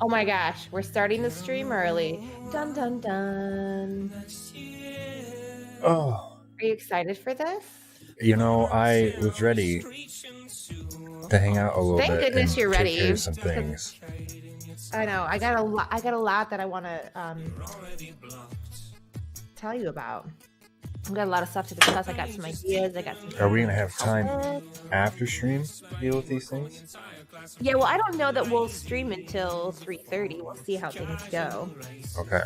Oh my gosh, we're starting the stream early. Dun dun dun. Oh. Are you excited for this? You know, I was ready to hang out a little Thank bit goodness and you're take ready. care of some things. I know. I got a lot that I want to tell you about. I've got a lot of stuff to discuss. I got some ideas. I got some. Are we gonna have time after stream to deal with these things? Yeah, well, I don't know that we'll stream until 3:30. We'll see how things go. Okay.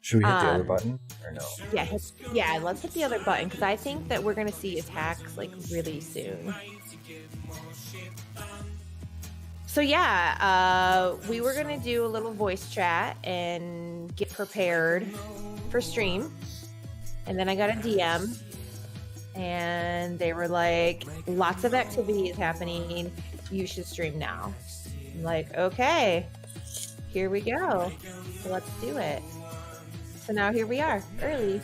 Should we hit the other button or no? Yeah, let's hit the other button because I think that we're gonna see attacks like really soon. So yeah, we were gonna do a little voice chat and get prepared for stream, and then I got a DM, and they were like, "Lots of activity is happening. You should stream now." I'm like, "Okay, here we go. So let's do it." So now here we are, early.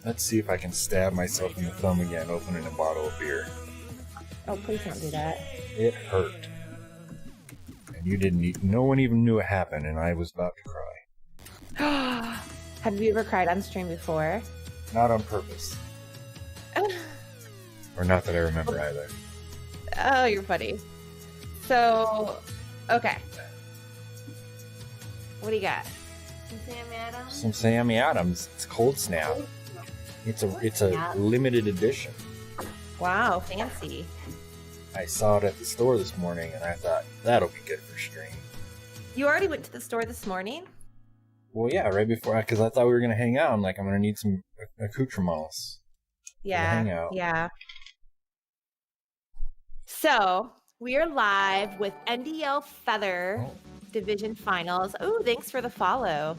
Let's see if I can stab myself in the thumb again opening a bottle of beer. Oh, please don't do that. It hurt. And you didn't no one even knew it happened, and I was about to cry. Have you ever cried on stream before? Not on purpose. Or not that I remember either. Oh, you're funny. So, okay. What do you got? Some Sammy Adams? Some Sammy Adams. It's Cold Snap. It's a limited edition. Wow, fancy. I saw it at the store this morning, and I thought, that'll be good for stream. You already went to the store this morning? Well, yeah, right before, because I thought we were going to hang out. I'm like, I'm going to need some accoutrements. Yeah, hang out. yeah. So, we are live with NDL Feather Division Finals. Oh, thanks for the follow.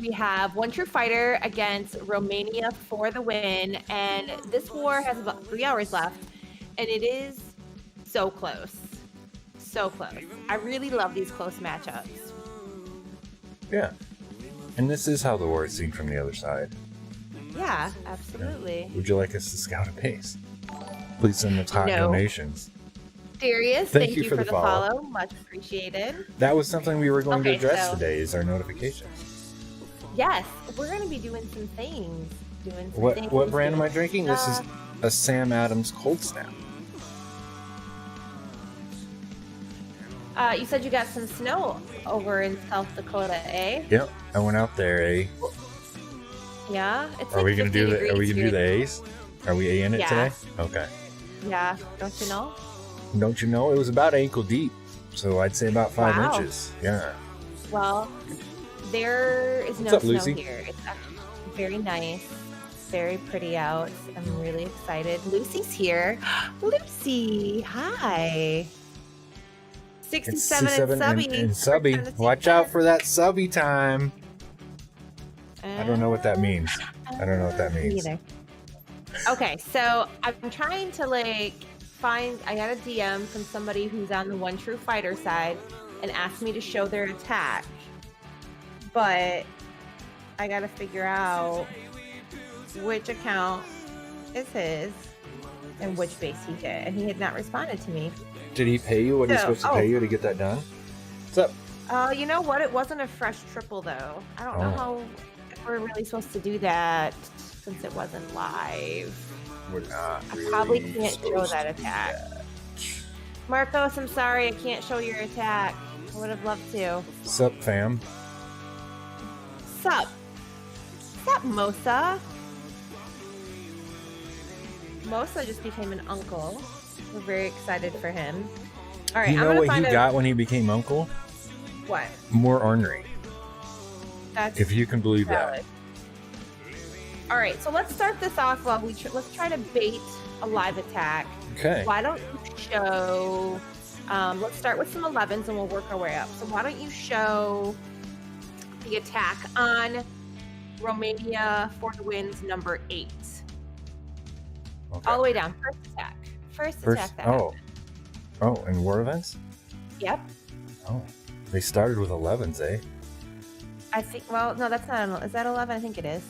We have One True Fighter against Romania for the win, and this war has about 3 hours left, and it is so close. So close. I really love these close matchups. Yeah. And this is how the war is seen from the other side. Yeah, absolutely. Would you like us to scout a pace? Please send us hot donations. Darius, thank you for the follow. Much appreciated. That was something we were going to address today, is our notifications. Yes, we're going to be doing some things. What brand am I drinking? This is a Sam Adams Cold Snap. You said you got some snow over in South Dakota, eh? Yep, I went out there, eh? Yeah, it's Are we gonna do the? Are we gonna do the A's? Are we A in it today? Okay. Yeah, don't you know? Don't you know? It was about ankle deep, so I'd say about 5 inches. Yeah. Well, there is no snow here. It's actually very nice, very pretty out. I'm really excited. Lucy's here. Lucy, hi. 67 and subby. Watch out for that subby time. I don't know what that means. I don't know what that means. Either. Okay, so I'm trying to find. I got a DM from somebody who's on the One True Fighter side and asked me to show their attack, but I got to figure out which account is his and which base he did, and he had not responded to me. Did he pay you what he's supposed to pay you to get that done? What's up? You know what? It wasn't a fresh triple though. I don't know how we're really supposed to do that since it wasn't live. We're not. I probably can't show that attack. Marcos, I'm sorry, I can't show your attack. I would have loved to. Sup, fam? Sup? Sup, Mosa? Mosa just became an uncle. We're very excited for him. All right, you know what he got when he became uncle? What? More ornery. That's if you can believe that. All right, so let's start this off while let's try to bait a live attack. Okay. Why don't you show? Let's start with some 11s and we'll work our way up. So why don't you show the attack on Romania for the wins number 8? Okay. All the way down. First attack. First attack. Oh, in war events? Yep. Oh, they started with 11s, eh? I think. Well, no, that's not. Is that 11? I think it is.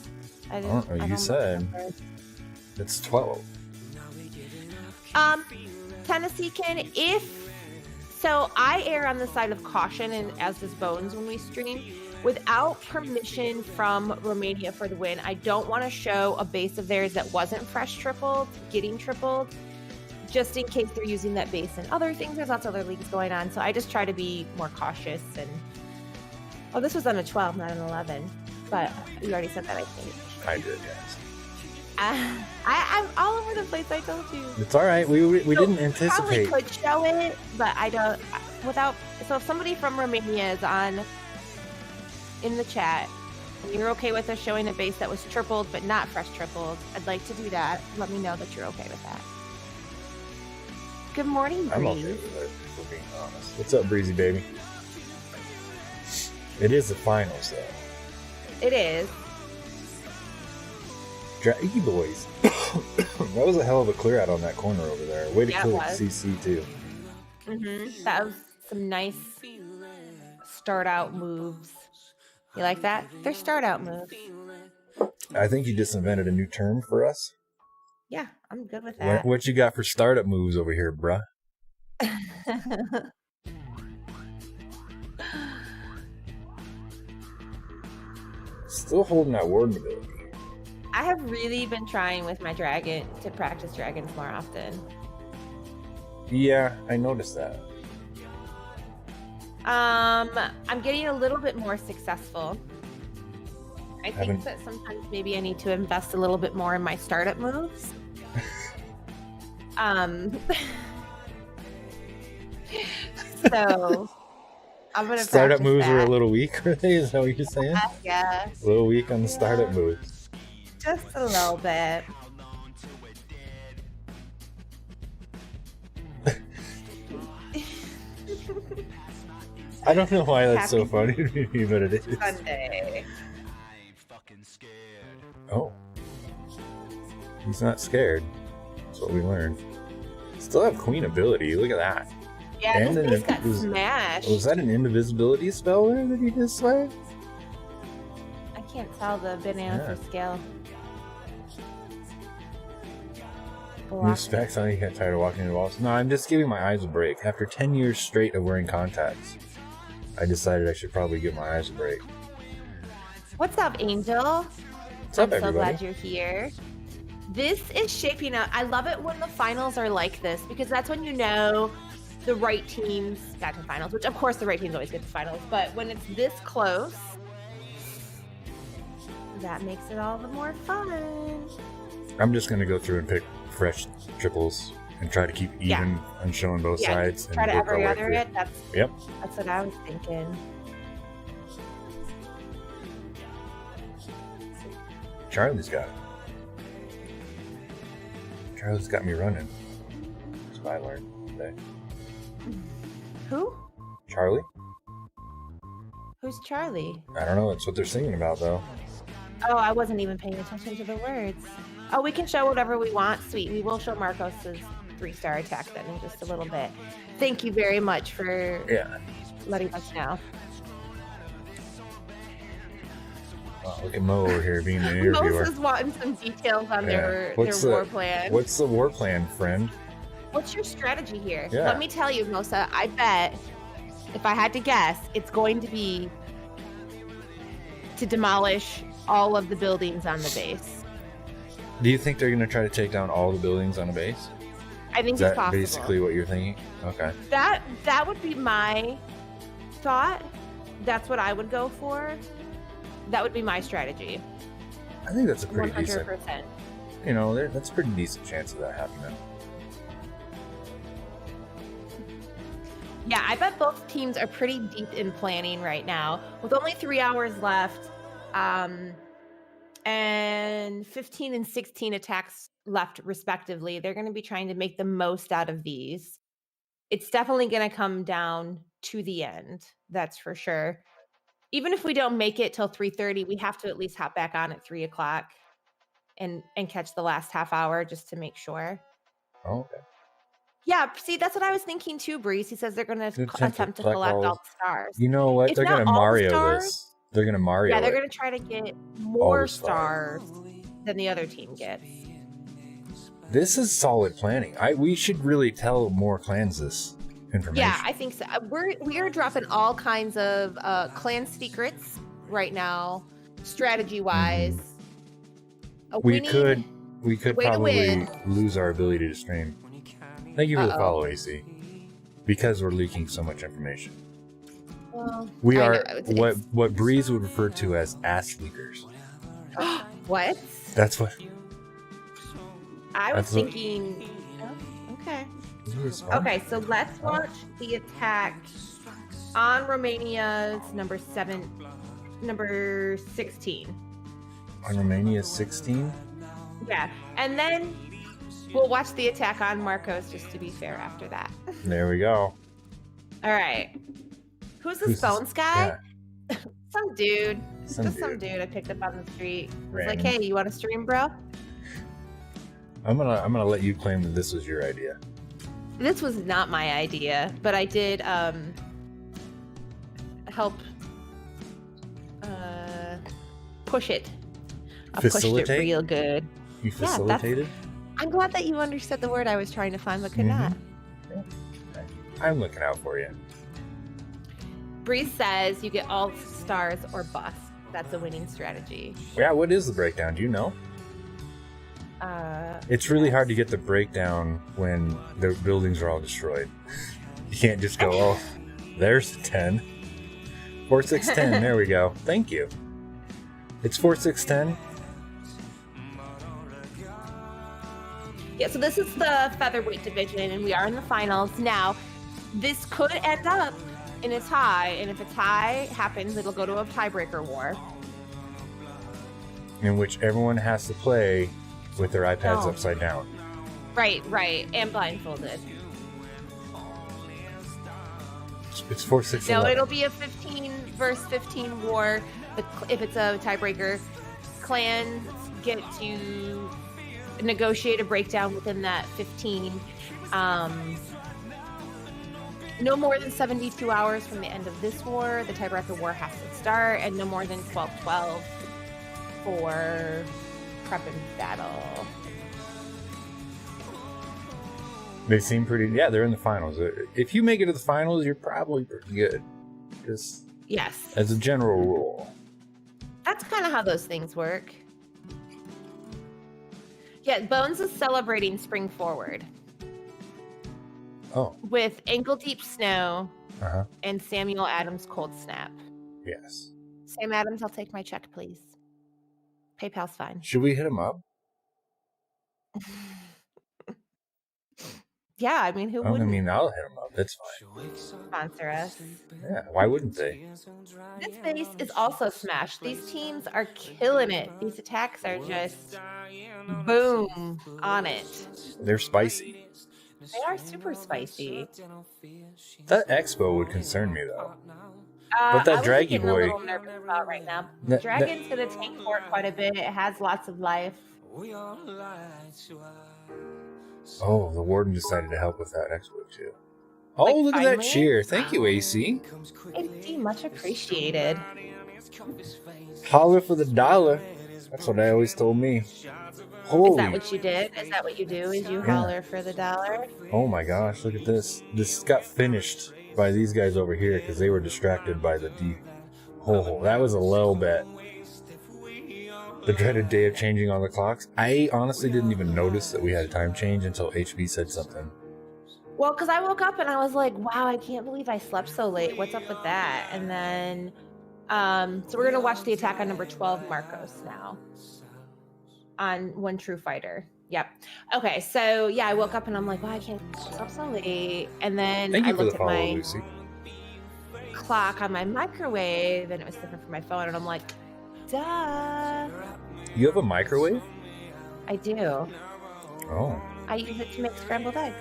You said. It's 12. Tennessee can, so I err on the side of caution, and as does Bones when we stream. Without permission from Romania for the win, I don't want to show a base of theirs that wasn't fresh tripled, getting tripled, just in case they're using that base in other things. There's lots of other leagues going on, so I just try to be more cautious. And this was on a 12, not an 11, but you already said that, I think. I did, yes. I'm all over the place. I told you. It's all right. We didn't anticipate. Probably could show it, but I don't. So if somebody from Romania is in the chat, and you're okay with us showing a base that was tripled but not fresh tripled, I'd like to do that. Let me know that you're okay with that. Good morning, Breeze. I'm okay with it, for being honest. What's up, Breezy baby? It is the finals, though. It is. Draggy boys. That was a hell of a clear out on that corner over there. Way to kill CC too. That was some nice start out moves. You like that? They're start out moves. I think you just invented a new term for us. Yeah, I'm good with that. What you got for startup moves over here, bruh? Still holding that warden ability. I have really been trying with my dragon to practice dragons more often. Yeah, I noticed that. I'm getting a little bit more successful. I think that sometimes maybe I need to invest a little bit more in my startup moves. So I'm gonna startup moves are a little weak, are they? Is that what you're saying? Yeah. A little weak on the startup moves. Just a little bit. I don't know why that's so funny to me, but it is. Sunday. Oh. He's not scared. That's what we learned. Still have queen ability. Look at that. Yeah, and this got smashed. Was that an invisibility spell there that he just swiped? I can't tell the banana for scale. New specs, I got tired of walking into walls. No, I'm just giving my eyes a break. After 10 years straight of wearing contacts, I decided I should probably give my eyes a break. What's up, Angel? What's up, everybody? I'm so glad you're here. This is shaping up. I love it when the finals are like this, because that's when you know the right teams got to finals, which of course the right teams always get to finals, but when it's this close, that makes it all the more fun. I'm just going to go through and pick fresh triples and try to keep even and showing both sides. Try to every other it. That's what I was thinking. Charlie's got it. Charlie's got me running. That's what I learned today. Who? Charlie. Who's Charlie? I don't know. That's what they're singing about, though. Oh, I wasn't even paying attention to the words. Oh, we can show whatever we want. Sweet. We will show Marcos's 3-star attack then in just a little bit. Thank you very much for letting us know. Oh, look at Mo over here being the interviewer. Mo's is wanting some details on their war plan. What's the war plan, friend? What's your strategy here? Yeah. Let me tell you, Mosa, I bet, if I had to guess, it's going to be to demolish all of the buildings on the base. Do you think they're going to try to take down all the buildings on the base? I think it's possible. Basically what you're thinking? Okay. That would be my thought. That's what I would go for. That would be my strategy. I think that's a pretty 100%. decent. You know, that's a pretty decent chance of that happening. Yeah, I bet both teams are pretty deep in planning right now. With only 3 hours left, and 15 and 16 attacks left respectively, they're going to be trying to make the most out of these. It's definitely going to come down to the end. That's for sure. Even if we don't make it till 3:30, we have to at least hop back on at 3 o'clock and catch the last half hour just to make sure. Oh, okay. Yeah, see, that's what I was thinking too, Breeze. He says they're going to attempt to collect all the stars. You know what? They're going to Mario this. They're going to Mario. Yeah, they're going to try to get more stars than the other team gets. This is solid planning. We should really tell more clans this information. Yeah, I think so. We are dropping all kinds of clan secrets right now, strategy wise. We could probably lose our ability to stream. Thank you for the follow, AC. Because we're leaking so much information. Well, we are what Breeze would refer to as ass leakers. What? That's what I was thinking. Oh, okay. Okay, so let's watch the attack on Romania's number 16. On Romania's 16? Yeah, and then we'll watch the attack on Marcos just to be fair after that. There we go. All right. Who's this Bones guy? Yeah. Some dude. Some dude I picked up on the street. It's like, hey, you want to stream, bro? I'm gonna let you claim that this was your idea. This was not my idea, but I did help push it. I pushed it real good. You facilitated? I'm glad that you understood the word I was trying to find, but could not. Yeah. I'm looking out for you. Breeze says you get all stars or bust. That's a winning strategy. Yeah, what is the breakdown? Do you know? It's really hard to get the breakdown when the buildings are all destroyed. You can't just go, oh, there's 10. 4, 6, 10. There we go. Thank you. It's 4, 6, 10. Yeah, so this is the featherweight division, and we are in the finals. Now, this could end up in a tie, and if a tie happens, it'll go to a tiebreaker war. In which everyone has to play with their iPads upside down. Right, and blindfolded. It's 4, 6, No, 11. it'll be a 15 versus 15 war. If it's a tiebreaker, clans get to negotiate a breakdown within that 15. No more than 72 hours from the end of this war, the tiebreaker war has to start, and no more than 12/12 for prep and battle. They seem pretty. Yeah, they're in the finals. If you make it to the finals, you're probably pretty good. Just yes, as a general rule. That's kind of how those things work. Yeah, Bones is celebrating spring forward. Oh. With ankle deep snow and Samuel Adams cold snap. Yes. Sam Adams, I'll take my check, please. PayPal's fine. Should we hit him up? Yeah, I mean, who wouldn't? I mean, I'll hit him up. That's fine. Sponsor us. Yeah, why wouldn't they? This base is also smashed. These teams are killing it. These attacks are just boom on it. They're spicy. They are super spicy. That Expo would concern me, though. But that Draggy boy. I'm a little nervous about right now. Dragon's gonna tank for it quite a bit. It has lots of life. Oh, the warden decided to help with that Expo too. Oh, like, look at that cheer! Thank you, AC. AC, much appreciated. Holler for the dollar. That's what I always told me. Holy. Is that what you did? Is that what you do? Is you holler for the dollar? Oh my gosh, look at this. This got finished by these guys over here because they were distracted by the D. Oh, that was a low bet. The dreaded day of changing on the clocks. I honestly didn't even notice that we had a time change until HB said something. Well, because I woke up and I was like, wow, I can't believe I slept so late. What's up with that? And then, so we're going to watch the attack on number 12, Marcos, now. On One True Fighter. Yep. Okay, so yeah, I woke up and I'm like, wow, I can't sleep so late. And then I looked at my clock on my microwave and it was different from my phone. And I'm like, duh. You have a microwave? I do. Oh. I use it to make scrambled eggs.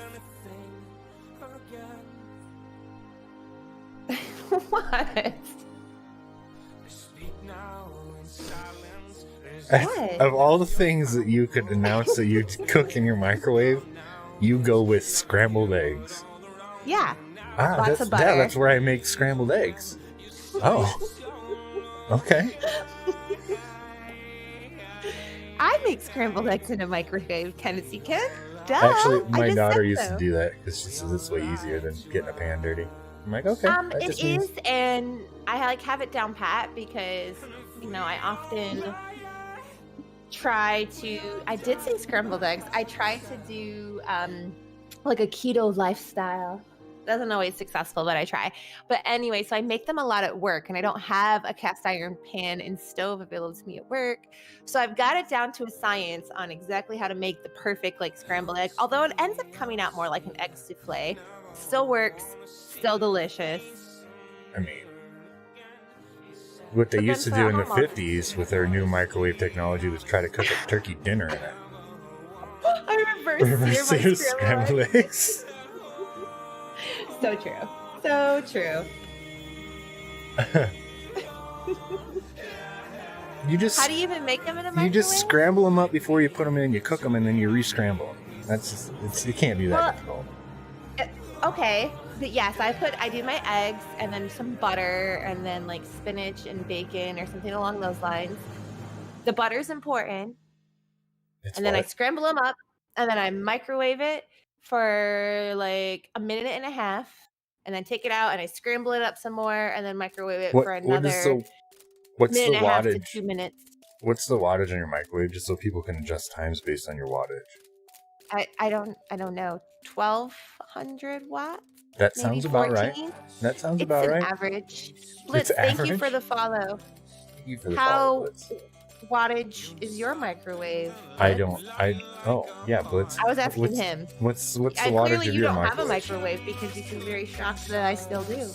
What? What? Of all the things that you could announce that you cook in your microwave, you go with scrambled eggs. Yeah. Lots of butter. Yeah, that's where I make scrambled eggs. Oh. Okay. I make scrambled eggs in a microwave, Tennessee Ken. Duh. Actually, I my just daughter said used so. to do that because she says it's way easier than getting a pan dirty. I'm like, okay. That It just means is, and I like have it down pat because I often try to. I did say scrambled eggs. I try to do like a keto lifestyle. Doesn't always successful, but I try. But anyway, so I make them a lot at work, and I don't have a cast iron pan and stove available to me at work. So I've got it down to a science on exactly how to make the perfect like scrambled egg. Although it ends up coming out more like an egg souffle. Still works, still delicious. I mean, what they used to do in the 50s with their new microwave technology was try to cook a turkey dinner in it. I reverse sear my scrambled eggs. So true. So true. How do you even make them in a microwave? You just scramble them up before you put them in, you cook them, and then you re-scramble them. It can't be that difficult. Okay. But yes, I do my eggs and then some butter and then like spinach and bacon or something along those lines. The butter's important. Then I scramble them up and then I microwave it for like a minute and a half and then take it out and I scramble it up some more and then microwave it for another what's minute the and a half to wattage? 2 minutes. What's the wattage in your microwave, just so people can adjust times based on your wattage? I don't know. 1,200 watts? That sounds about right. That sounds about right. It's an average. Blitz, thank you for the follow. Thank you for the follow, Blitz. Wattage is your microwave? Blitz? Yeah, Blitz. I was asking him. What's the wattage of your microwave? Clearly you don't have a microwave because you seem very shocked that I still do.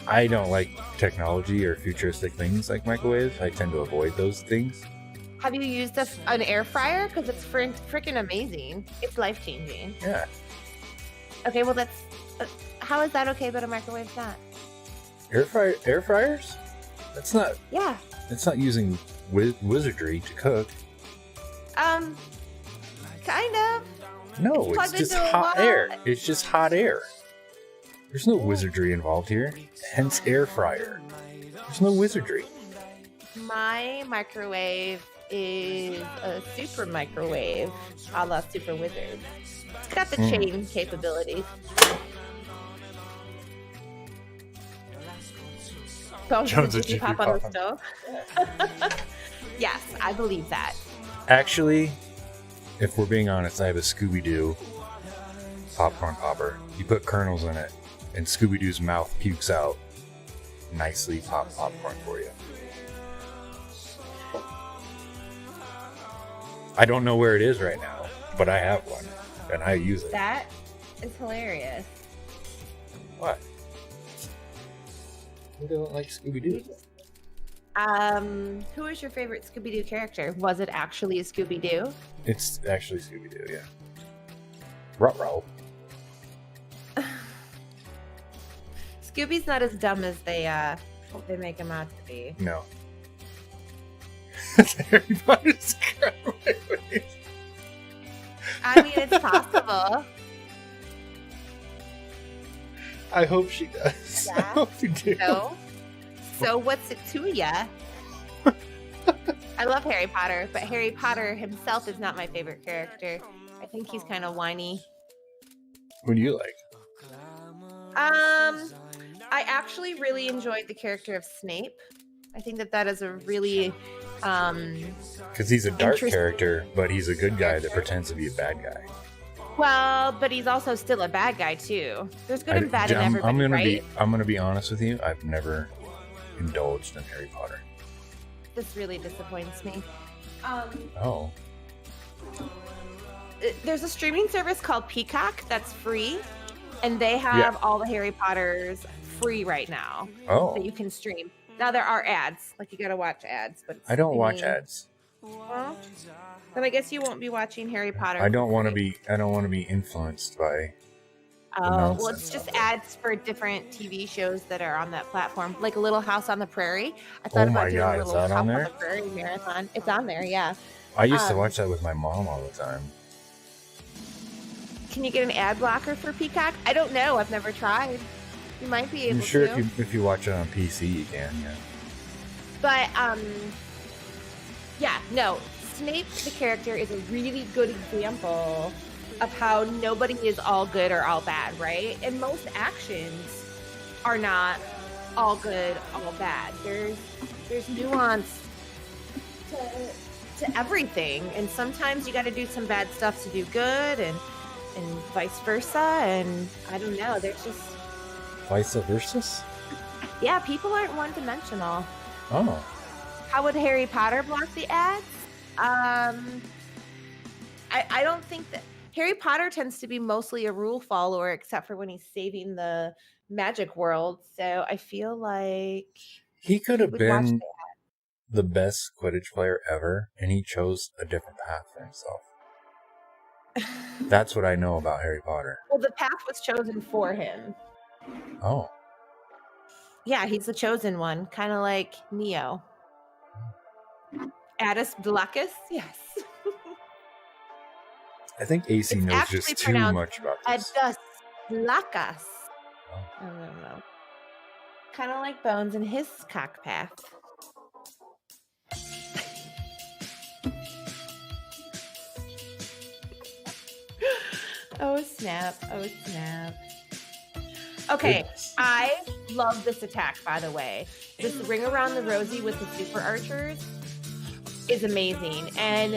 I don't like technology or futuristic things like microwaves. I tend to avoid those things. Have you used an air fryer? Because it's freaking amazing. It's life-changing. Yeah. Okay, well that's... how is that okay, but a microwave's not? Air fryers? That's not... Yeah. It's not using wizardry to cook. Kind of. No, it's just hot air. It's just hot air. There's no wizardry involved here. Hence air fryer. There's no wizardry. My microwave is a super microwave, a la Super Wizard. It's got the chain capabilities. Jones and pop on the stove. Yes, I believe that. Actually, if we're being honest, I have a Scooby-Doo popcorn popper. You put kernels in it, and Scooby-Doo's mouth pukes out nicely popped popcorn for you. I don't know where it is right now, but I have one, and I use it. That is hilarious. What? Who doesn't like Scooby-Doo? Who is your favorite Scooby-Doo character? Was it actually a Scooby-Doo? It's actually Scooby-Doo, yeah. Ruh-roh. Scooby's not as dumb as they make him out to be. No. Everybody's I mean, it's possible. I hope she does. Yeah. I hope you do. So what's it to ya? I love Harry Potter, but Harry Potter himself is not my favorite character. I think he's kind of whiny. Who do you like? I actually really enjoyed the character of Snape. I think that is a really because he's a dark character, but he's a good guy that pretends to be a bad guy. Well, but he's also still a bad guy too. There's good and bad in everybody, right? I'm gonna be honest with you. I've never indulged in Harry Potter. This really disappoints me. Oh. There's a streaming service called Peacock that's free, and they have all the Harry Potters free right now. Oh. That you can stream. Now there are ads, like you gotta watch ads, but I don't watch ads. Well, then I guess you won't be watching Harry Potter. I don't want to be influenced by. Well, it's just ads for different TV shows that are on that platform, like Little House on the Prairie. I thought about doing a Little House on the Prairie marathon. It's on there, yeah. I used to watch that with my mom all the time. Can you get an ad blocker for Peacock? I don't know. I've never tried. You might be able to. Sure, if you watch it on PC, you can, yeah. But, yeah, no. Snape, the character, is a really good example of how nobody is all good or all bad, right? And most actions are not all good, all bad. There's nuance to everything, and sometimes you got to do some bad stuff to do good, and vice versa. And I don't know. There's just vice versa. Yeah, people aren't one-dimensional. Oh. How would Harry Potter block the ads? I don't think that Harry Potter tends to be mostly a rule follower, except for when he's saving the magic world. So I feel like he could have been the best Quidditch player ever, and he chose a different path for himself. That's what I know about Harry Potter. Well, the path was chosen for him. Oh. Yeah, he's the chosen one, kind of like Neo. Adus Blackus, yes. I think AC knows just too much about this. Adus Blackus. I don't know. Kind of like Bones in his cock path. Oh snap! Oh snap! Okay, I love this attack, by the way. This ring around the rosy with the super archers is amazing. And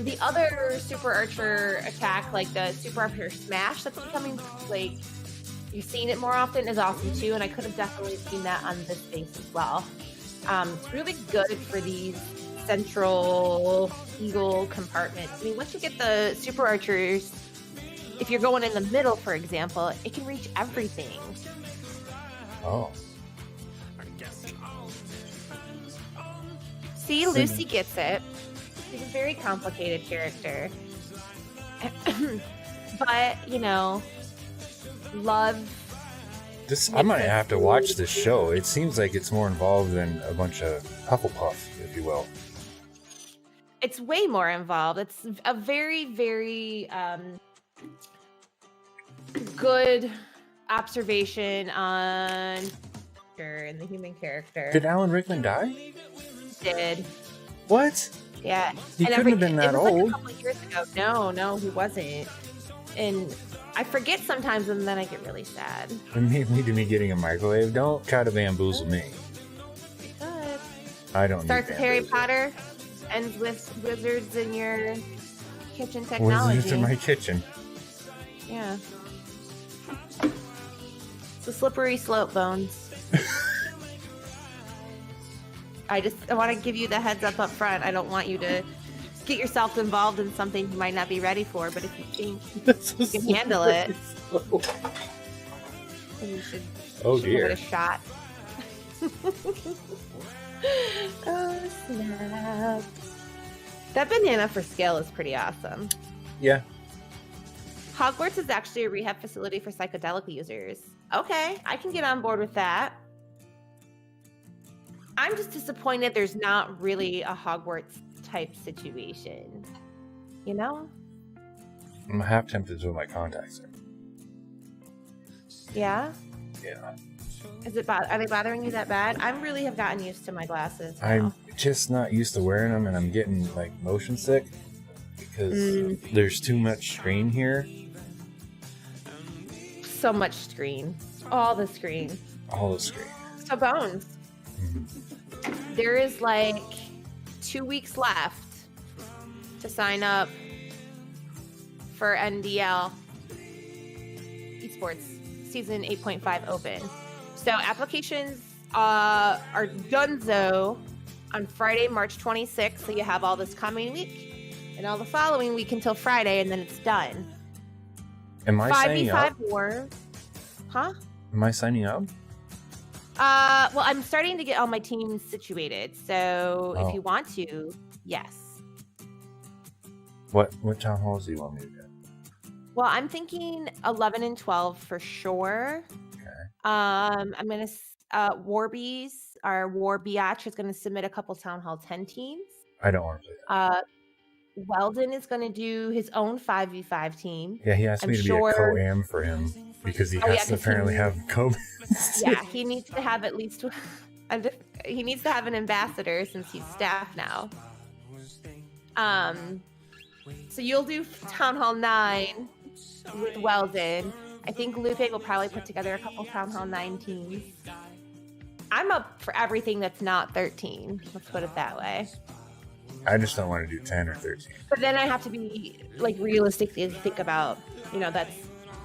the other super archer attack, like the super archer smash that's becoming, like, you've seen it more often, is awesome too. And I could have definitely seen that on this base as well. It's really good for these central eagle compartments. I mean, once you get the super archers, if you're going in the middle, for example, it can reach everything. Oh. See, Lucy gets it. She's a very complicated character. But, you know, love... I might have to watch this show. It seems like it's more involved than a bunch of Hufflepuff, if you will. It's way more involved. It's a very, very... good observation on and the human character. Did Alan Rickman die? Did. What? Yeah. He couldn't have been that old. Like a couple of years ago. No, he wasn't. And I forget sometimes, and then I get really sad. It may lead to me getting a microwave. Don't try to bamboozle me. Good. I don't. Starts with Harry Potter, ends with wizards in your kitchen technology. Wizards in my kitchen. Yeah. It's a slippery slope, Bones. I want to give you the heads up front. I don't want you to get yourself involved in something you might not be ready for, but if you think you can handle it, then you should give it a shot. Oh, snap. That banana for scale is pretty awesome. Yeah. Hogwarts is actually a rehab facility for psychedelic users. Okay, I can get on board with that. I'm just disappointed there's not really a Hogwarts type situation. You know? I'm half tempted to do my contacts in. Yeah? Yeah. Are they bothering you that bad? I really have gotten used to my glasses now. I'm just not used to wearing them, and I'm getting like motion sick because there's too much screen here. So much screen. All the screen. All the screen. So Bones. There is like 2 weeks left to sign up for NDL Esports Season 8.5 Open. So applications are donezo on Friday, March 26th. So you have all this coming week and all the following week until Friday, and then it's done. Am I signing up? 5v5 war. Huh? Am I signing up? Well, I'm starting to get all my teams situated. So if you want to, yes. What town halls do you want me to get? Well, I'm thinking 11 and 12 for sure. Okay. I'm gonna Warbies, our Warbiatch is gonna submit a couple Town Hall 10 teams. I don't want to play that. Weldon is gonna do his own 5v5 team. Yeah, he asked me to be a co-am for him because he has to apparently have co. Yeah, he needs to have at least He needs to have an ambassador since he's staff now. So you'll do Town Hall 9 with Weldon. I think Lupe will probably put together a couple Town Hall 9 teams. I'm up for everything that's not 13. Let's put it that way. I just don't want to do 10 or 13. But then I have to be like realistically think about, that's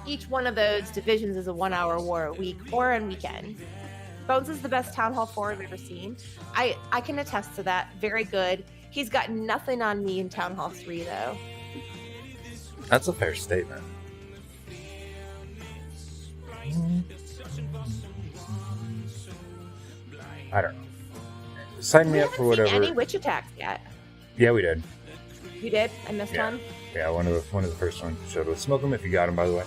each one of those divisions is a 1 hour war a week or a weekend. Bones is the best Town Hall 4 I've ever seen. I can attest to that. Very good. He's got nothing on me in Town Hall 3 though. That's a fair statement. I don't know. Sign me up for whatever. We haven't seen any witch attacks yet. Yeah, we did. You did? I missed one? Yeah, one of the first ones showed us. Smoke them if you got them, by the way.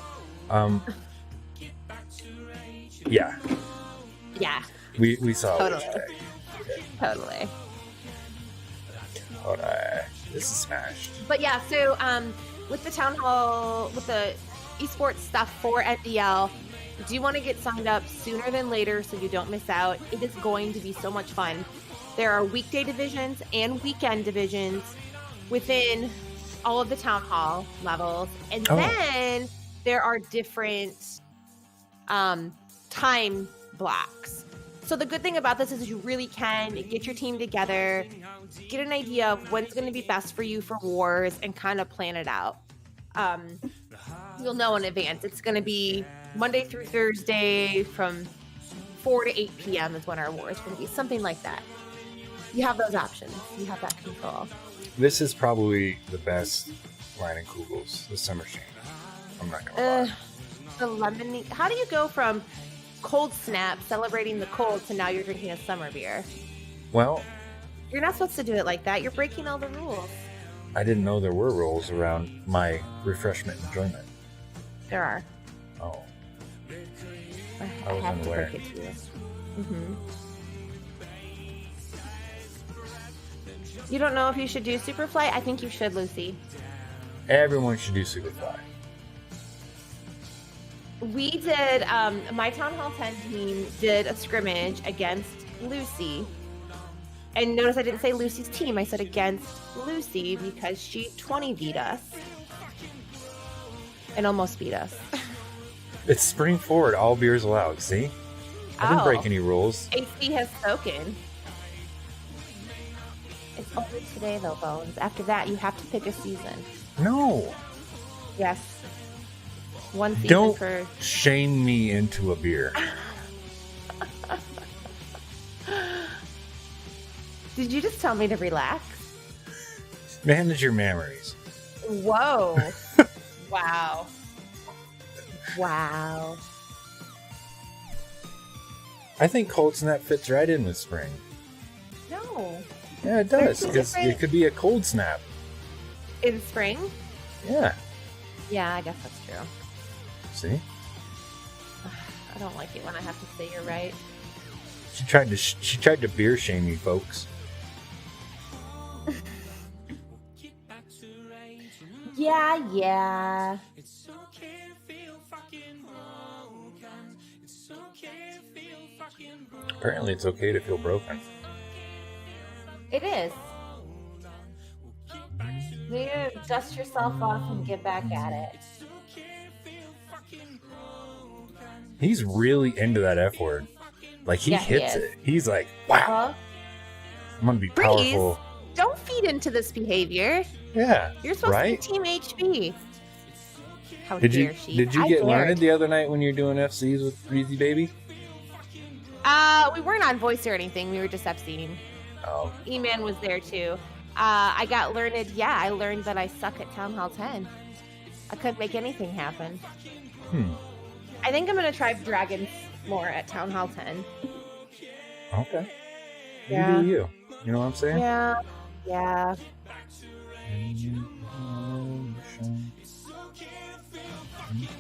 Yeah. Yeah. We saw Totally. it. Totally. This is smashed. But yeah, so with the Town Hall, with the esports stuff for NDL, do you want to get signed up sooner than later so you don't miss out? It is going to be so much fun. There are weekday divisions and weekend divisions within all of the Town Hall levels. And then there are different time blocks. So the good thing about this is you really can get your team together, get an idea of when's going to be best for you for wars, and kind of plan it out. You'll know in advance. It's going to be Monday through Thursday from 4 to 8 p.m. is when our war is going to be. Something like that. You have those options. You have that control. This is probably the best line in Kugels, the summer shame. I'm not going to lie. The lemon. How do you go from cold snap, celebrating the cold, to now you're drinking a summer beer? Well, you're not supposed to do it like that. You're breaking all the rules. I didn't know there were rules around my refreshment enjoyment. There are. Oh. I have unaware. To break it to you. Mm-hmm. You don't know if you should do Superfly? I think you should, Lucy. Everyone should do Superfly. We did, my Town Hall 10 team did a scrimmage against Lucy. And notice I didn't say Lucy's team. I said against Lucy because she 20 beat us. And almost beat us. It's spring forward. All beers allowed. See? I didn't break any rules. AC has spoken. It's only today, though, Bones. After that, you have to pick a season. No. Yes. One season Don't for... shame me into a beer. Did you just tell me to relax? Manage your memories. Whoa. Wow. Wow. I think cold snap fits right in with spring. No. Yeah, it does. Because it could be a cold snap. In spring? Yeah. Yeah, I guess that's true. See? I don't like it when I have to say you're right. She tried to beer shame me, folks. Yeah. Apparently it's okay to feel broken. It is. You need to dust yourself off and get back at it. He's really into that F word. Like, he hits it. He's like, wow. I'm going to be powerful. Don't feed into this behavior. Yeah. You're supposed to be Team HB. How dare she? Did you get learned the other night when you were doing FCs with Breezy Baby? We weren't on voice or anything. We were just FCing. Oh. E-Man was there too. I got learned. Yeah, I learned that I suck at Town Hall 10. I couldn't make anything happen. I think I'm going to try Dragons more at Town Hall 10. Okay. Yeah. You do you. You know what I'm saying? Yeah.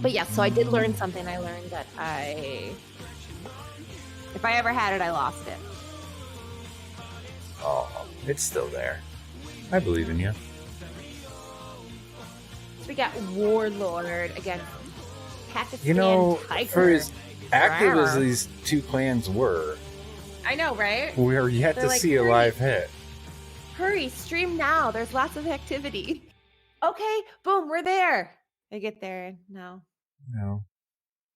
But yeah, so I did learn something. I learned that if I ever had it, I lost it. Oh, it's still there. I believe in you. So we got Warlord against Pakistan Tiger. For as active as these two clans were, I know, right? We are yet They're to like, see a live hit. Hurry, stream now. There's lots of activity. Okay, boom, we're there. I get there. No. No.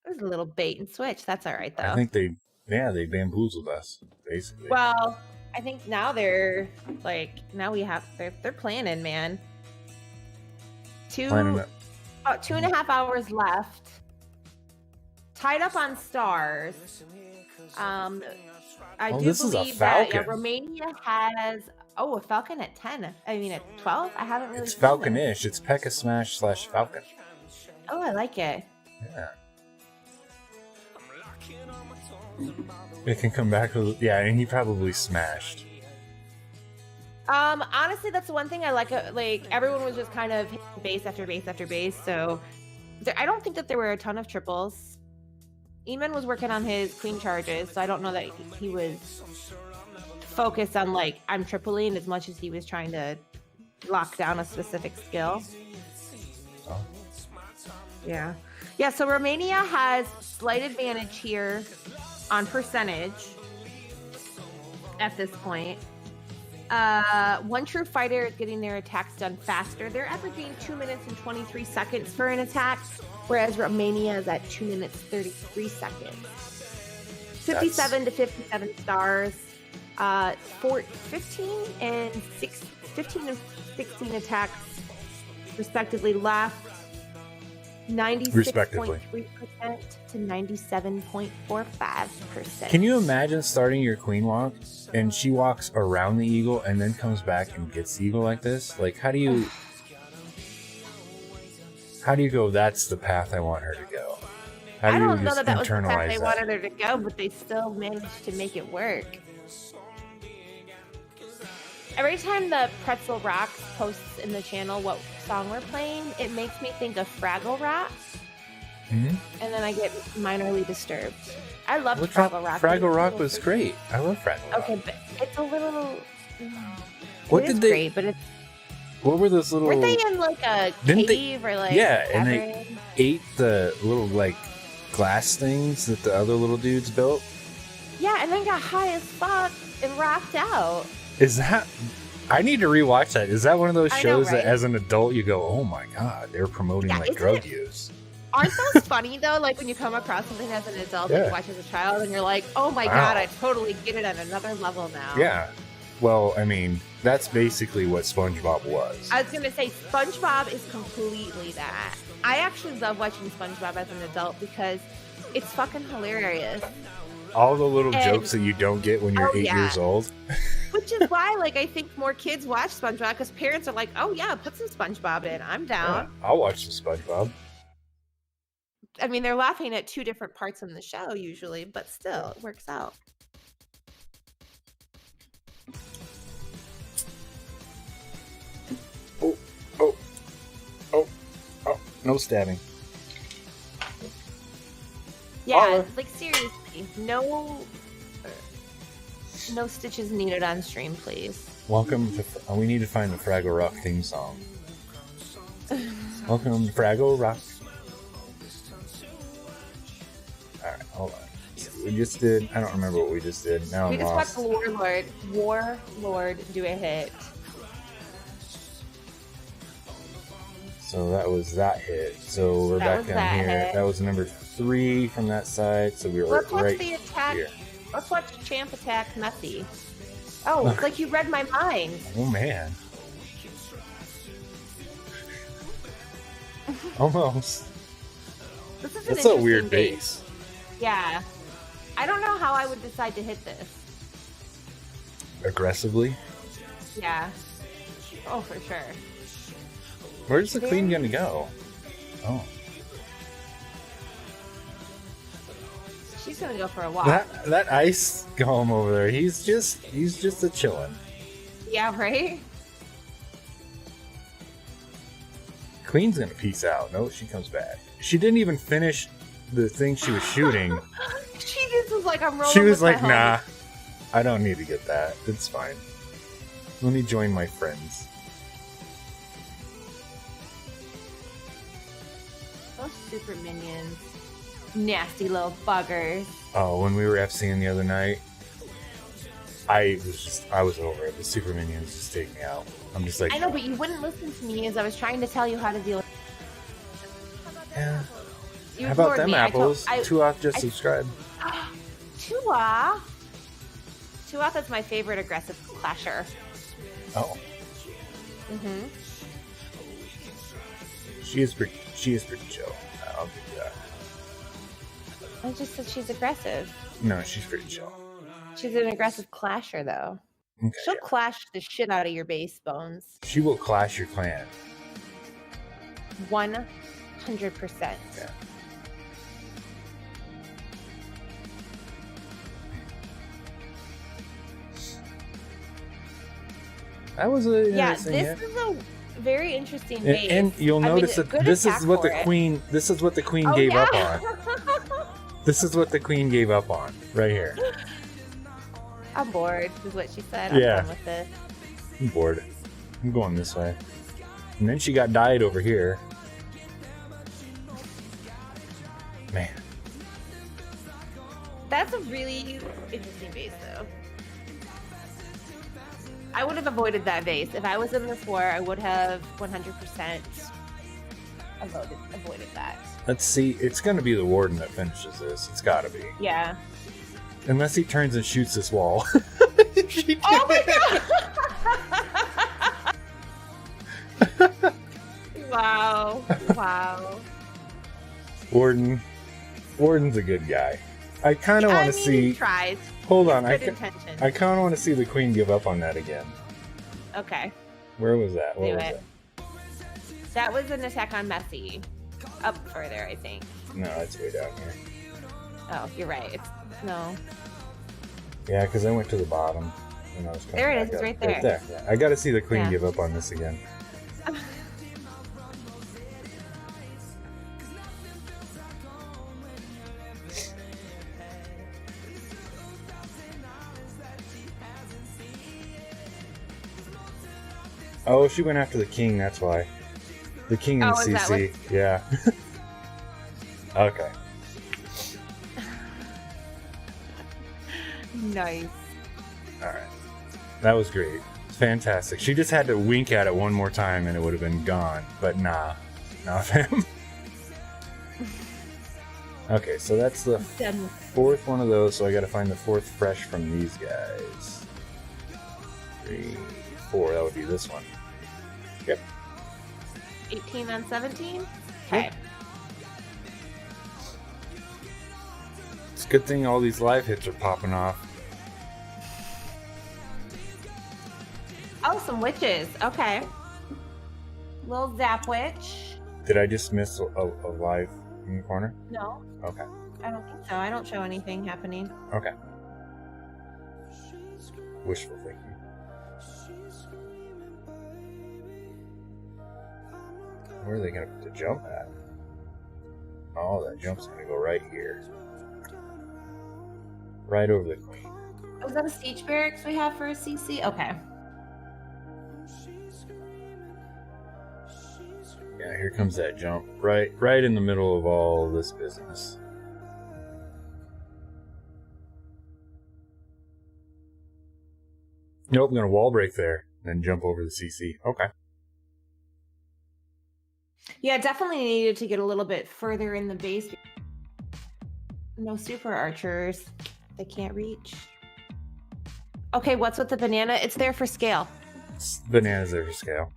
It was a little bait and switch. That's all right, though. I think they bamboozled us, basically. Well, I think now they're like, now they're planning, man. About 2.5 hours left. Tied up on stars. I do this believe is a that falcon. Romania has a falcon at 10. I mean at 12. I haven't really. It's seen falconish. It's Pekka Smash / Falcon. Oh, I like it. Yeah. It can come back with, yeah, and he probably smashed. Honestly, that's the one thing I like. Like everyone was just kind of hitting base after base after base, so I don't think that there were a ton of triples. Eamon was working on his queen charges, so I don't know that he was focused on like I'm tripling as much as he was trying to lock down a specific skill. Oh. Yeah. Yeah, so Romania has slight advantage here on percentage at this point. One true fighter is getting their attacks done faster. They're averaging 2 minutes and 23 seconds for an attack, whereas Romania is at 2 minutes 33 seconds. 57 to 57 stars. 15 and 16 attacks respectively left. 96.3% to 97.45%. Can you imagine starting your queen walk and she walks around the eagle and then comes back and gets the eagle like this? Like, how do you go, that's the path I want her to go? How do I don't you know just that was the path internalize they that? wanted her to go, but they still managed to make it work. Every time the Pretzel Rocks posts in the channel what song we're playing, it makes me think of Fraggle Rock. Mm-hmm. And then I get minorly disturbed. I love Fraggle Rock. Fraggle Rock was great. I love Fraggle Rock. Okay, but it's a little... What did they... Great, but it's... What were those little... Weren't they in like a cave or like... Yeah, and they ate the little like glass things that the other little dudes built? Yeah, and then got high as fuck and rocked out. Is that... I need to rewatch that. Is that one of those shows right? that as an adult you go, oh my god, they're promoting like drug use? Aren't those funny though? Like when you come across something as an adult that you watch as a child and you're like, oh my god, I totally get it on another level now. Yeah. Well, I mean, that's basically what SpongeBob was. I was going to say SpongeBob is completely that. I actually love watching SpongeBob as an adult because it's fucking hilarious. All the little jokes that you don't get when you're 8 years old. Which is why, like, I think more kids watch SpongeBob because parents are like, oh yeah, put some SpongeBob in. I'm down. Yeah, I'll watch some SpongeBob. I mean, they're laughing at two different parts in the show usually, but still, it works out. Oh, no stabbing. Yeah, like seriously, no stitches needed on stream, please. Welcome to... we need to find the Fraggle Rock theme song. Welcome to Fraggle Rock. Alright, hold on. We just did... I don't remember what we just did. Now I'm lost. We just watched Warlord do a hit. So that was that hit. So we're back down here. Hit. That was number 3 from that side. So we were Let's watch right the attack. here. Let's watch Champ attack Messy. Oh, it's like you read my mind. Oh man. Almost. This is That's a weird base. Yeah. I don't know how I would decide to hit this. Aggressively? Yeah. Oh, for sure. Where's the queen gonna go? Oh. She's gonna go for a walk. That ice golem over there, he's just a chillin'. Yeah, right? Queen's gonna peace out. No, she comes back. She didn't even finish the thing she was shooting. She just was like, I'm rolling. She was with like, nah, I don't need to get that. It's fine. Let me join my friends. Those super minions. Nasty little buggers. Oh, when we were FCing the other night, I was over it. The super minions just take me out. I'm just like, I know, but you wouldn't listen to me as I was trying to tell you how to deal with yeah. You How about ignored them me. apples? Tuath just subscribed. Tuath is my favorite aggressive clasher. Oh. Mm-hmm. She is pretty chill. I'll give you that. I just said she's aggressive. No, she's pretty chill. She's an aggressive clasher, though. Okay, She'll clash the shit out of your base, Bones. She will clash your clan. 100%. Yeah. That was a this is a very interesting base. And you'll notice that this is what the queen. This is what the queen gave up on. This is what the queen gave up on right here. I'm bored, is what she said. I'm done with this. I'm bored. I'm going this way. And then she got died over here. Man. That's a really interesting base, though. I would have avoided that base. If I was in this war, I would have 100% avoided that. Let's see. It's going to be the warden that finishes this. It's got to be. Yeah. Unless he turns and shoots this wall. Oh my god! Wow. Wow. Warden's a good guy. I kind of want to see. He tries. Hold on. I kind of want to see the queen give up on that again. Okay. Where was that? What was it? That was an attack on Messi. Up further, I think. No, it's way down here. Oh, you're right. No. Yeah, because I went to the bottom. And I was there it is. It's right there. Right there. Yeah. I got to see the queen give up on this again. Oh, she went after the king, that's why. The king and CC. Yeah. Okay. Nice. Alright. That was great. Fantastic. She just had to wink at it one more time and it would have been gone. But nah. Nah, fam. Okay, so that's the fourth one of those, so I gotta find the fourth fresh from these guys. 3, 4, that would be this one. Yep. 18 on 17? Okay. Yep. It's a good thing all these live hits are popping off. Oh, some witches. Okay. Little zap witch. Did I just miss a live in the corner? No. Okay. I don't think so. I don't show anything happening. Okay. Wishful thinking. Where are they going to put the jump at? Oh, that jump's going to go right here. Right over the queen. Was that a siege barracks we have for a CC? Okay. Yeah, here comes that jump. Right in the middle of all this business. Nope, I'm going to wall break there. Then jump over the CC. Okay. Yeah, definitely needed to get a little bit further in the base. No super archers. They can't reach. Okay, what's with the banana? It's there for scale. Bananas there for scale.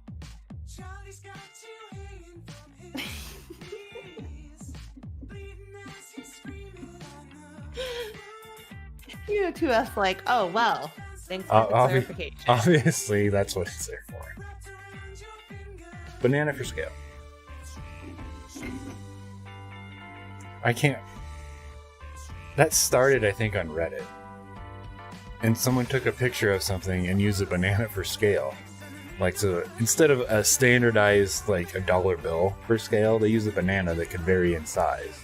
You know, to us like, oh, well, thanks for the clarification. Obviously, that's what it's there for. Banana for scale. I can't. That started, I think, on Reddit. And someone took a picture of something and used a banana for scale. Like, so instead of a standardized, like, a dollar bill for scale, they used a banana that could vary in size.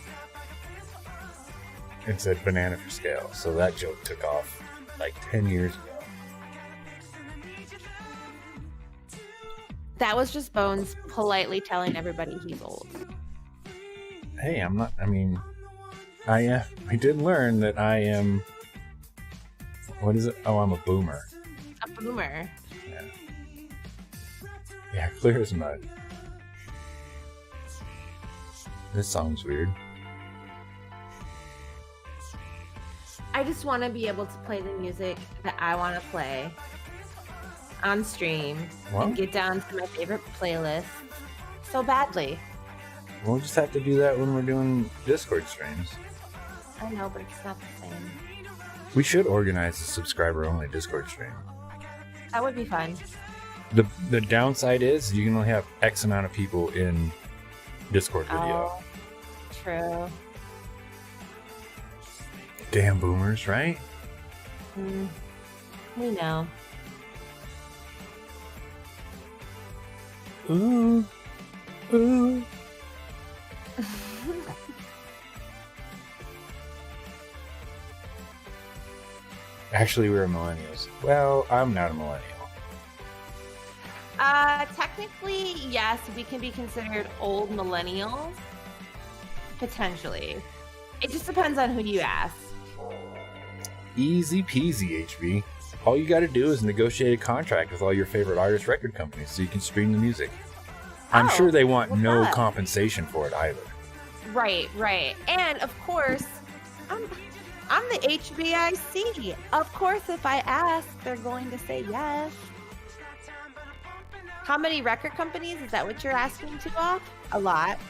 And said banana for scale. So that joke took off like 10 years ago. That was just Bones politely telling everybody he's old. Hey, I'm not, I mean, we did learn that I am What is it? Oh, I'm a boomer. A boomer. Yeah. Yeah, clear as mud. This song's weird. I just want to be able to play the music that I want to play on stream and get down to my favorite playlist so badly. We'll just have to do that when we're doing Discord streams. I know, but it's not the same. We should organize a subscriber-only Discord stream. That would be fun. The downside is you can only have X amount of people in Discord video. Oh, true. Damn boomers, right? We know. Ooh. Ooh. Actually, we're millennials. Well, I'm not a millennial. Technically, yes, we can be considered old millennials. Potentially. It just depends on who you ask. Easy peasy, HB. All you gotta do is negotiate a contract with all your favorite artist record companies so you can stream the music. I'm sure they want no compensation for it either. Right. And of course, I'm the HBIC. Of course, if I ask, they're going to say yes. How many record companies? Is that what you're asking to off? A lot.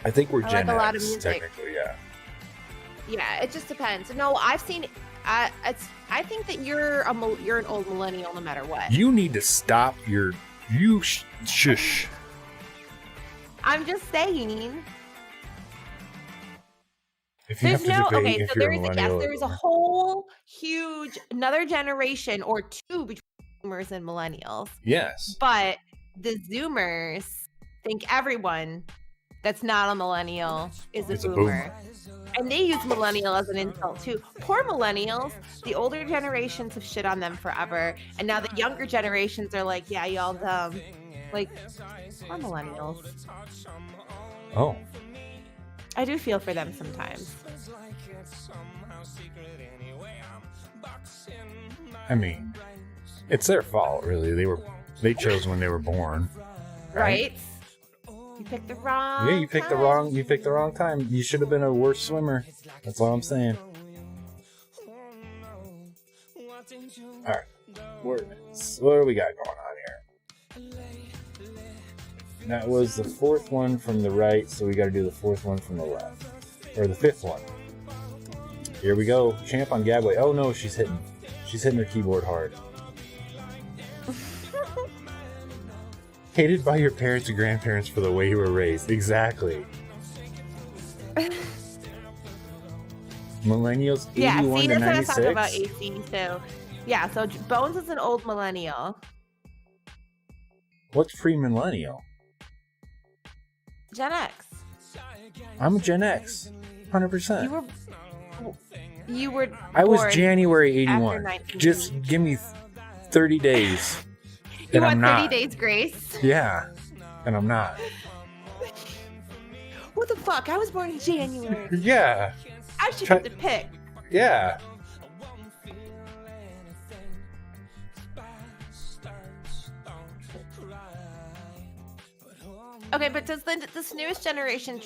I think we're Gen like a lot of X, music. technically, yeah. Yeah, it just depends. No, I've seen. I think that you're an old millennial no matter what. You need to stop your shush. I'm just saying. If you have to debate if you're a millennial, there's a whole huge another generation or two between Zoomers and millennials. Yes. But the Zoomers think everyone that's not a millennial is a boomer. And they use millennial as an insult too. Poor millennials. The older generations have shit on them forever. And now the younger generations are like, yeah, y'all dumb. Like, poor millennials. Oh. I do feel for them sometimes. I mean, it's their fault, really. They chose when they were born. Right? You picked the wrong. Yeah, you picked the wrong time. You should have been a worse swimmer. That's all I'm saying. All right, what do we got going on here? That was the fourth one from the right, so we got to do the fourth one from the left, or the fifth one. Here we go. Champ on Gabway. Oh no, she's hitting her keyboard hard. Hated by your parents or grandparents for the way you were raised. Exactly. Millennials, 81 to 96. Yeah, see, that's what I was talking about, AC. So, yeah, so Bones is an old millennial. What's pre-millennial? Gen X. I'm a Gen X. 100%. You were I was January 81. Just give me 30 days. You want 30 days grace? Yeah, and I'm not. What the fuck? I was born in January. Yeah. I should get the pick. Yeah. Okay, but does this newest generation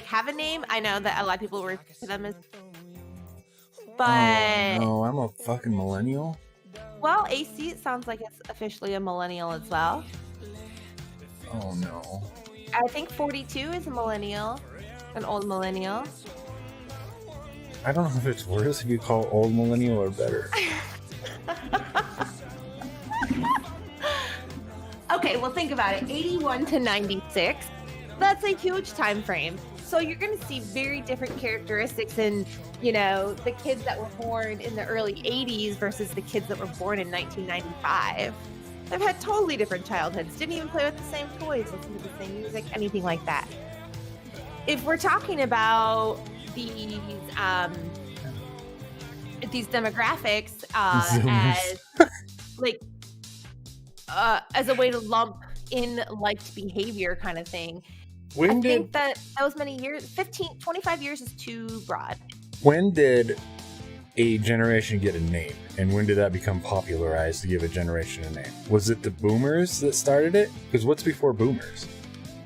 have a name? I know that a lot of people refer to them as... But... Oh, no, I'm a fucking millennial? Well, AC, it sounds like it's officially a millennial as well. Oh, no. I think 42 is a millennial. An old millennial. I don't know if it's worse if you call old millennial or better. Okay, well, think about it. 81 to 96. That's a huge time frame. So you're going to see very different characteristics in, the kids that were born in the early 80s versus the kids that were born in 1995. They've had totally different childhoods. Didn't even play with the same toys, listen to the same music, anything like that. If we're talking about these demographics as a way to lump in liked behavior kind of thing, I think that those many years, 25 years is too broad. When did a generation get a name? And when did that become popularized to give a generation a name? Was it the boomers that started it? Because what's before boomers?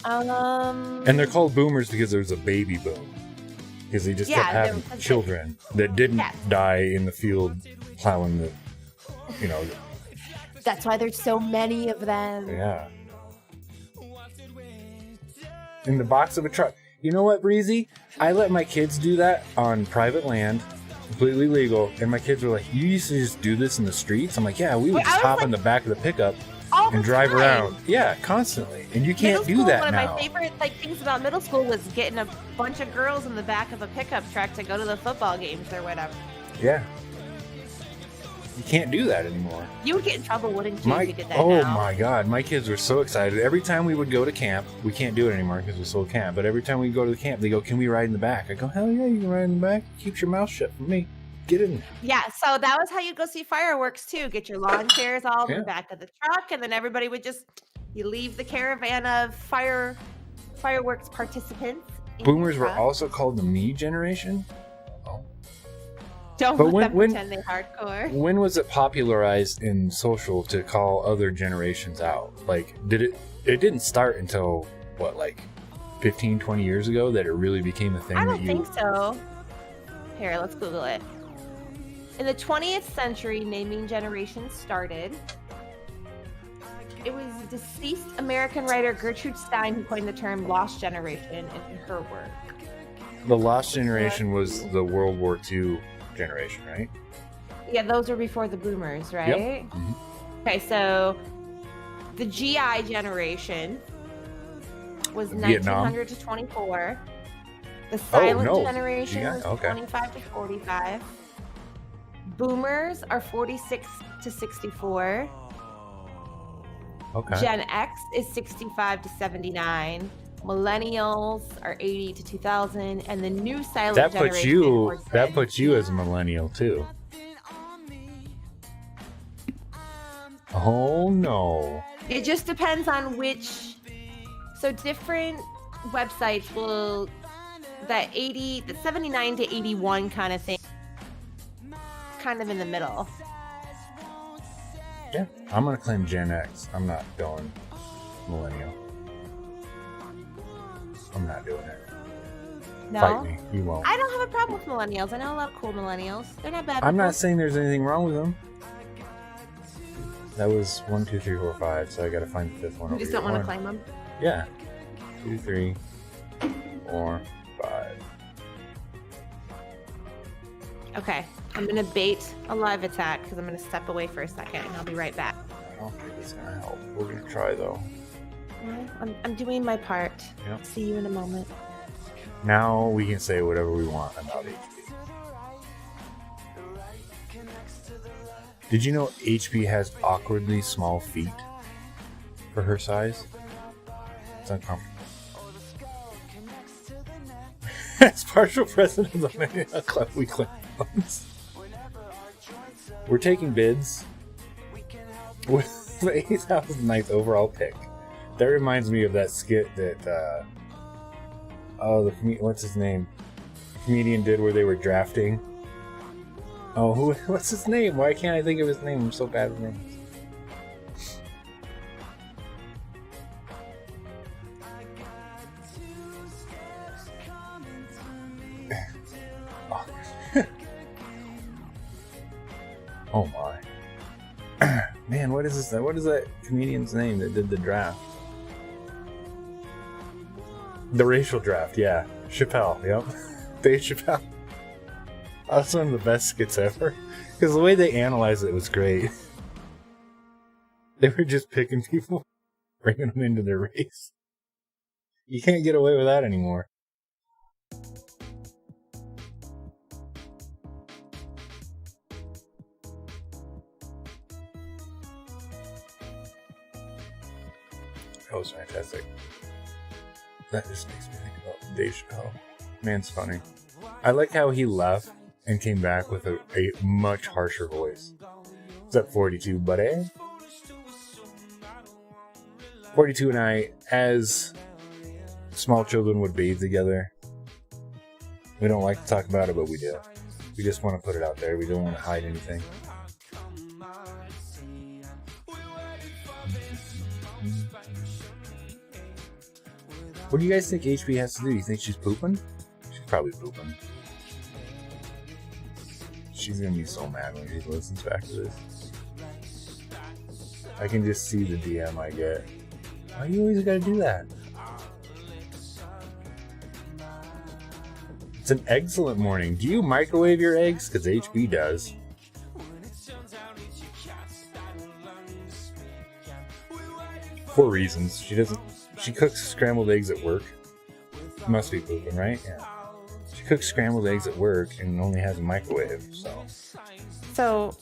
And they're called boomers because there was a baby boom. Because they just kept having children that didn't die in the field plowing the, you know. That's why there's so many of them. Yeah. In the box of a truck. You know what, Breezy? I let my kids do that on private land, completely legal, and my kids were like, you used to just do this in the streets? I'm like, yeah, we would just hop in the back of the pickup and drive around. Yeah, constantly. And you can't do that now. One of my favorite things about middle school was getting a bunch of girls in the back of a pickup truck to go to the football games or whatever. Yeah. You can't do that anymore. You would get in trouble, wouldn't you, if you did that now? My God. My kids were so excited. Every time we would go to camp, we can't do it anymore because we sold camp, but every time we go to the camp, they go, can we ride in the back? I go, hell yeah, you can ride in the back. Keep your mouth shut for me. Get in there. Yeah, so that was how you go see fireworks, too. Get your lawn chairs all in the back of the truck, and then everybody would you leave the caravan of fireworks participants. Boomers were also called the me generation? Don't let them pretend they're hardcore. When was it popularized in social to call other generations out? Like, it didn't start until, 15, 20 years ago that it really became a thing? I don't think so. Here, let's Google it. In the 20th century, naming generations started. It was deceased American writer Gertrude Stein who coined the term lost generation in her work. The lost generation was the World War II generation, right? Yeah, those were before the boomers, right? Yep. Mm-hmm. Okay, so the GI generation was 1900 to 24. The silent generation was 25 to 45. Boomers are 46 to 64. Okay. Gen X is 65 to 79. Millennials are 80 to 2000, and the new silent generation. That puts you as a millennial too. Oh no! It just depends on which. So different websites will that 79 to 81 kind of thing, kind of in the middle. Yeah, I'm gonna claim Gen X. I'm not going millennial. I'm not doing it. No? Fight me. You won't. I don't have a problem with millennials. I know a lot of cool millennials. They're not bad. I'm not saying there's anything wrong with them. That was 1, 2, 3, 4, 5, so I gotta find the fifth one. You just don't want to claim them? Yeah. 2, 3, 4, 5. Okay. I'm gonna bait a live attack because I'm gonna step away for a second and I'll be right back. I don't think it's gonna help. We're gonna try though. I'm doing my part. Yep. See you in a moment. Now we can say whatever we want about HP. Did you know HP has awkwardly small feet for her size? It's uncomfortable. As partial president of the Club Weekly Funds, we're taking bids with the 8,009th overall pick. That reminds me of that skit that, what's his name? The comedian did where they were drafting. Oh, what's his name? Why can't I think of his name? I'm so bad with names. Oh my. Man, what is this? What is that comedian's name that did the draft? The racial draft, yeah. Chappelle, yep. Dave Chappelle. That's one of the best skits ever. Because the way they analyzed it was great. They were just picking people, bringing them into their race. You can't get away with that anymore. That was fantastic. That just makes me think about Dave Chappelle. Man's funny. I like how he left and came back with a much harsher voice. What's up, 42, buddy? 42 and I, as small children would bathe together. We don't like to talk about it, but we do. We just want to put it out there. We don't want to hide anything. What do you guys think HB has to do? You think she's pooping? She's probably pooping. She's gonna be so mad when she listens back to this. I can just see the DM I get. Why you always gotta do that? It's an excellent morning. Do you microwave your eggs? Because HB does. For reasons. She cooks scrambled eggs at work. Must be pooping, right? Yeah. She cooks scrambled eggs at work and only has a microwave, So,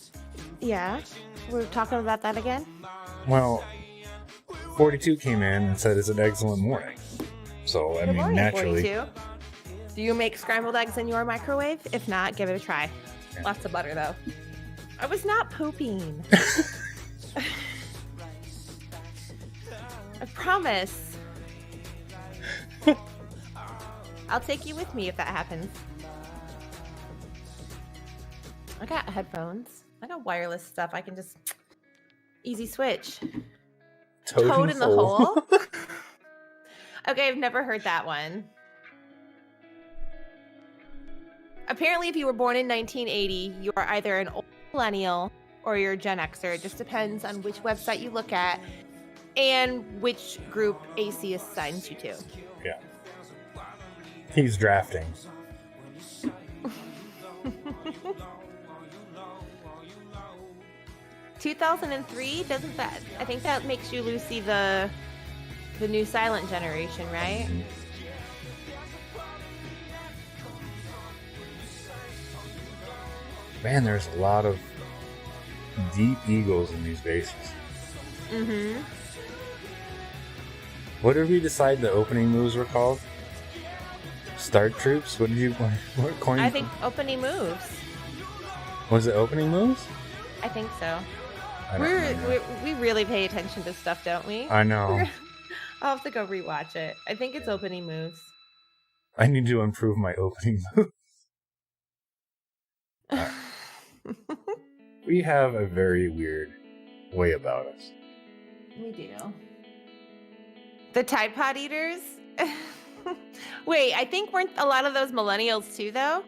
yeah. We're talking about that again? Well, 42 came in and said it's an excellent morning. So, I mean, naturally. 42. Do you make scrambled eggs in your microwave? If not, give it a try. Yeah. Lots of butter, though. I was not pooping. I promise. I'll take you with me if that happens. I got headphones. I got wireless stuff. I can just easy switch. Toad in the hole. Okay, I've never heard that one. Apparently, if you were born in 1980, you are either an old millennial or you're a Gen Xer. It just depends on which website you look at and which group AC assigns you to. Yeah. He's drafting. 2003, doesn't that? I think that makes you Lucy the new silent generation, right? Mm-hmm. Man, there's a lot of deep egos in these bases. Mm-hmm. What did we decide the opening moves were called? Start troops? What coin? I think opening moves. Was it opening moves? I think so. I don't remember. We really pay attention to stuff, don't we? I know. I'll have to go rewatch it. I think it's opening moves. I need to improve my opening moves. We have a very weird way about us. We do. The Tide Pod eaters? Wait, I think weren't a lot of those millennials too, though?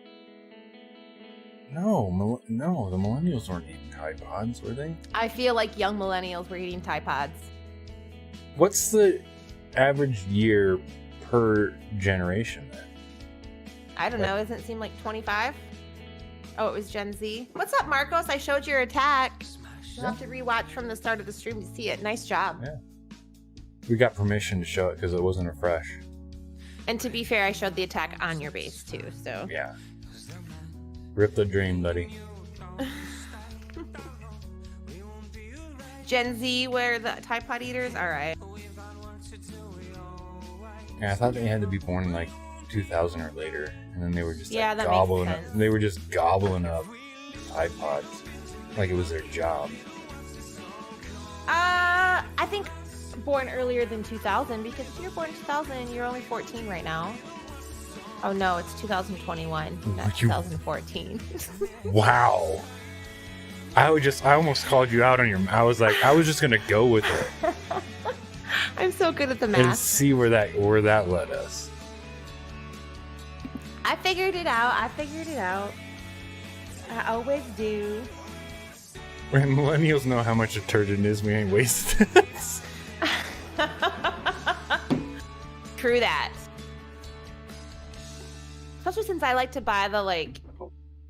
No, the millennials weren't eating Tide Pods, were they? I feel like young millennials were eating Tide Pods. What's the average year per generation then? I don't know. Doesn't it seem like 25? Oh, it was Gen Z. What's up, Marcos? I showed your attack. You'll have to rewatch from the start of the stream to see it. Nice job. Yeah. We got permission to show it because it wasn't a fresh. And to be fair, I showed the attack on your base too, so. Yeah. Rip the dream, buddy. Gen Z, where the Tide Pod eaters? All right. Yeah, I thought they had to be born in like 2000 or later, and then they were just that gobbling makes up. sense. They were just gobbling up Tide Pods like it was their job. I think born earlier than 2000, because if you're born in 2000, you're only 14 right now. Oh no, it's 2021, not 2014. Wow. I almost called you out on your. I was just gonna go with it. I'm so good at the And math. see where that led us. I figured it out. I always do. When millennials know how much detergent is, we ain't wasted it. True that. Especially since I like to buy the like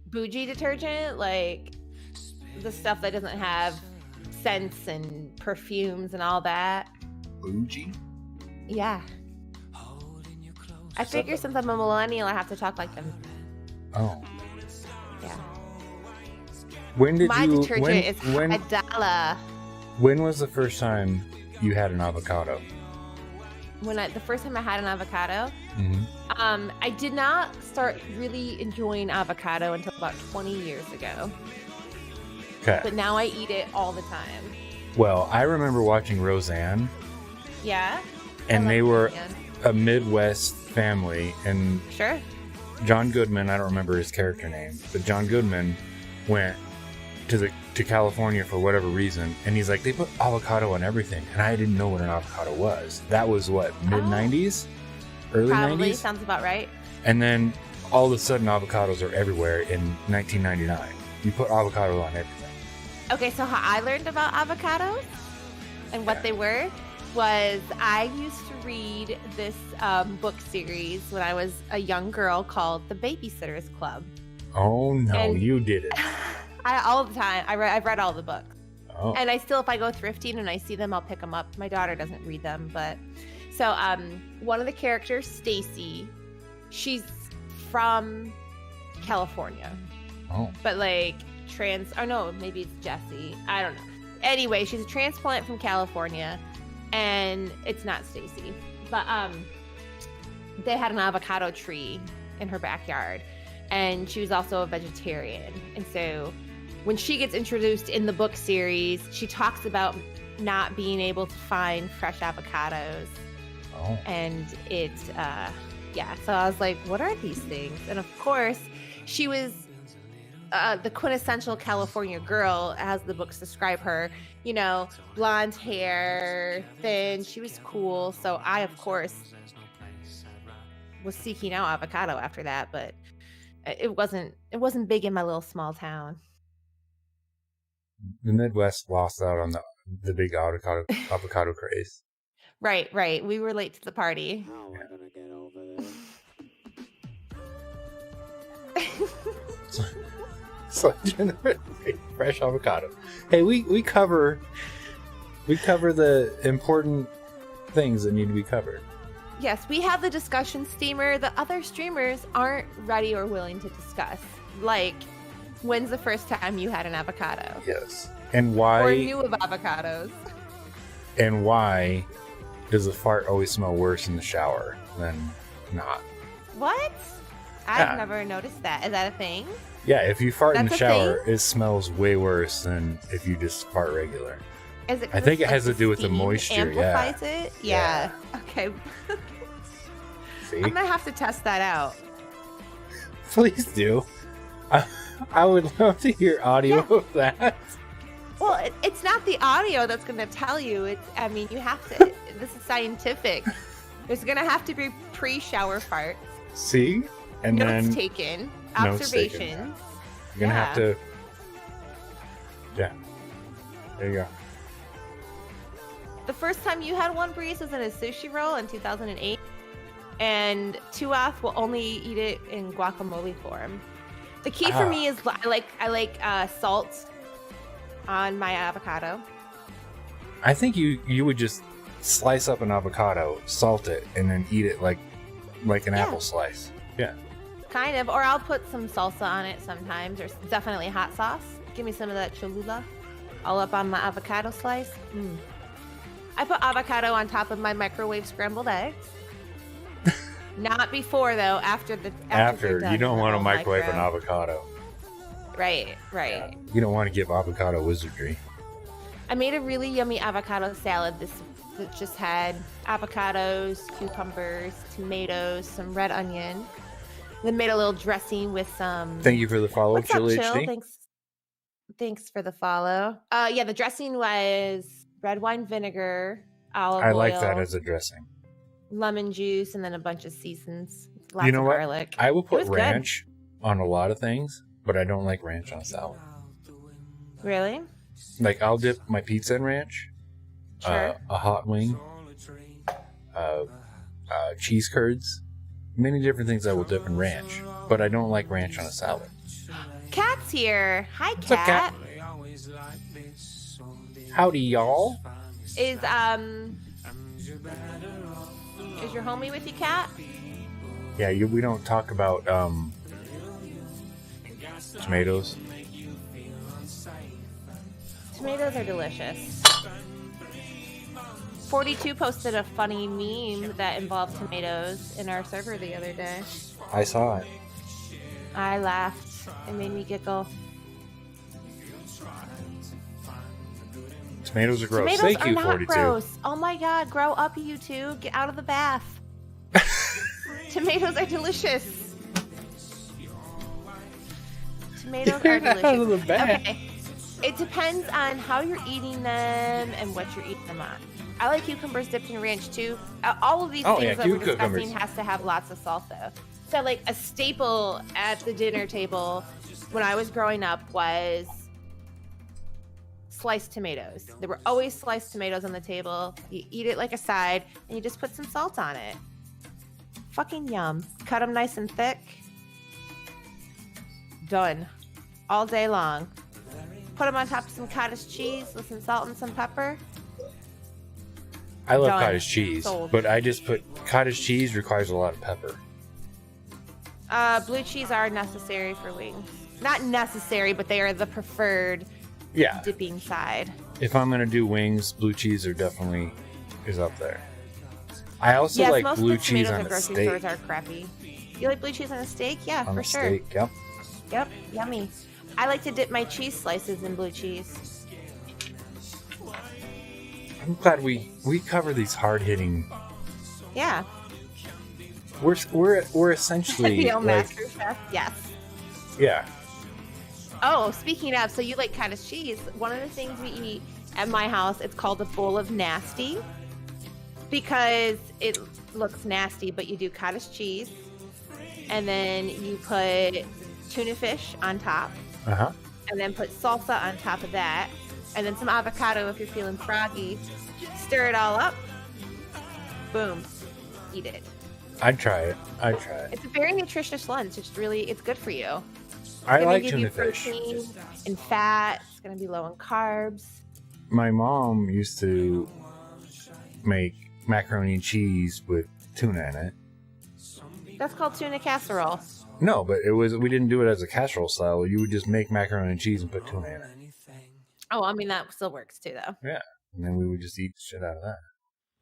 bougie detergent, like the stuff that doesn't have scents and perfumes and all that. Bougie? Yeah. I figure since I'm a millennial, I have to talk like them. Oh. Yeah. When did My you? detergent is when $1. when was the first time you had an avocado? The first time I had an avocado, Mm-hmm. I did not start really enjoying avocado until about 20 years ago. Okay. But now I eat it all the time. Well, I remember watching Roseanne, Yeah? and I they love were Roseanne. a Midwest family, and Sure. John Goodman, I don't remember his character name, but John Goodman went to California for whatever reason, and he's like, they put avocado on everything, and I didn't know what an avocado was. That was what, mid-90s? Early Probably, 90s? sounds about right. And then all of a sudden avocados are everywhere in 1999. You put avocado on everything. Okay, so how I learned about avocados and what they were was I used to read this book series when I was a young girl called The Babysitter's Club. Oh no, and you did it. All the time. I've read all the books. Oh. And I still, if I go thrifting and I see them, I'll pick them up. My daughter doesn't read them, but so one of the characters, Stacy, she's from California. Oh. But like maybe it's Jessie. I don't know. Anyway, she's a transplant from California, and it's not Stacy. But they had an avocado tree in her backyard, and she was also a vegetarian. And so when she gets introduced in the book series, she talks about not being able to find fresh avocados. Oh. And it, so I was like, what are these things? And of course, she was the quintessential California girl, as the books describe her, you know, blonde hair, thin. She was cool. So I, of course, was seeking out avocado after that, but it wasn't big in my little small town. The Midwest lost out on the big avocado craze. Right. We were late to the party. So fresh avocado. Hey, we cover the important things that need to be covered. Yes, we have the discussion steamer that other streamers aren't ready or willing to discuss. Like, when's the first time you had an avocado? Yes. And why? Or knew of avocados. And why does a fart always smell worse in the shower than not? What? I've never noticed that. Is that a thing? Yeah, if you fart in the shower, thing? it smells way worse than if you just fart regular. Is it? I think it has to do with the moisture. Amplifies it? Yeah. Okay. See? I'm gonna have to test that out. Please do. I would love to hear audio of that. Well, it's not the audio that's gonna tell you. You have to. This is scientific. There's gonna have to be pre-shower farts. See? And notes then taken. Observations. You're gonna have to. Yeah. There you go. The first time you had one, Breeze, was in a sushi roll in 2008, and Tuath will only eat it in guacamole form. The key for me is I like salt on my avocado. I think you would just slice up an avocado, salt it, and then eat it like an apple slice. Yeah. Kind of, or I'll put some salsa on it sometimes, or definitely hot sauce. Give me some of that Cholula, all up on my avocado slice. I put avocado on top of my microwave scrambled eggs. Not before though. After you don't want to microwave an avocado. Right. Yeah. You don't want to give avocado wizardry. I made a really yummy avocado salad that just had avocados, cucumbers, tomatoes, some red onion. Then made a little dressing with some. Thank you for the follow, Chill HD. Thanks for the follow. The dressing was red wine vinegar, olive oil. I like that as a dressing. Lemon juice, and then a bunch of seasons. You know what? Garlic. I will put ranch on a lot of things, but I don't like ranch on salad. Really? Like, I'll dip my pizza in ranch, sure. A hot wing, cheese curds, many different things I will dip in ranch, but I don't like ranch on a salad. Cat's here. Hi, What's up, Cat? Howdy, y'all. Is your homie with you, Cat? Yeah, we don't talk about tomatoes. Tomatoes are delicious. 42 posted a funny meme that involved tomatoes in our server the other day. I saw it. I laughed. It made me giggle. Tomatoes are gross. Tomatoes Thank are you, not 42. Gross. Oh my god, grow up, you two. Get out of the bath. Tomatoes are delicious. tomatoes are delicious. Out of the bag. Okay. It depends on how you're eating them and what you're eating them on. I like cucumbers dipped in ranch too. All of these things that we're discussing has to have lots of salt though. So like a staple at the dinner table when I was growing up was sliced tomatoes. There were always sliced tomatoes on the table. You eat it like a side and you just put some salt on it. Fucking yum. Cut them nice and thick. Done. All day long. Put them on top of some cottage cheese with some salt and some pepper. I love Done. cottage cheese, Sold. but I just put cottage cheese requires a lot of pepper. Blue cheese are necessary for wings. Not necessary, but they are the preferred dipping side. If I'm gonna do wings, blue cheese is up there. I also like most blue of the cheese tomatoes on at a grocery steak. stores are crappy. You like blue cheese on a steak? Yeah, On for a sure. steak, yep. Yep, yummy. I like to dip my cheese slices in blue cheese. I'm glad we cover these hard hitting. Yeah. We're essentially NDL like, Master Chef. Yes. yeah. Oh, speaking of, so you like cottage cheese. One of the things we eat at my house, it's called a bowl of nasty because it looks nasty, but you do cottage cheese and then you put tuna fish on top and then put salsa on top of that and then some avocado if you're feeling froggy. Stir it all up. Boom. Eat it. I'd try it. It's a very nutritious lunch. It's good for you. I like give tuna you fish. protein and fat. It's going to be low in carbs. My mom used to make macaroni and cheese with tuna in it. That's called tuna casserole. No, but we didn't do it as a casserole style. You would just make macaroni and cheese and put tuna in it. Oh, I mean, that still works too, though. Yeah. And then we would just eat shit out of that.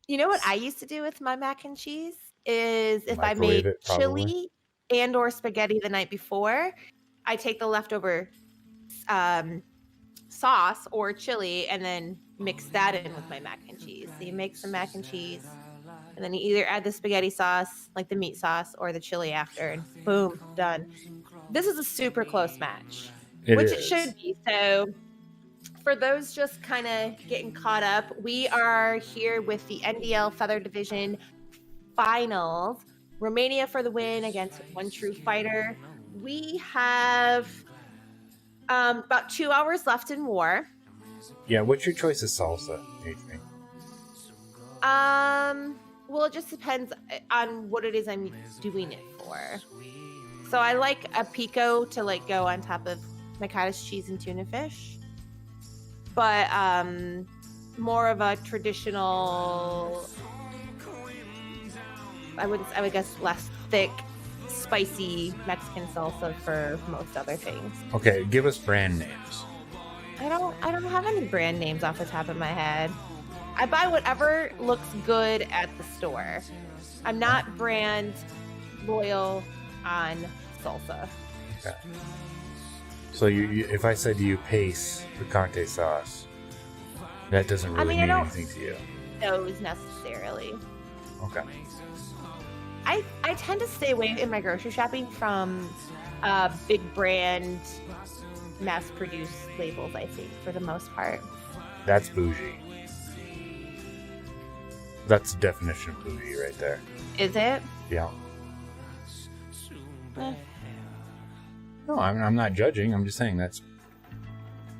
You know what I used to do with my mac and cheese is if I Microwave made it, probably. chili and or spaghetti the night before, I take the leftover sauce or chili and then mix that in with my mac and cheese. So you make some mac and cheese and then you either add the spaghetti sauce, like the meat sauce, or the chili after, and boom, done. This is a super close match, which it should be. So for those just kind of getting caught up, we are here with the NDL Feather Division Finals. Romania for the win against One True Fighter. We have about 2 hours left in war. Yeah, what's your choice of salsa, Adrian? Well, it just depends on what it is I'm doing it for. So I like a pico to like go on top of my cottage cheese and tuna fish. But more of a traditional, I would guess less thick, spicy Mexican salsa for most other things. Okay, give us brand names. I don't have any brand names off the top of my head. I buy whatever looks good at the store. I'm not brand loyal on salsa. Okay. So you if I said to you pace picante sauce, that doesn't really mean anything to you. Those necessarily. Okay. I tend to stay away in my grocery shopping from big brand mass-produced labels, I think, for the most part. That's bougie. That's the definition of bougie right there. Is it? Yeah. No, I'm not judging. I'm just saying that's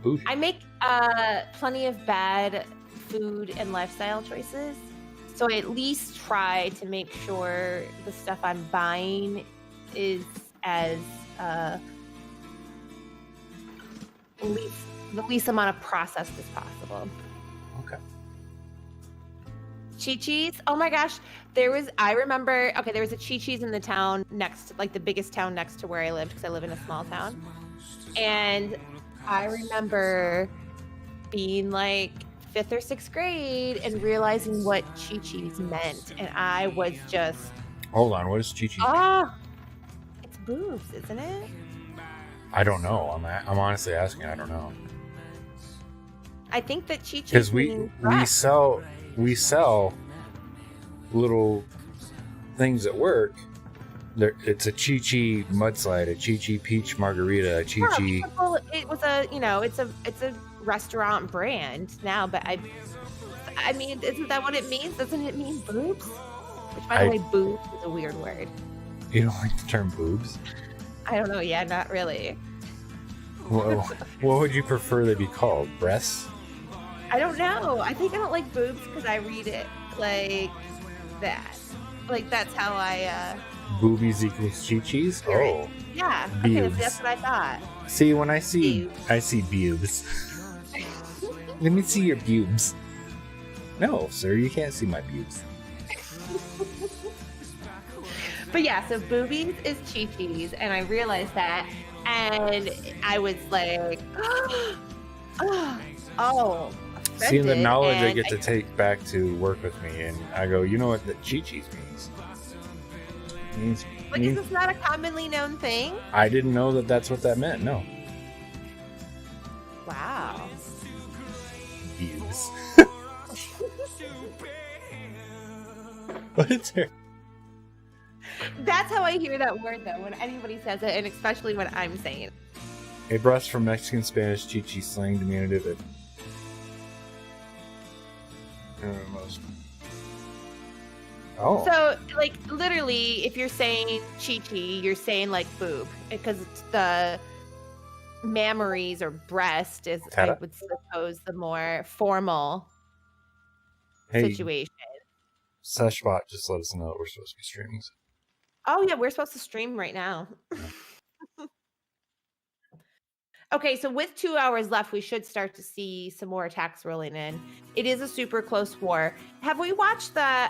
bougie. I make plenty of bad food and lifestyle choices. So I at least try to make sure the stuff I'm buying is as the least amount of processed as possible. Okay. Chi-Chi's? Oh my gosh. There was a Chi-Chi's in the town next, like the biggest town next to where I lived, because I live in a small town. And I remember being like 5th or 6th grade and realizing what Chi-Chi's meant. And I was just... Hold on, what is Chi-Chi's? It's boobs, isn't it? I don't know. I'm honestly asking. I don't know. I think that Chi-Chi's because we sell little things at work It's a Chi-Chi mudslide, a Chi-Chi peach margarita, a Chi-Chi... Yeah, it was a, it's a restaurant brand now, but I mean, isn't that what it means? Doesn't it mean boobs? Which, by the way, boobs is a weird word. You don't like the term boobs? I don't know. Yeah, not really. Well, what would you prefer they be called? Breasts? I don't know. I think I don't like boobs because I read it like that. Like, that's how I... Boobies equals Chi-Chis? Oh. Yeah. Boobs. Okay, that's what I thought. See, when I see boobs. Let me see your boobs. No, sir, you can't see my boobs. But yeah, so boobies is Chi-Chis, and I realized that, and I was like, oh. Seeing the knowledge I get to take back to work with me, and I go, you know what the Chi-Chis means? Like, is this not a commonly known thing? I didn't know that that's what that meant, no. Wow. Boobs. What is there? That's how I hear that word, though, when anybody says it, and especially when I'm saying it. A breast from Mexican Spanish Chi-Chi slang diminutive of Oh. So, like, literally, if you're saying Chi-Chi, you're saying, like, boob. Because the mammaries or breast is, I would suppose, the more formal situation. Seshbot just let us know that we're supposed to be streaming. Oh, yeah, we're supposed to stream right now. Okay, so with 2 hours left, we should start to see some more attacks rolling in. It is a super close war. Have we watched the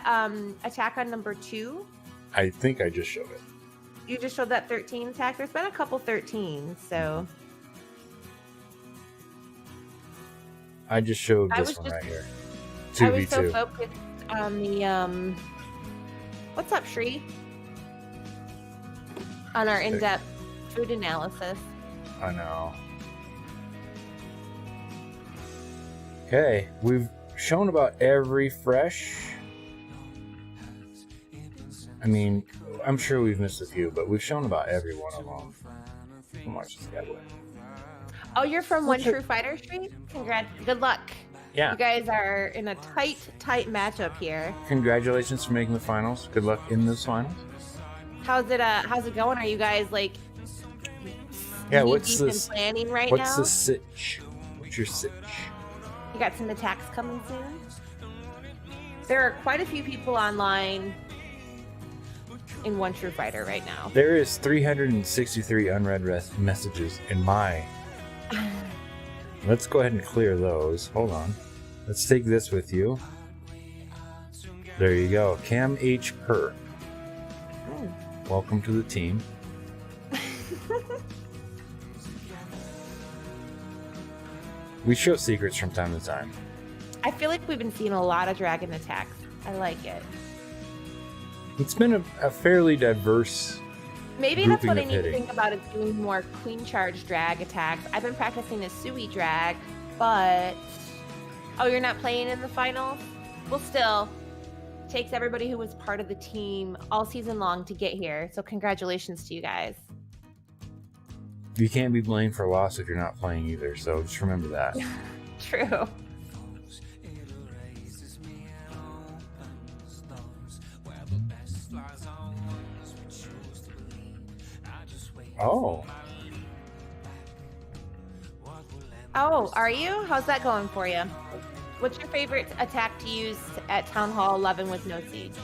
attack on number 2? I think I just showed it. You just showed that 13 attack? There's been a couple 13s, so... I just showed this one right here. 2v2. I was so focused on the... What's up, Shri? On our in-depth food analysis. I know. Okay, we've shown about every fresh. I mean, I'm sure we've missed a few, but we've shown about every one of them. How much is that way? Oh, you're from One True Fighter Street? Congrats. Good luck. Yeah. You guys are in a tight matchup here. Congratulations for making the finals. Good luck in those finals. How's it going? Are you guys like what's this planning right now? What's the sitch? What's your sitch? You got some attacks coming soon? There are quite a few people online in One True Fighter right now. There is 363 unread messages in my... Let's go ahead and clear those. Hold on. Let's take this with you. There you go. Cam H. Per. Welcome to the team. We show secrets from time to time. I feel like we've been seeing a lot of dragon attacks. I like it. It's been a fairly diverse. Maybe that's what I need to think about, is doing more queen charge drag attacks. I've been practicing a Sui drag, but... Oh, you're not playing in the finals? Well, still, it takes everybody who was part of the team all season long to get here. So congratulations to you guys. You can't be blamed for a loss if you're not playing either, so just remember that. True. Oh. Oh, are you? How's that going for you? What's your favorite attack to use at Town Hall 11 with no siege?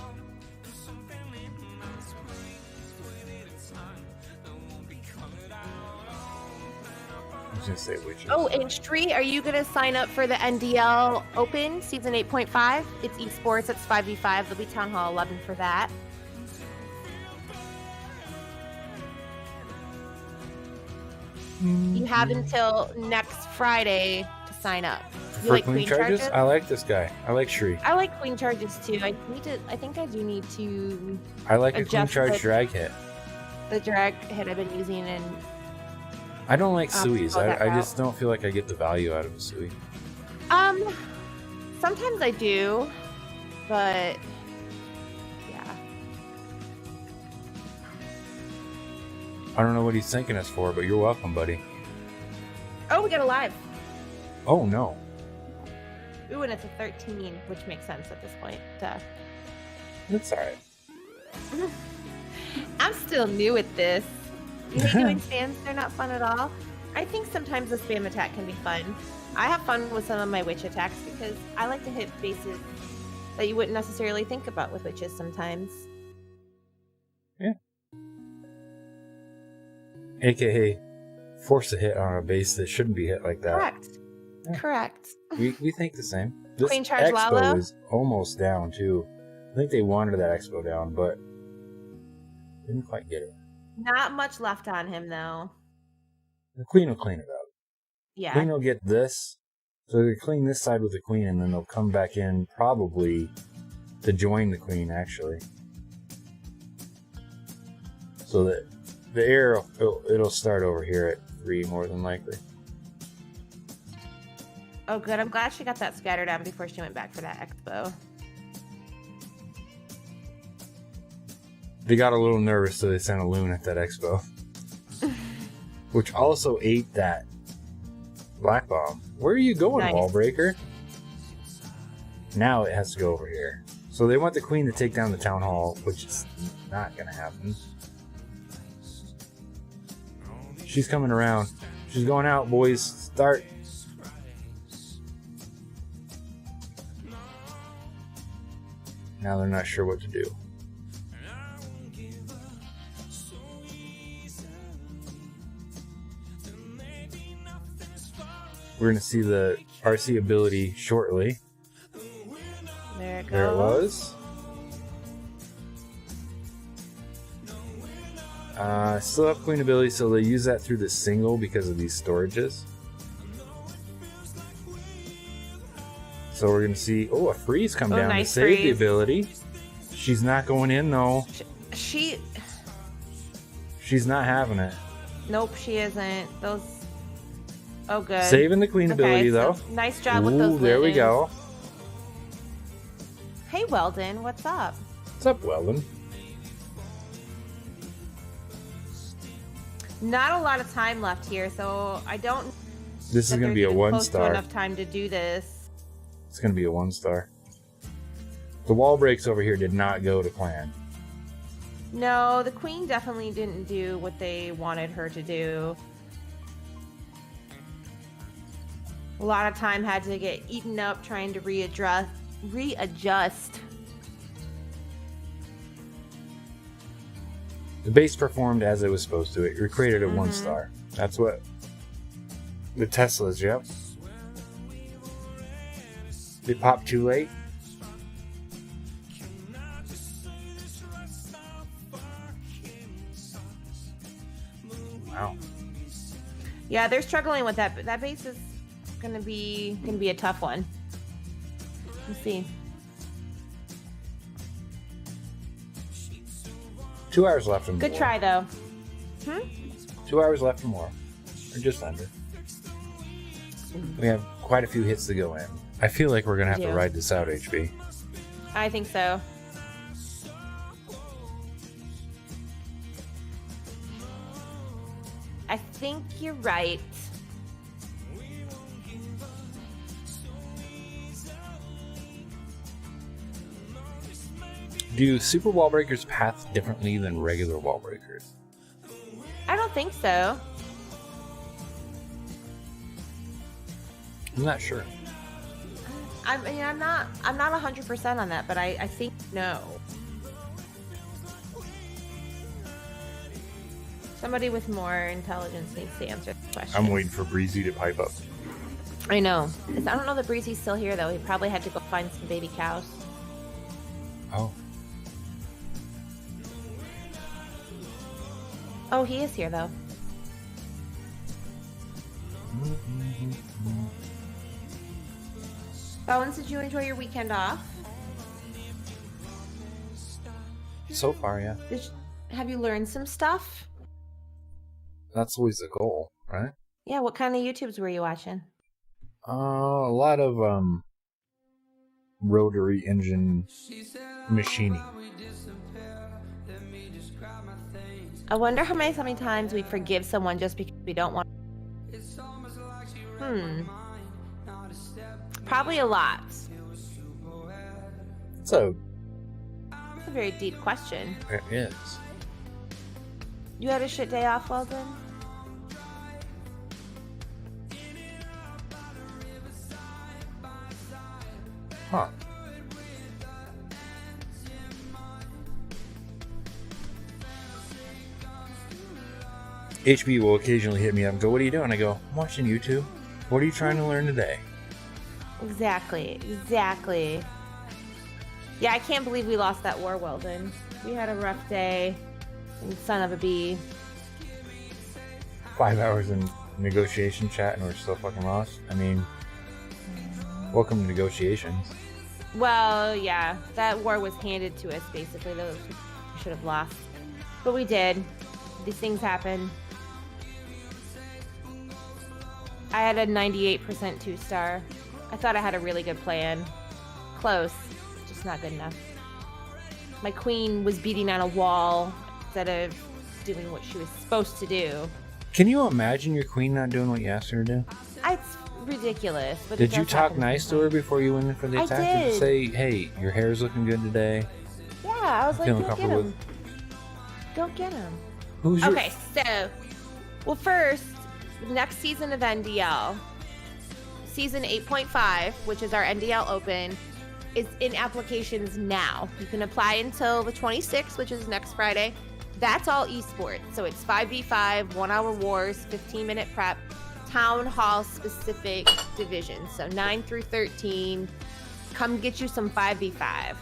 Oh, and Shri, are you going to sign up for the NDL Open Season 8.5? It's esports, it's 5v5. There'll be Town Hall 11 for that. You have until next Friday to sign up. You like queen charges? I like this guy. I like Shri. I like queen charges too. I think I do need to. I like a queen charge drag hit. The drag hit I've been using, and I don't like Suis. I just don't feel like I get the value out of a Sui. Sometimes I do, but yeah. I don't know what he's thanking us for, but you're welcome, buddy. Oh, we got a live. Oh, no. Ooh, and it's a 13, which makes sense at this point. That's all right. I'm still new at this. You hate doing spams? They're not fun at all. I think sometimes a spam attack can be fun. I have fun with some of my witch attacks because I like to hit bases that you wouldn't necessarily think about with witches sometimes. Yeah. AKA force a hit on a base that shouldn't be hit like that. Correct. Yeah. Correct. We think the same. This Queen charge Expo Lalo? is almost down, too. I think they wanted that Expo down, but didn't quite get it. Not much left on him, though. The Queen will clean it up. Yeah. Queen will get this. So they clean this side with the Queen, and then they'll come back in probably to join the Queen, actually. So that the air, it'll start over here at 3 more than likely. Oh, good. I'm glad she got that scattered down before she went back for that Expo. They got a little nervous, so they sent a loon at that Expo. Which also ate that black bomb. Where are you going, Nice. Wall Breaker? Now it has to go over here. So they want the Queen to take down the Town Hall, which is not going to happen. She's coming around. She's going out, boys. Start. Now they're not sure what to do. We're going to see the RC ability shortly. There it goes. There it was. Still have Queen ability, so they use that through the single because of these storages. So we're going to see... Oh, a freeze come down nice to save the freeze. ability. She's not going in, though. She's She's not having it. Nope, she isn't. Those... Oh, good. Saving the Queen ability, though. So nice job with those there we linens. go. Hey, Weldon, what's up? What's up, Weldon? Not a lot of time left here, so I don't... This is going to be a close to 1-star. enough time to do this. It's going to be a 1-star. The wall breaks over here did not go to plan. No, the Queen definitely didn't do what they wanted her to do. A lot of time had to get eaten up trying to readjust. The base performed as it was supposed to. It created a 1-star. That's what the Teslas, yep. They popped too late. Wow. Yeah, they're struggling with that, but that base is gonna be a tough one. Let's see. 2 hours left and more. Good try though. 2 hours left and more. Or just under. We have quite a few hits to go in. I feel like we're gonna have to ride this out, HB. I think so. I think you're right. Do super wall breakers path differently than regular wall breakers? I don't think so. I'm not sure. I'm not 100% on that, but I think no. Somebody with more intelligence needs to answer the question. I'm waiting for Breezy to pipe up. I know. I don't know that Breezy's still here though. He probably had to go find some baby cows. Oh. Oh, he is here though. Bones, did you enjoy your weekend off? So far, yeah. Have you learned some stuff? That's always the goal, right? Yeah, what kind of YouTubes were you watching? A lot of rotary engine machining. I wonder how many times we forgive someone just because we don't want. Probably a lot. So That's a very deep question. it is. You had a shit day off, Weldon? Huh. HB will occasionally hit me up and go, "What are you doing?" I go, "I'm watching YouTube. What are you trying to learn today?" Exactly. Yeah, I can't believe we lost that war, Weldon. We had a rough day. Son of a bee. 5 hours in negotiation chat and we're still fucking lost. I mean, welcome to negotiations. Well, yeah, that war was handed to us, basically. Those we should have lost. But we did. These things happen. I had a 98% 2-star. I thought I had a really good plan. Close, just not good enough. My queen was beating on a wall instead of doing what she was supposed to do. Can you imagine your queen not doing what you asked her to do? It's ridiculous. But Did you talk nice to her before you went in for the attack? I did. Did you say, "Hey, your hair's looking good today"? Yeah, I was like, Feeling don't get comfortable him. Don't get him. Who's your... Okay, so, well, first, next season of NDL, season 8.5, which is our NDL Open, is in applications now. You can apply until the 26th, which is next Friday. That's all esports. So it's 5v5, 1 hour wars, 15-minute prep, town hall specific divisions. So 9 through 13. Come get you some 5v5.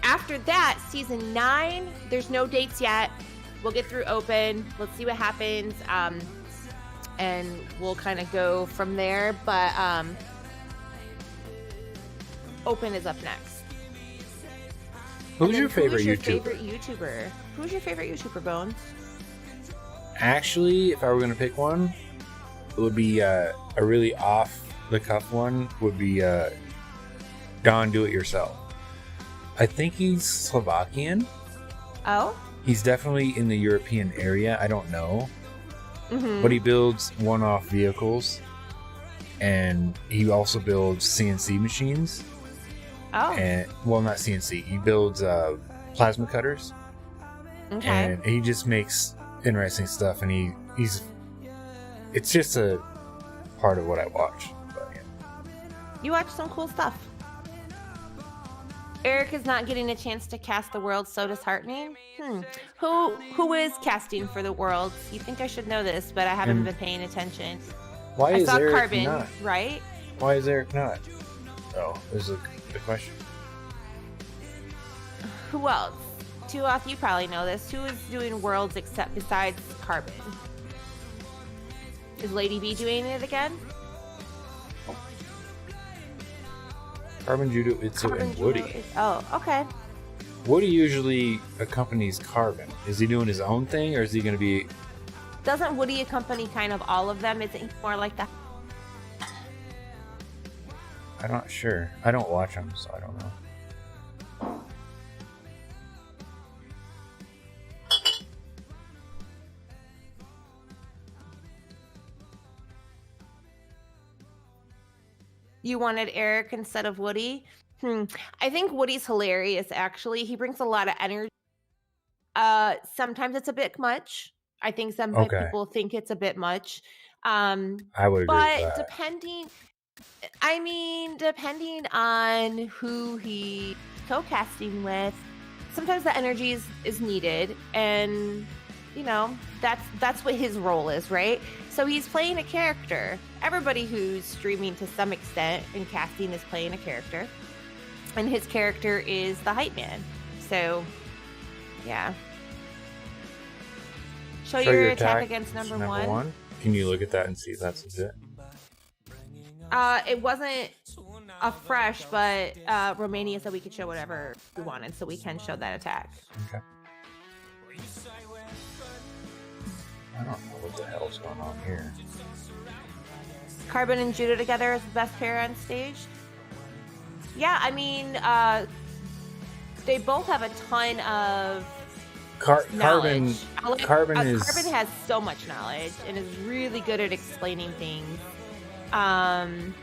After that, season 9, there's no dates yet. We'll get through Open. Let's see what happens. And we'll kind of go from there. But Open is up next. Who's your favorite YouTuber? Who's your favorite YouTuber, Bones? Actually, if I were going to pick one, it would be a really off-the-cuff one. Would be Don Do It Yourself. I think he's Slovakian. Oh? He's definitely in the European area. I don't know. Mm-hmm. But he builds one-off vehicles. And he also builds CNC machines. Oh. And, well, not CNC. He builds plasma cutters. Okay. And he just makes interesting stuff. And he's... It's just a part of what I watch. But, yeah. You watch some cool stuff. Eric is not getting a chance to cast the Worlds, so disheartening. Who is casting for the Worlds? You think I should know this, but I haven't been paying attention. Why is Eric Carbon, not? Right? Why is Eric not? Oh, there's a question. Who else? Tuoth, you probably know this. Who is doing Worlds except besides Carbon? Is Lady B doing it again? Carbon Judo Itsu and Woody. Oh, okay. Woody usually accompanies Carbon. Is he doing his own thing, or is he going to be... Doesn't Woody accompany kind of all of them? Isn't he more like that? I'm not sure. I don't watch him, so I don't know. You wanted Eric instead of Woody? I think Woody's hilarious, actually. He brings a lot of energy. Sometimes it's a bit much. I think some people think it's a bit much. I would agree with that. Depending on who he co-casting with, sometimes the energy is needed, and that's what his role is, right? So he's playing a character. Everybody who's streaming to some extent and casting is playing a character, and his character is the hype man. So yeah. Show your attack against number one. Can you look at that and see if that's it? It wasn't a fresh, but Romania said we could show whatever we wanted, so we can show that attack. Okay. I don't know what the hell's going on here. Carbon and Judo together is the best pair on stage. Yeah, I mean, they both have a ton of Carbon Carbon has so much knowledge and is really good at explaining things. Carbon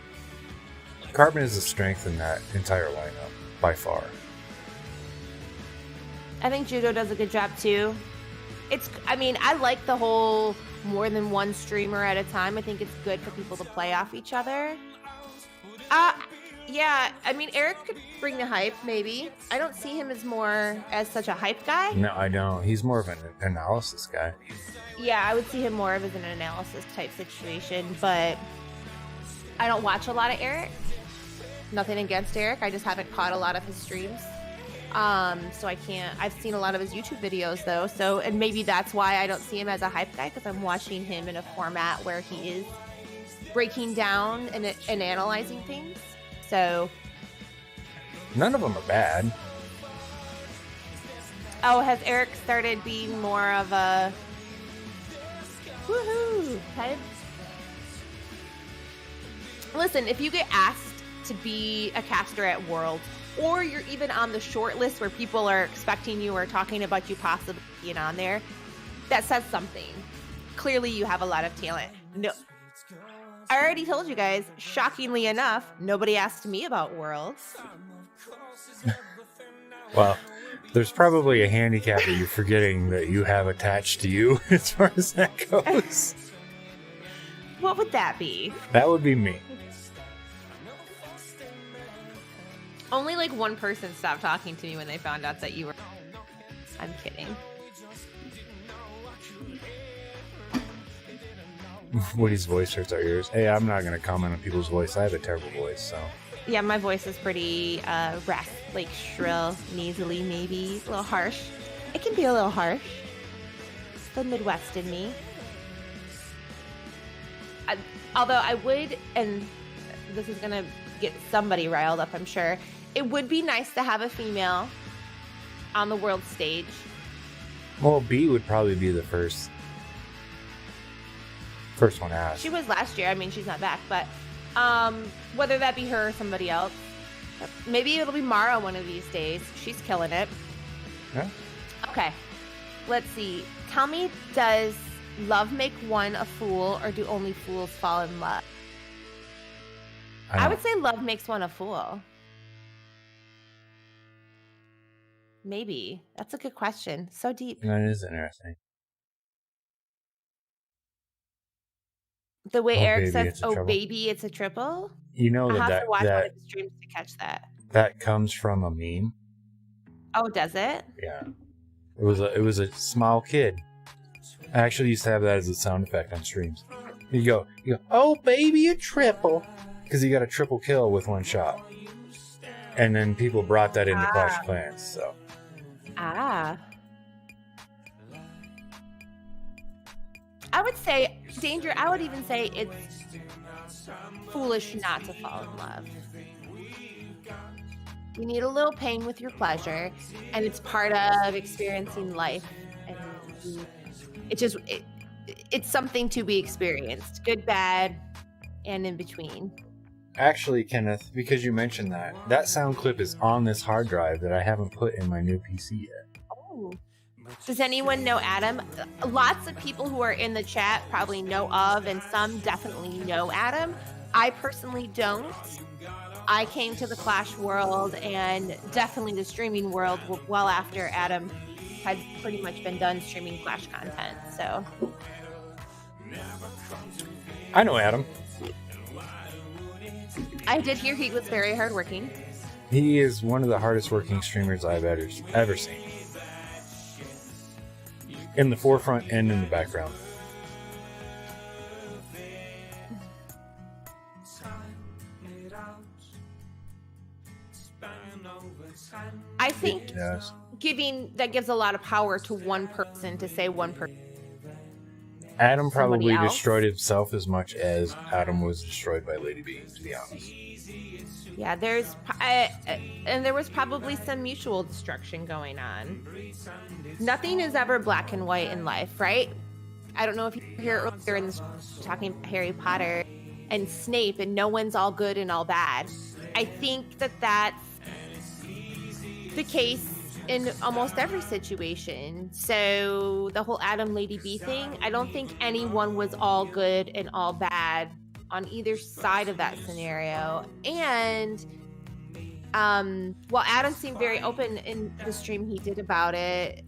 is the strength in that entire lineup by far. I think Judo does a good job too. I like the whole more than one streamer at a time. I think it's good for people to play off each other. Yeah, Eric could bring the hype, maybe. I don't see him as such a hype guy. No, I don't. He's more of an analysis guy. Yeah, I would see him more of as an analysis type situation, but I don't watch a lot of Eric. Nothing against Eric. I just haven't caught a lot of his streams. So I can't. I've seen a lot of his YouTube videos though. And maybe that's why I don't see him as a hype guy, because I'm watching him in a format where he is breaking down and analyzing things. So none of them are bad. Oh, has Eric started being more of a woohoo type? Listen, if you get asked to be a caster at Worlds, or you're even on the short list where people are expecting you or talking about you possibly being on there, that says something. Clearly you have a lot of talent. No, I already told you guys, shockingly enough, nobody asked me about Worlds. Well, there's probably a handicap that you're forgetting that you have attached to you as far as that goes. What would that be? That would be me. Only like one person stopped talking to me when they found out that you were... I'm kidding. Woody's voice hurts our ears. Hey, I'm not going to comment on people's voice. I have a terrible voice, so... Yeah, my voice is pretty like shrill, nasally, maybe. A little harsh. It can be a little harsh. The Midwest in me. Although I would, and this is going to get somebody riled up, I'm sure, it would be nice to have a female on the world stage. Well, B would probably be the first one asked. She was last year. She's not back, but whether that be her or somebody else, maybe it'll be Mara one of these days. She's killing it. Yeah. Okay, let's see. Tell me, does love make one a fool, or do only fools fall in love? I would say love makes one a fool. Maybe. That's a good question. So deep. That is interesting. The way Eric says, baby, it's a triple. You know I'll have to watch one of the streams to catch that. That comes from a meme. Oh, does it? Yeah. It was a small kid. I actually used to have that as a sound effect on streams. You go, oh baby, a triple. Because he got a triple kill with one shot. And then people brought that into Clash of Clans, so. I would say, Danger, I would even say it's foolish not to fall in love. You need a little pain with your pleasure, and it's part of experiencing life. And it's something to be experienced. Good, bad, and in between. Actually, Kenneth, because you mentioned that sound clip is on this hard drive that I haven't put in my new PC yet. Oh. Does anyone know Adam? Lots of people who are in the chat probably know of, and some definitely know Adam. I personally don't. I came to the Clash world and definitely the streaming world well after Adam had pretty much been done streaming Clash content, so. I know Adam. I did hear he was very hardworking. He is one of the hardest working streamers I've ever seen. In the forefront and in the background. I think that gives a lot of power to one person to say one person. Adam probably destroyed himself as much as Adam was destroyed by Lady B, to be honest. Yeah, and there was probably some mutual destruction going on. Nothing is ever black and white in life, right? I don't know if you hear earlier in this talking about Harry Potter and Snape, and no one's all good and all bad. I think that that's the case in almost every situation. So the whole Adam Lady B thing, I don't think anyone was all good and all bad on either side of that scenario. And while Adam seemed very open in the stream he did about it,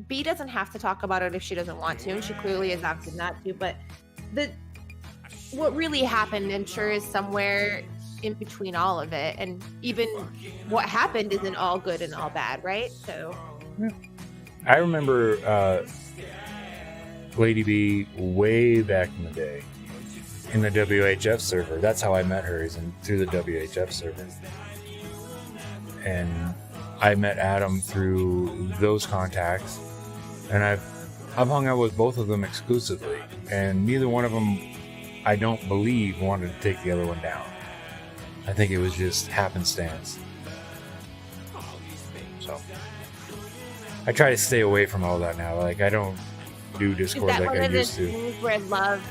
B doesn't have to talk about it if she doesn't want to, and she clearly has opted not to. But what really happened, I'm sure, is somewhere in between all of it, and even what happened isn't all good and all bad, right? So I remember Lady B way back in the day in the WHF server. That's how I met her, is through the WHF server. And I met Adam through those contacts, and I've hung out with both of them exclusively, and neither one of them, I don't believe, wanted to take the other one down. I think it was just happenstance. So I try to stay away from all that now. Like, I don't do Discord like I used to. Where love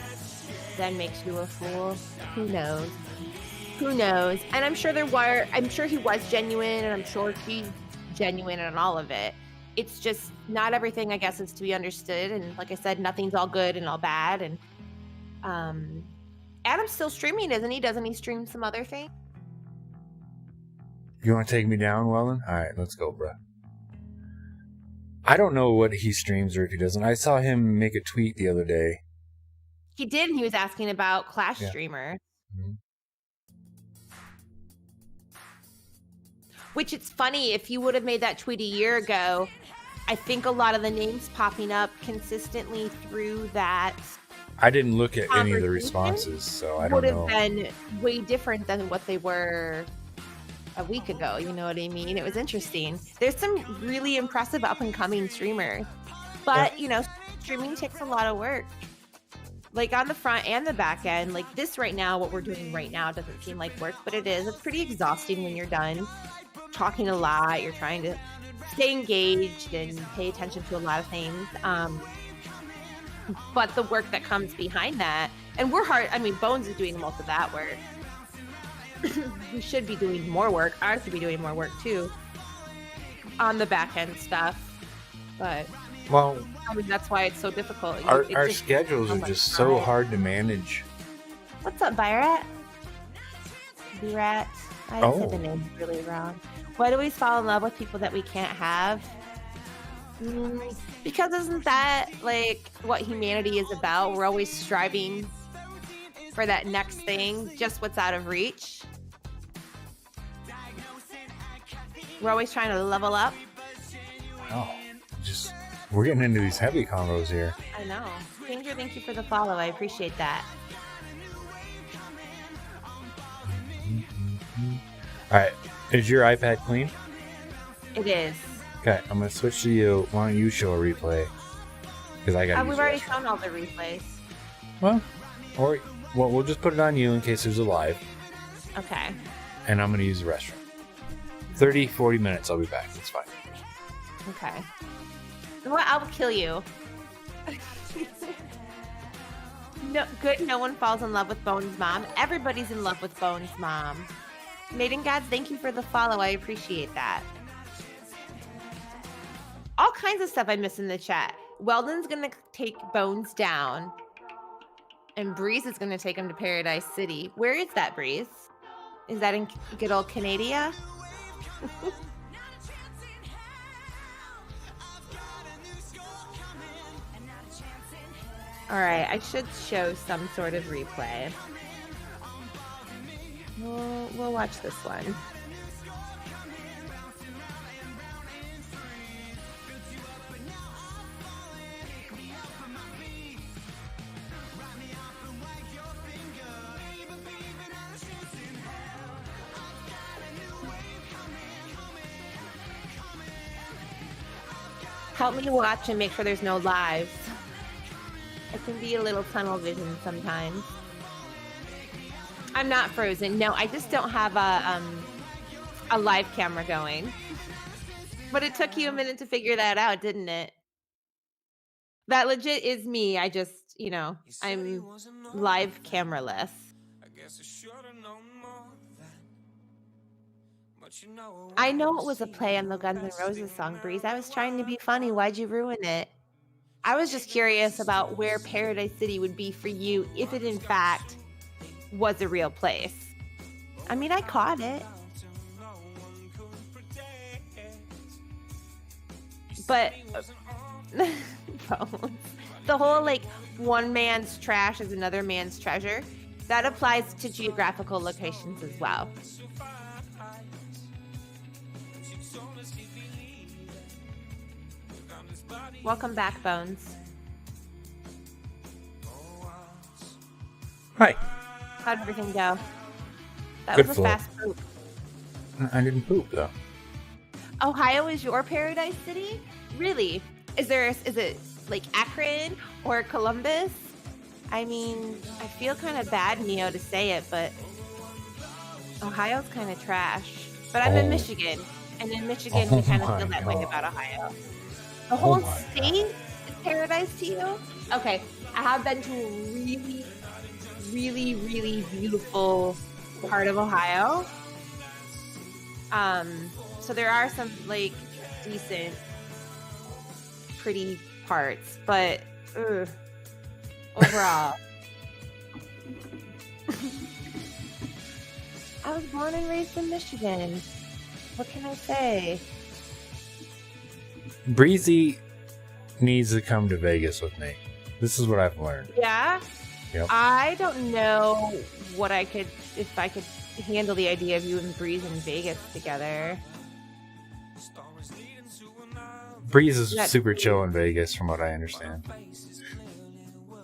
then makes you a fool. Who knows? Who knows? And I'm sure I'm sure he was genuine, and I'm sure she's genuine in all of it. It's just not everything, I guess, is to be understood. And like I said, nothing's all good and all bad. And Adam's still streaming, isn't he? Doesn't he stream some other thing? You want to take me down, Wellen? All right, let's go, bro. I don't know what he streams or if he doesn't. I saw him make a tweet the other day. He did, and he was asking about Clash streamer. Mm-hmm. Which, it's funny, if you would have made that tweet a year ago, I think a lot of the names popping up consistently through that I didn't look at any of the responses, so I don't know. Would have been way different than what they were a week ago. You know what I mean? It was interesting. There's some really impressive up-and-coming streamers. But, you know, streaming takes a lot of work. Like, on the front and the back end. Like, this right now, what we're doing right now doesn't seem like work, but it is. It's pretty exhausting when you're done talking a lot. You're trying to stay engaged and pay attention to a lot of things. But the work that comes behind that, and we're hard. I mean, Bones is doing most of that work. We should be doing more work. I should be doing more work too on the back end stuff. But well, I mean, that's why it's so difficult. Our schedules are just so hard to manage. What's up, Byrat? B-Rat. I said the name really wrong. Why do we fall in love with people that we can't have? Because isn't that like what humanity is about? We're always striving for that next thing, just what's out of reach. We're always trying to level up. Wow, we're getting into these heavy combos here. I know. Danger, thank you for the follow. I appreciate that. All right, is your iPad clean? It is. Okay, I'm gonna switch to you. Why don't you show a replay? Because I got. We've already shown all the replays. Well, we'll just put it on you in case there's a live. Okay. And I'm gonna use the restroom. 30-40 minutes. I'll be back. It's fine. Okay. Well, I'll kill you. No, good. No one falls in love with Bones' mom. Everybody's in love with Bones' mom. Maiden Gods, thank you for the follow. I appreciate that. All kinds of stuff I miss in the chat. Weldon's gonna take Bones down, and Breeze is gonna take him to Paradise City. Where is that, Breeze? Is that in good old Canada? All right, I should show some sort of replay. We'll watch this one. Help me watch and make sure there's no lives. It can be a little tunnel vision sometimes. I'm not frozen. No, I just don't have a live camera going. But it took you a minute to figure that out, didn't it? That legit is me. I just, you know, I'm live camera-less. I know it was a play on the Guns N' Roses song, Breeze. I was trying to be funny. Why'd you ruin it? I was just curious about where Paradise City would be for you if it in fact was a real place. I mean, I caught it. But the whole like one man's trash is another man's treasure, that applies to geographical locations as well. Welcome back, Bones. Hi. How'd everything go? That Good was a flow. fast poop. I didn't poop though. Ohio is your Paradise City? Really? Is it like Akron or Columbus? I mean, I feel kind of bad, Neo, to say it, but Ohio's kind of trash. But I'm in Michigan, and in Michigan we kind of feel that way about Ohio. The whole state is paradise to you? Okay, I have been to a really, really, really beautiful part of Ohio. So there are some like decent, pretty parts, but overall, I was born and raised in Michigan. What can I say? Breezy needs to come to Vegas with me. This is what I've learned. Yeah? Yep. I don't know if I could handle the idea of you and Breeze in Vegas together. Breeze is super chill in Vegas, from what I understand.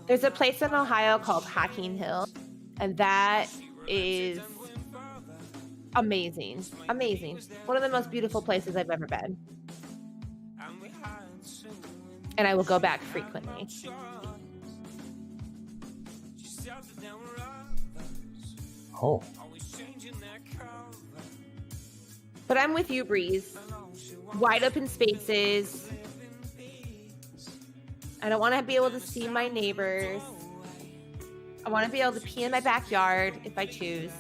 There's a place in Ohio called Hocking Hill, and that is amazing. Amazing. One of the most beautiful places I've ever been. And I will go back frequently. Oh. But I'm with you, Breeze. Wide open spaces. I don't want to be able to see my neighbors. I want to be able to pee in my backyard if I choose.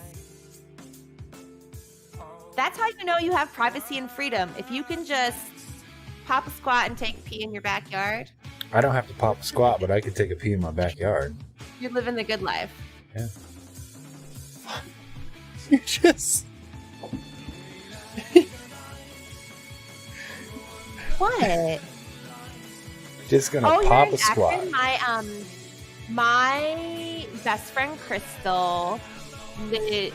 That's how you know you have privacy and freedom. If you can just pop a squat and take a pee in your backyard. I don't have to pop a squat, but I could take a pee in my backyard. You're living the good life. Yeah. You just... What? Just gonna pop a squat. Akron, my best friend Crystal is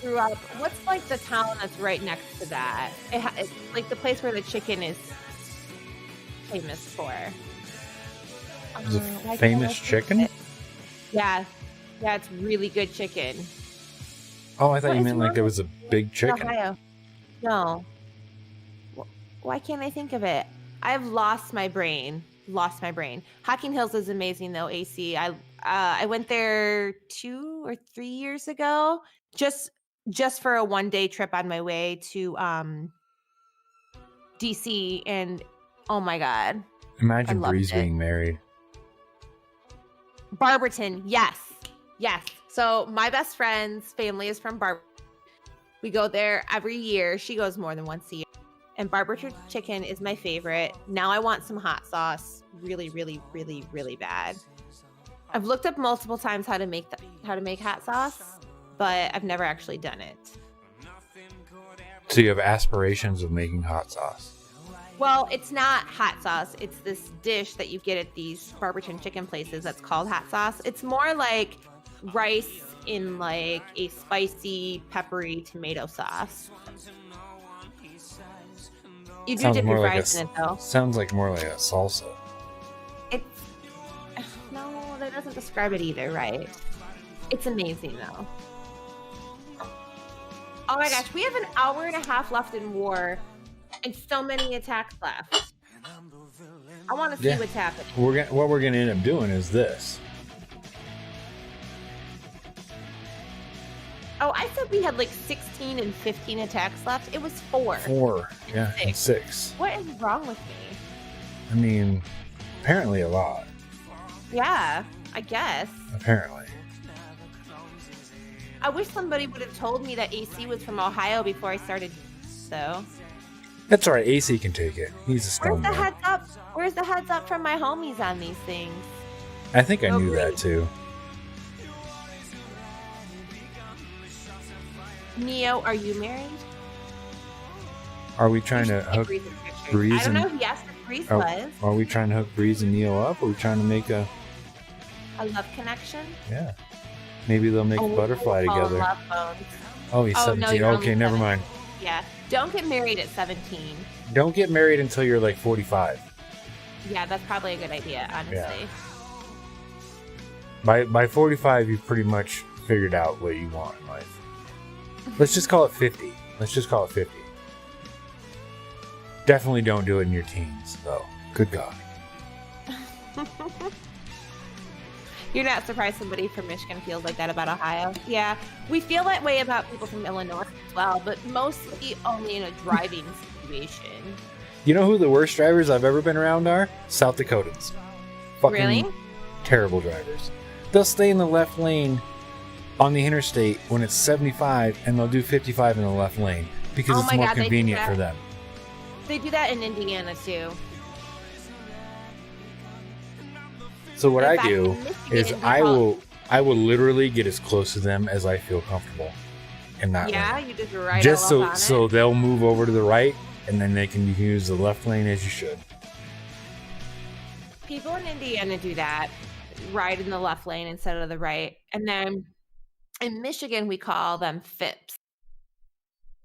grew up. What's like the town that's right next to that? It's like the place where the chicken is famous for. Is it famous chicken? Yeah, it's really good chicken. Oh, I thought you meant like there was a big chicken. Ohio. No. Why can't I think of it? I've lost my brain. Hocking Hills is amazing though, AC. I went there 2 or 3 years ago, just for a one-day trip on my way to DC, and oh my god. Imagine Breeze being married. Barberton, yes. So my best friend's family is from Barberton. We go there every year. She goes more than once a year. And Barberton chicken is my favorite. Now I want some hot sauce really, really, really, really bad. I've looked up multiple times how to make hot sauce, but I've never actually done it. So you have aspirations of making hot sauce? Well, it's not hot sauce. It's this dish that you get at these Barberton chicken places that's called hot sauce. It's more like rice in like a spicy, peppery tomato sauce. You do dip your fries in it, though. Sounds like more like a salsa. No, that doesn't describe it either, right? It's amazing, though. Oh my gosh, we have an hour and a half left in war, and so many attacks left. I want to see what's happening. What we're gonna end up doing is this. Oh, I said we had like 16 and 15 attacks left. It was 4. 4, yeah, and 6. What is wrong with me? I mean, apparently a lot. Yeah, I guess. Apparently. I wish somebody would have told me that AC was from Ohio before I started, though. That's all right. AC can take it. He's a stone Where's the man. heads up? Where's the heads up from my homies on these things? I think I Oh, knew great. that too. Neo, are you married? Are we trying to hook Breeze? I don't know. He asked if Breeze was. Are we trying to hook Breeze and Neo up? Or are we trying to make a love connection? Yeah. Maybe they'll make a butterfly together. Love bones. Oh, he's 17. No, okay, never mind. Yeah. Don't get married at 17. Don't get married until you're like 45. Yeah, that's probably a good idea, honestly. Yeah. By 45, you've pretty much figured out what you want in life. Let's just call it 50. Let's just call it 50. Definitely don't do it in your teens, though. Good God. You're not surprised somebody from Michigan feels like that about Ohio? Yeah, we feel that way about people from Illinois as well, but mostly only in a driving situation. You know who the worst drivers I've ever been around are? South Dakotans. Fucking really? Terrible drivers. They'll stay in the left lane on the interstate when it's 75, and they'll do 55 in the left lane because it's more convenient for them. They do that in Indiana too. So what I do is I will literally get as close to them as I feel comfortable in that lane. Yeah, you just right just so they'll move over to the right, and then you can use the left lane as you should. People in Indiana do that, ride in the left lane instead of the right. And then in Michigan, we call them FIPs.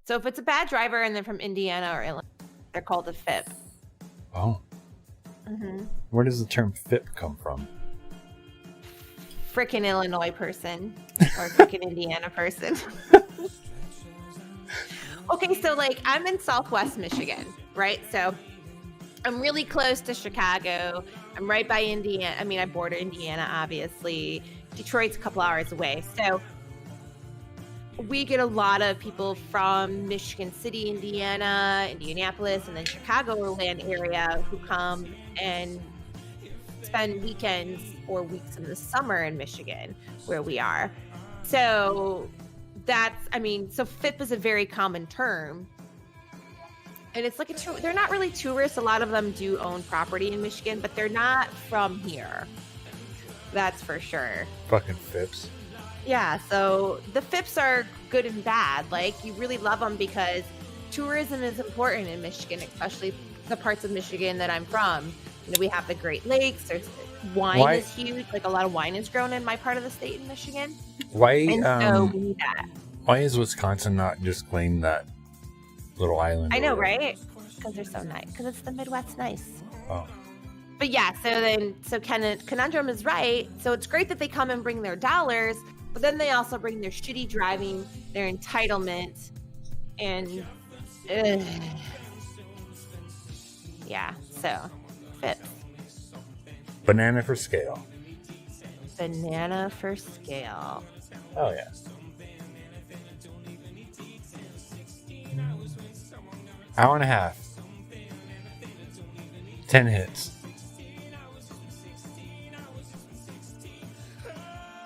So if it's a bad driver and they're from Indiana or Illinois, they're called a FIP. Oh. Mm-hmm. Where does the term FIP come from? Frickin' Illinois person or frickin' Indiana person. Okay, so like I'm in Southwest Michigan, right? So I'm really close to Chicago. I'm right by Indiana. I mean, I border Indiana, obviously. Detroit's a couple hours away. So we get a lot of people from Michigan City, Indiana, Indianapolis, and then Chicagoland area who come and spend weekends or weeks in the summer in Michigan, where we are. So so FIP is a very common term. And it's like they're not really tourists. A lot of them do own property in Michigan, but they're not from here. That's for sure. Fucking FIPs. Yeah, so the FIPs are good and bad. Like, you really love them because tourism is important in Michigan, especially the parts of Michigan that I'm from. You know, we have the Great Lakes. There's wine is huge. Like, a lot of wine is grown in my part of the state in Michigan. So we need that. Why is Wisconsin not just claim that little island? I know, right? Because they're so nice. Because it's the Midwest nice. Oh. But yeah, so Conundrum is right. So it's great that they come and bring their dollars, but then they also bring their shitty driving, their entitlement, and yeah, so FIPs. Banana for scale. Banana for scale. Oh, yeah. Hour and a half. 10 hits.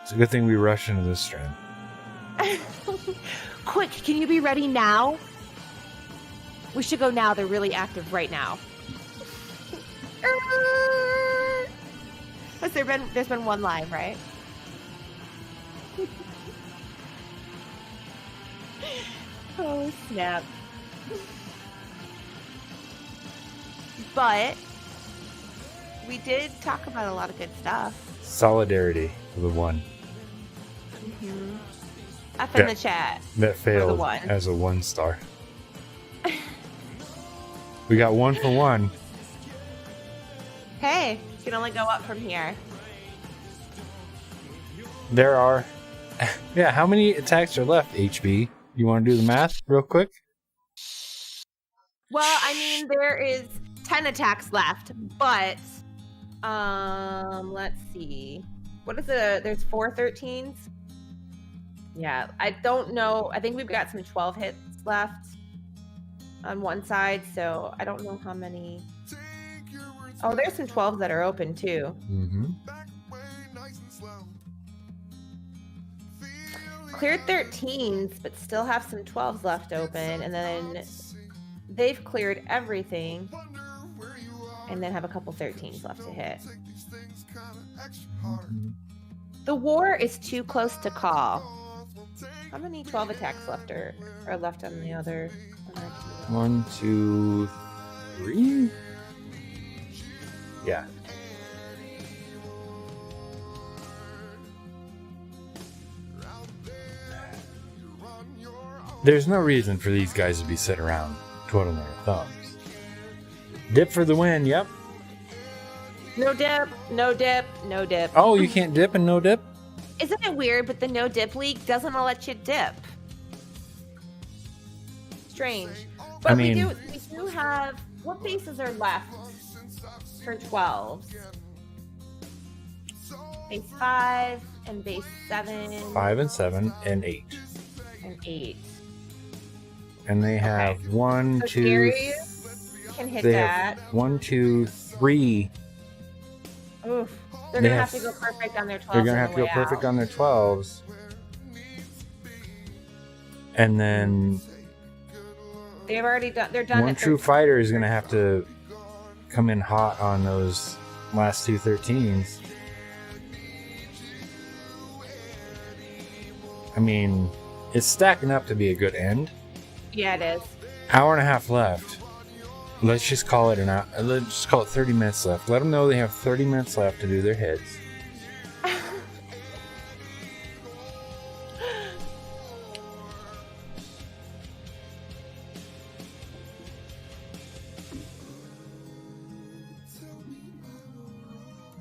It's a good thing we rushed into this stream. Quick, can you be ready now? We should go now. They're really active right now. There's been one live, right? Oh, snap. But we did talk about a lot of good stuff. Solidarity for the one. Mm-hmm. Up in the chat. That failed as a 1 star. We got 1 for 1. Hey, you can only go up from here. There are... Yeah, how many attacks are left, HB? You want to do the math real quick? Well, I mean, there is 10 attacks left, but let's see. What is it? There's 4 13s. Yeah, I don't know. I think we've got some 12 hits left on one side, so I don't know how many. Oh, there's some 12s that are open too. Mm-hmm. cleared 13s, but still have some 12s left open. And then they've cleared everything. And then have a couple 13s left to hit. The war is too close to call. How many 12 attacks left are left on the other? On 1, 2, 3? Yeah. There's no reason for these guys to be sitting around twiddling their thumbs. Dip for the win, yep. No dip, no dip, no dip. Oh, you can't dip and no dip? Isn't it weird, but the no dip league doesn't let you dip? Strange. But I mean, we do have, what bases are left for 12s? Base 5 and base 7. 5 and 7 and 8. And 8. And they have Okay. 1, So 2. Gary can hit They that. have 1, 2, 3. Oof. They're They gonna have- have to go perfect on their 12s. They're gonna have to go perfect on their 12s. And then They've already done. They're done. one at true 13. fighter is gonna have to come in hot on those last two 13s. I mean, it's stacking up to be a good end. Yeah, it is. Hour and a half left. Let's just call it let's just call it 30 minutes left. Let them know they have 30 minutes left to do their hits.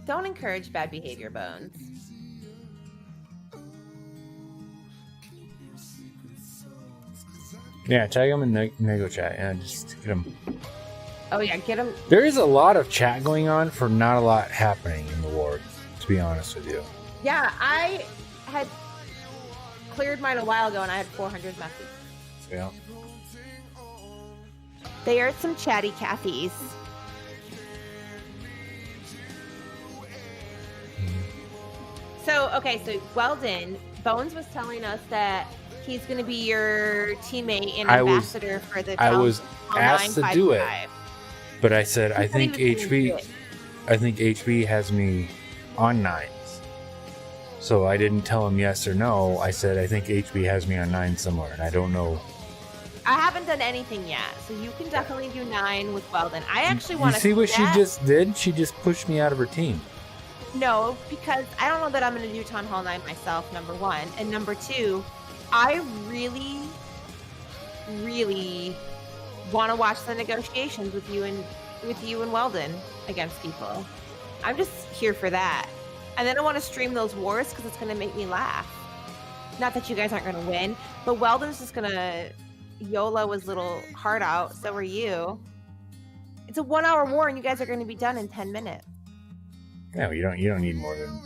Don't encourage bad behavior, Bones. Yeah, tag them in Nego chat. Yeah, just get them. Oh yeah, get them. There is a lot of chat going on for not a lot happening in the ward, to be honest with you. Yeah, I had cleared mine a while ago, and I had 400 messages. Yeah. They are some chatty Cathys. So, okay, so Weldon, Bones was telling us that he's going to be your teammate and ambassador for the I was asked to do it, 955. but I said I think he was gonna do HB has me on 9s. So I didn't tell him yes or no. I said I think HB has me on 9 somewhere, and I don't know. I haven't done anything yet, so you can definitely do 9 with Weldon. I actually want You to see what she just did? She just pushed me out of her team. No, because I don't know that I'm going to do Town Hall 9 myself, number one. And number two, I really, really want to watch the negotiations with you and Weldon against people. I'm just here for that. And then I want to stream those wars because it's going to make me laugh. Not that you guys aren't going to win, but Weldon's just going to YOLO his little heart out. So are you. It's a 1 hour war and you guys are going to be done in 10 minutes. No, you don't need more than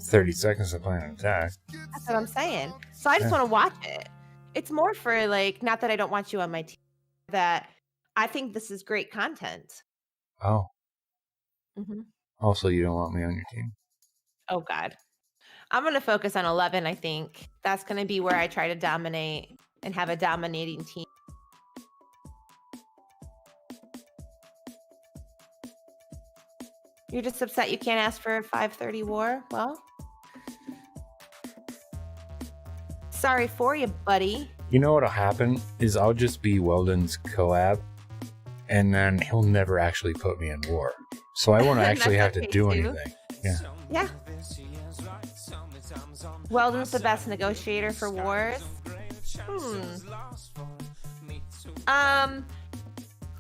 30 seconds to plan an attack. That's what I'm saying. So I just want to watch it. It's more for like, not that I don't want you on my team, that I think this is great content. Oh. Mm-hmm. Also, you don't want me on your team. Oh God. I'm going to focus on 11. I think that's going to be where I try to dominate and have a dominating team. You're just upset you can't ask for a 530 war? Well, sorry for you, buddy. You know what'll happen is I'll just be Weldon's collab, and then he'll never actually put me in war. So I won't actually have to okay, do too. anything. Yeah. Yeah. Weldon's the best negotiator for wars.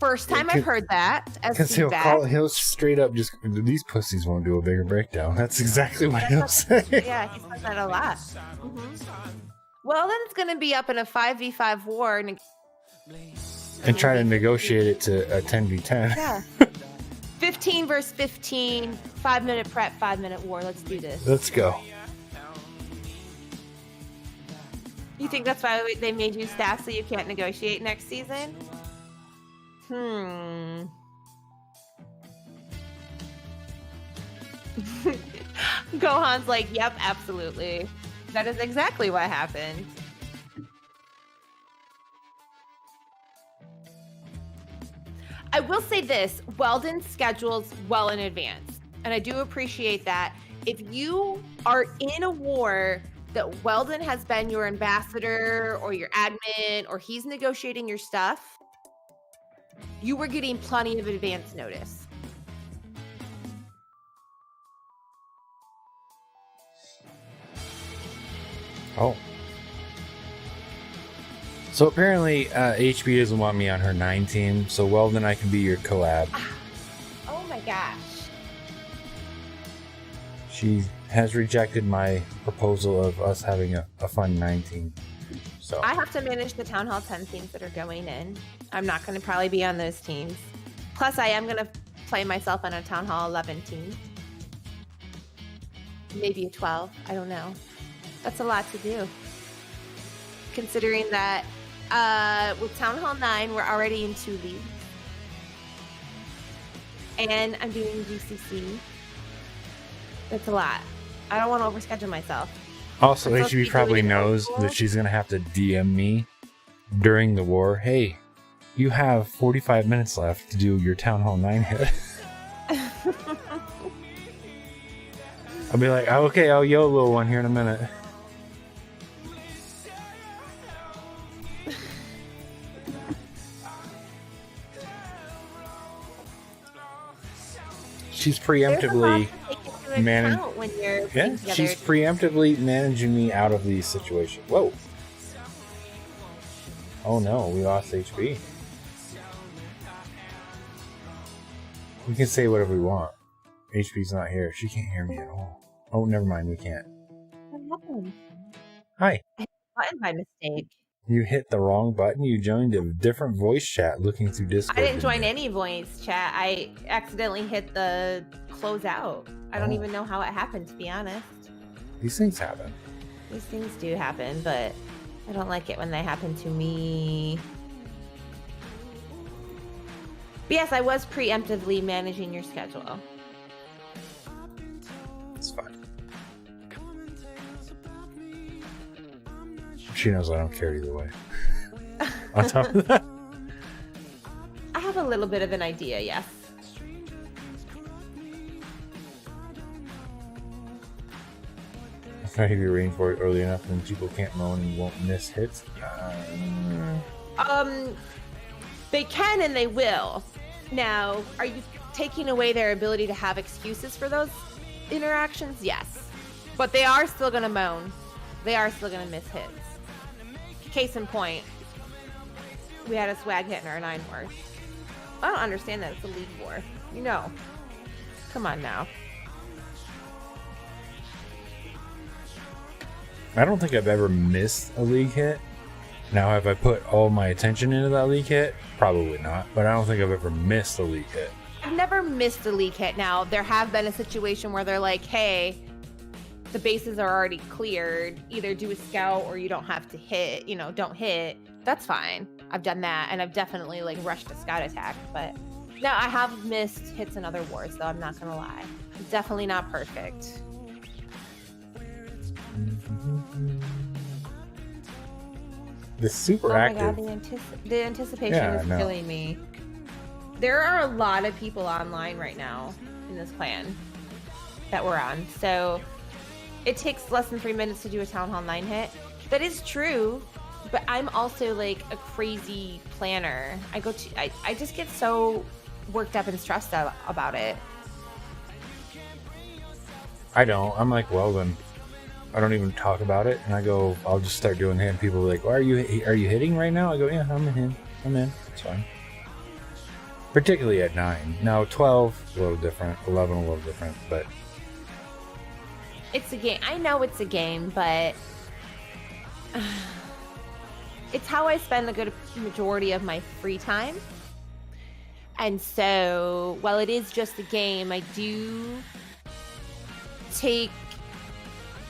First time I've heard that as Because feedback. he'll straight up just, these pussies won't do a bigger breakdown. That's exactly what he'll say. Yeah, he says that a lot. Weldon's going to be up in a 5v5 war. And try to negotiate it to a 10v10. Yeah. 15 versus 15, 5-minute prep, 5-minute war. Let's do this. Let's go. You think that's why they made you staff so you can't negotiate next season? Gohan's like, yep, absolutely. That is exactly what happened. I will say this, Weldon schedules well in advance, and I do appreciate that. If you are in a war that Weldon has been your ambassador or your admin, or he's negotiating your stuff, you were getting plenty of advance notice. Oh. So apparently HB doesn't want me on her 9 team, so Weldon, I can be your collab. Oh my gosh. She has rejected my proposal of us having a fun 9 team. So I have to manage the Town Hall 10 teams that are going in. I'm not going to probably be on those teams. Plus, I am going to play myself on a Town Hall 11 team. Maybe a 12. I don't know. That's a lot to do. Considering that with Town Hall 9, we're already in 2 leagues. And I'm doing GCC. That's a lot. I don't want to overschedule myself. Also, HB probably knows that she's going to have to DM me during the war. Hey, you have 45 minutes left to do your Town Hall 9 hit. I'll be like, oh, okay, I'll YOLO one here in a minute. She's preemptively she's preemptively managing me out of these situations. Whoa. Oh no, we lost HB. We can say whatever we want. HB's not here. She can't hear me at all. Oh, never mind, we can't. What happened? Hi. I hit the button by mistake. You hit the wrong button. You joined a different voice chat looking through Discord. I didn't join any voice chat. I accidentally hit the close out. I don't even know how it happened, to be honest. These things happen. These things do happen, but I don't like it when they happen to me. But yes, I was preemptively managing your schedule. It's fine. She knows I don't care either way. On top of that, I have a little bit of an idea, yes. if I be waiting for it early enough, then people can't moan and won't miss hits. They can and they will. Now, are you taking away their ability to have excuses for those interactions? Yes. But they are still going to moan. They are still going to miss hits. Case in point, we had a swag hit in our 9 war. I don't understand that. It's a league war. You know. Come on now. I don't think I've ever missed a league hit. Now, have I put all my attention into that league hit? Probably not. But I don't think I've ever missed a league hit. I've never missed a league hit. Now, there have been a situation where they're like, hey, the bases are already cleared. Either do a scout or you don't have to hit. You know, don't hit. That's fine. I've done that. And I've definitely, like, rushed a scout attack. But no, I have missed hits in other wars, though. I'm not going to lie. I'm definitely not perfect. The super active. Oh my god, the anticipation is killing me. There are a lot of people online right now in this clan that we're on. So it takes less than 3 minutes to do a Town Hall 9 hit. That is true, but I'm also like a crazy planner. I just get so worked up and stressed out about it. I don't. I'm like, well then, I don't even talk about it, and I go, I'll just start doing it. And people are like, well, are you hitting right now? I go, yeah, I'm in. It's fine. Particularly at 9. Now 12 a little different, 11 a little different, but it's a game. I know it's a game, but it's how I spend the good majority of my free time. And so, while it is just a game, I do take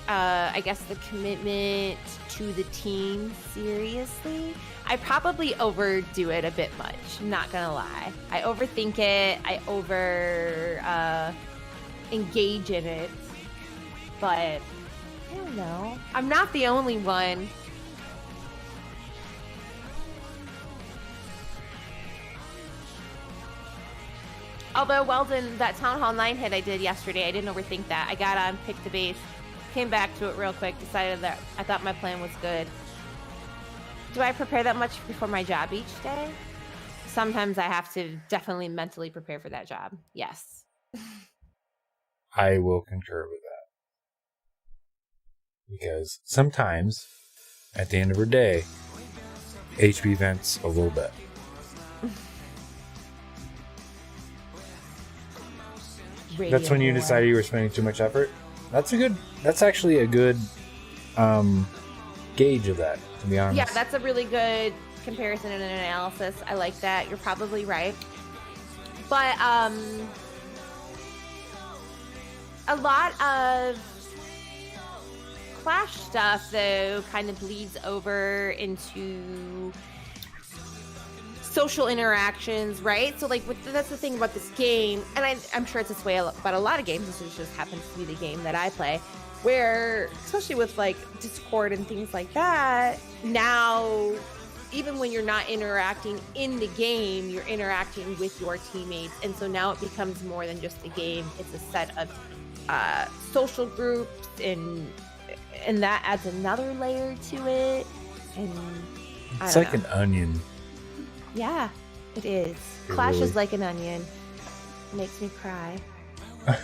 I guess the commitment to the team seriously. I probably overdo it a bit much, I'm not gonna lie. I overthink it, I over engage in it, but I don't know. I'm not the only one. Although, Weldon, that Town Hall 9 hit I did yesterday, I didn't overthink that. I got on, picked the base, came back to it real quick, decided that I thought my plan was good. Do I prepare that much before my job each day? Sometimes I have to definitely mentally prepare for that job. Yes. I will concur with that. Because sometimes, at the end of her day, HP vents a little bit. That's when you decided you were spending too much effort? That's actually a good gauge of that, to be honest. Yeah, that's a really good comparison and an analysis. I like that. You're probably right. But a lot of Clash stuff, though, kind of bleeds over into social interactions, right? So, like, that's the thing about this game, and I'm sure it's this way about a lot of games. This just happens to be the game that I play, where, especially with, like, Discord and things like that, now, even when you're not interacting in the game, you're interacting with your teammates, and so now it becomes more than just a game. It's a set of social groups, and that adds another layer to it, and it's like an onion. Yeah, it is. Clash is like an onion. It makes me cry. I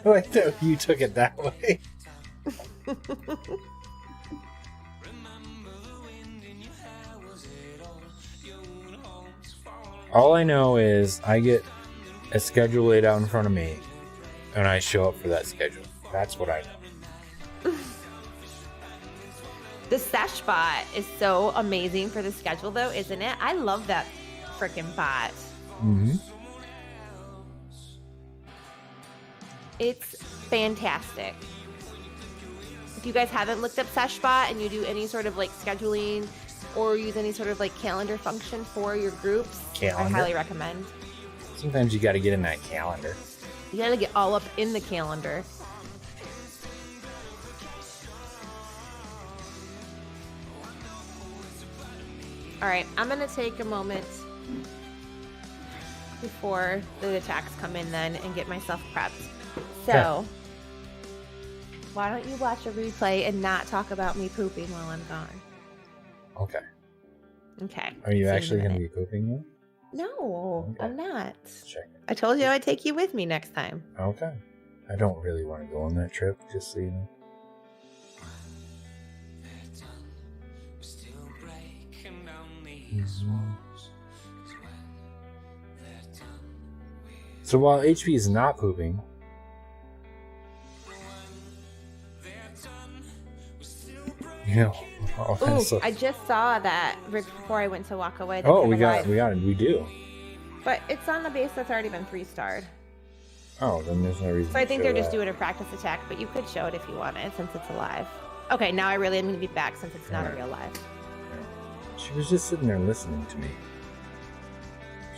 like that you took it that way. All I know is I get a schedule laid out in front of me, and I show up for that schedule. That's what I know. The Sesh bot is so amazing for the schedule, though, isn't it? I love that freaking bot. Mm-hmm. It's fantastic. If you guys haven't looked up Sesh bot and you do any sort of like scheduling or use any sort of like calendar function for your groups, I highly recommend. Sometimes you got to get in that calendar. You got to get all up in the calendar. All right, I'm going to take a moment before the attacks come in then and get myself prepped. So, why don't you watch a replay and not talk about me pooping while I'm gone? Okay. Okay. Are you actually going to be pooping then? No, okay. I'm not. Check it. I told you I'd take you with me next time. Okay. I don't really want to go on that trip, just so you know. So while HP is not pooping, you know. Ooh, I just saw that before I went to walk away. Oh, we do. But it's on the base that's already been 3-starred. Oh, then there's no reason. So I think they're just doing a practice attack, but you could show it if you wanted, since it's alive. Okay, now I really am going to be back since it's not a real live. She was just sitting there listening to me.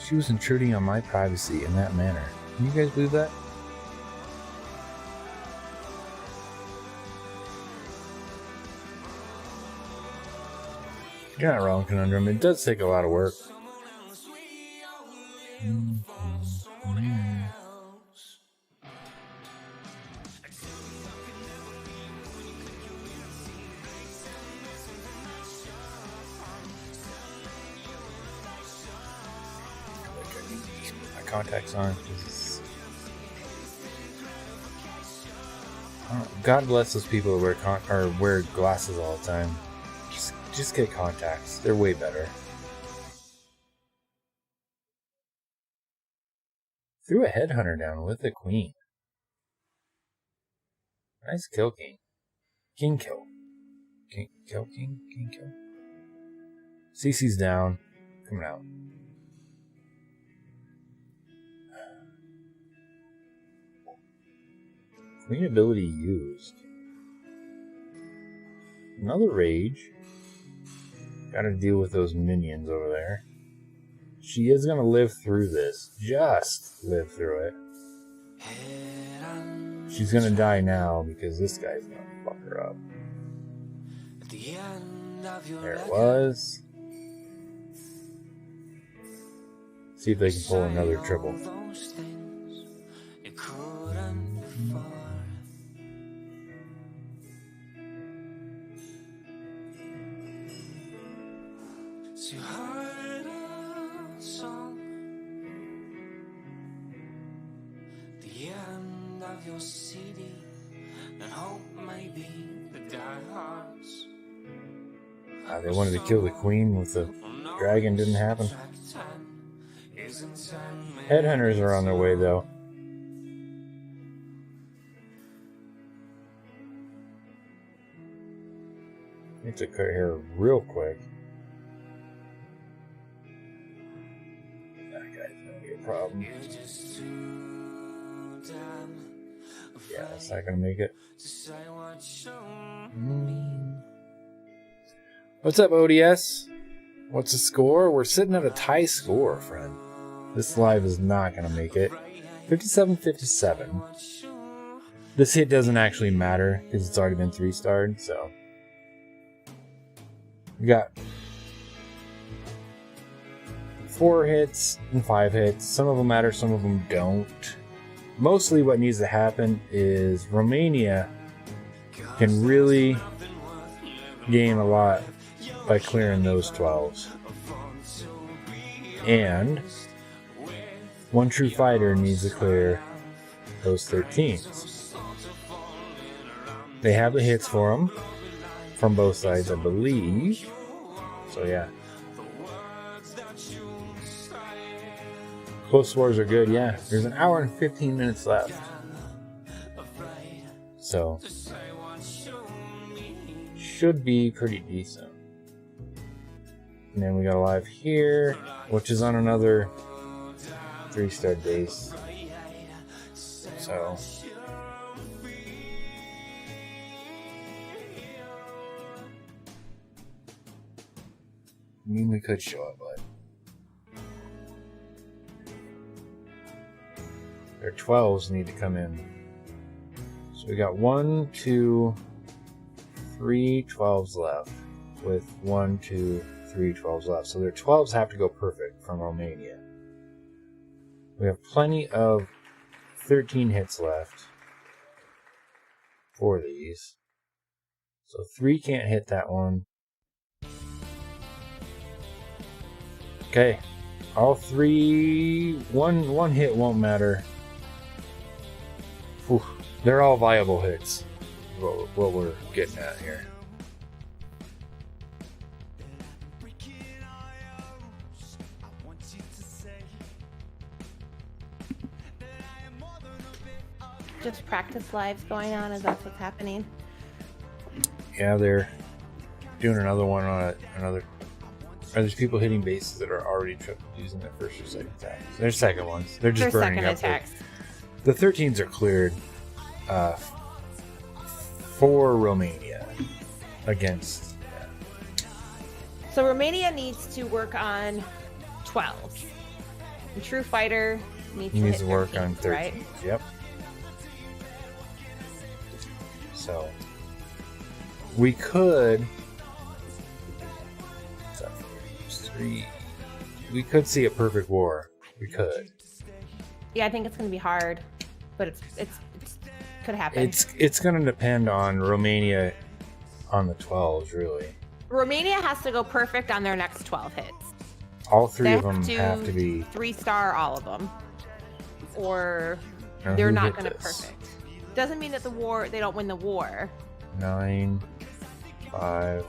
She was intruding on my privacy in that manner. Can you guys believe that? You're not wrong, Conundrum. It does take a lot of work. Contacts on. God bless those people who wear glasses all the time. Just get contacts. They're way better. Threw a headhunter down with the queen. Nice kill, king. King kill. King kill, king kill. CC's down. Coming out. Queen ability used. Another rage. Gotta deal with those minions over there. She is gonna live through this. Just live through it. She's gonna die now because this guy's gonna fuck her up. There it was. See if they can pull another triple. Your CD and hope maybe the diehards. They wanted to kill the queen with the dragon, didn't happen. Headhunters are on their way though. Need to cut hair real quick. That guy's gonna be a problem. Yeah, it's not gonna make it. What's up, ODS? What's the score? We're sitting at a tie score, friend. This live is not gonna make it. 57-57. This hit doesn't actually matter because it's already been 3-starred, so. We got 4 hits and 5 hits. Some of them matter, some of them don't. Mostly what needs to happen is Romania can really gain a lot by clearing those 12s. And one true fighter needs to clear those 13s. They have the hits for them from both sides, I believe. So yeah. Close scores are good, yeah. There's an hour and 15 minutes left. So, should be pretty decent. And then we got a live here, which is on another 3-star base. So, I mean, we could show it, but their 12s need to come in. So we got 1, 2, 3 12s left with 1, 2, 3 12s left. So their 12s have to go perfect from Romania. We have plenty of 13 hits left for these. So 3 can't hit that one. Okay. All 3, one hit won't matter. Whew. They're all viable hits. What we're getting at here. Just practice lives going on. Is that what's happening? Yeah, they're doing another one on another. Are these people hitting bases that are already using their first or second attacks? They're second ones. They're just burning second up. Attacks. The 13s are cleared for Romania against. Yeah. So Romania needs to work on 12s. The true fighter needs to work 13s, on 13s. Right? Yep. So we could. We could see a perfect war. We could. Yeah, I think it's going to be hard, but it's could happen. It's going to depend on Romania on the 12s, really. Romania has to go perfect on their next 12 hits. All 3 of them have to be 3-star, all of them, or now they're not going to perfect. Doesn't mean that they don't win the war. 9, 5,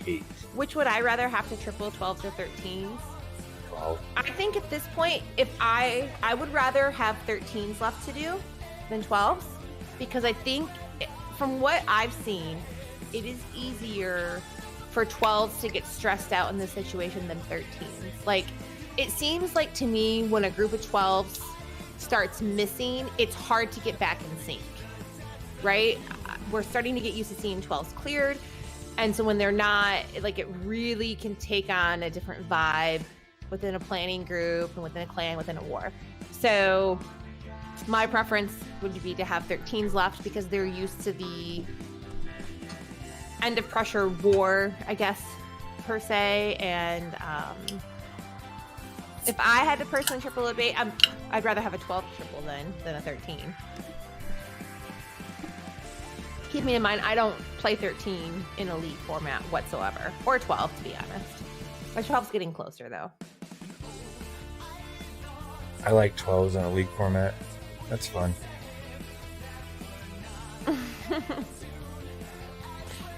8. Which would I rather have to triple 12s or 13s? 12. I think at this point, if I would rather have 13s left to do than 12s, because I think from what I've seen, it is easier for 12s to get stressed out in this situation than 13s. Like, it seems like to me when a group of 12s starts missing, it's hard to get back in sync, right? We're starting to get used to seeing 12s cleared. And so when they're not, like, it really can take on a different vibe within a planning group and within a clan, within a war. So my preference would be to have 13s left because they're used to the end of pressure war, I guess, per se. And if I had to personally triple a bait, I'd rather have a 12 triple than a 13. Keep me in mind, I don't play 13 in elite format whatsoever, or 12 to be honest. My 12's getting closer though. I like 12s in elite format. That's fun.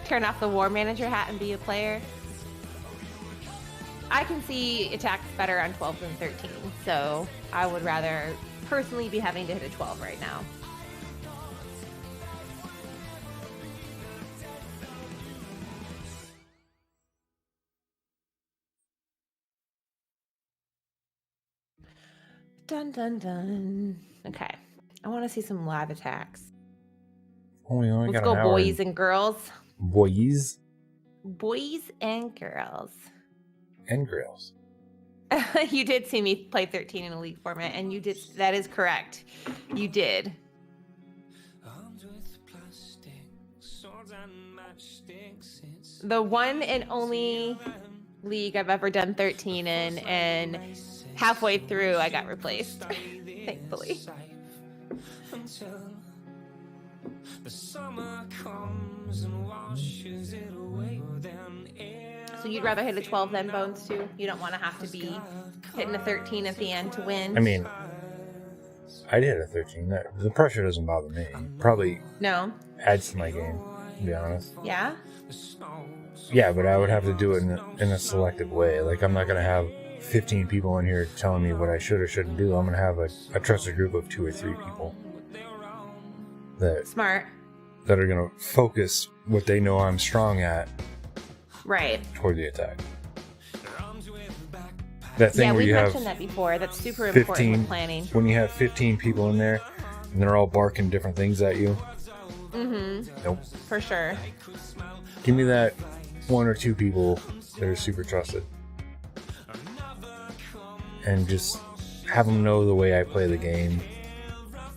Turn off the war manager hat and be a player. I can see attacks better on 12 than 13, so I would rather personally be having to hit a 12 right now. Dun dun dun. Okay, I want to see some live attacks. Oh, we only Let's got go, an hour. boys and girls. Boys Boys and girls. and girls. You did see me play 13 in a league format, and you did. That is correct. You did. The one and only league I've ever done 13 in, and halfway through I got replaced, thankfully. So you'd rather hit a 12 than Bones too? You don't want to have to be hitting a 13 at the end to win? I mean, I'd hit a 13. The pressure doesn't bother me. Probably No? adds to my game, to be honest. Yeah? Yeah, but I would have to do it in a selective way. Like, I'm not going to have 15 people in here telling me what I should or shouldn't do. I'm going to have a trusted group of 2 or 3 people Smart. that are going to focus what they know I'm strong at Right. toward the attack. That thing Yeah, where we've you have mentioned that before. That's super important 15 with planning. when you have 15 people in there and they're all barking different things at you. Mm-hmm. Nope. For sure. Give me that 1 or 2 people that are super trusted. And just have them know the way I play the game.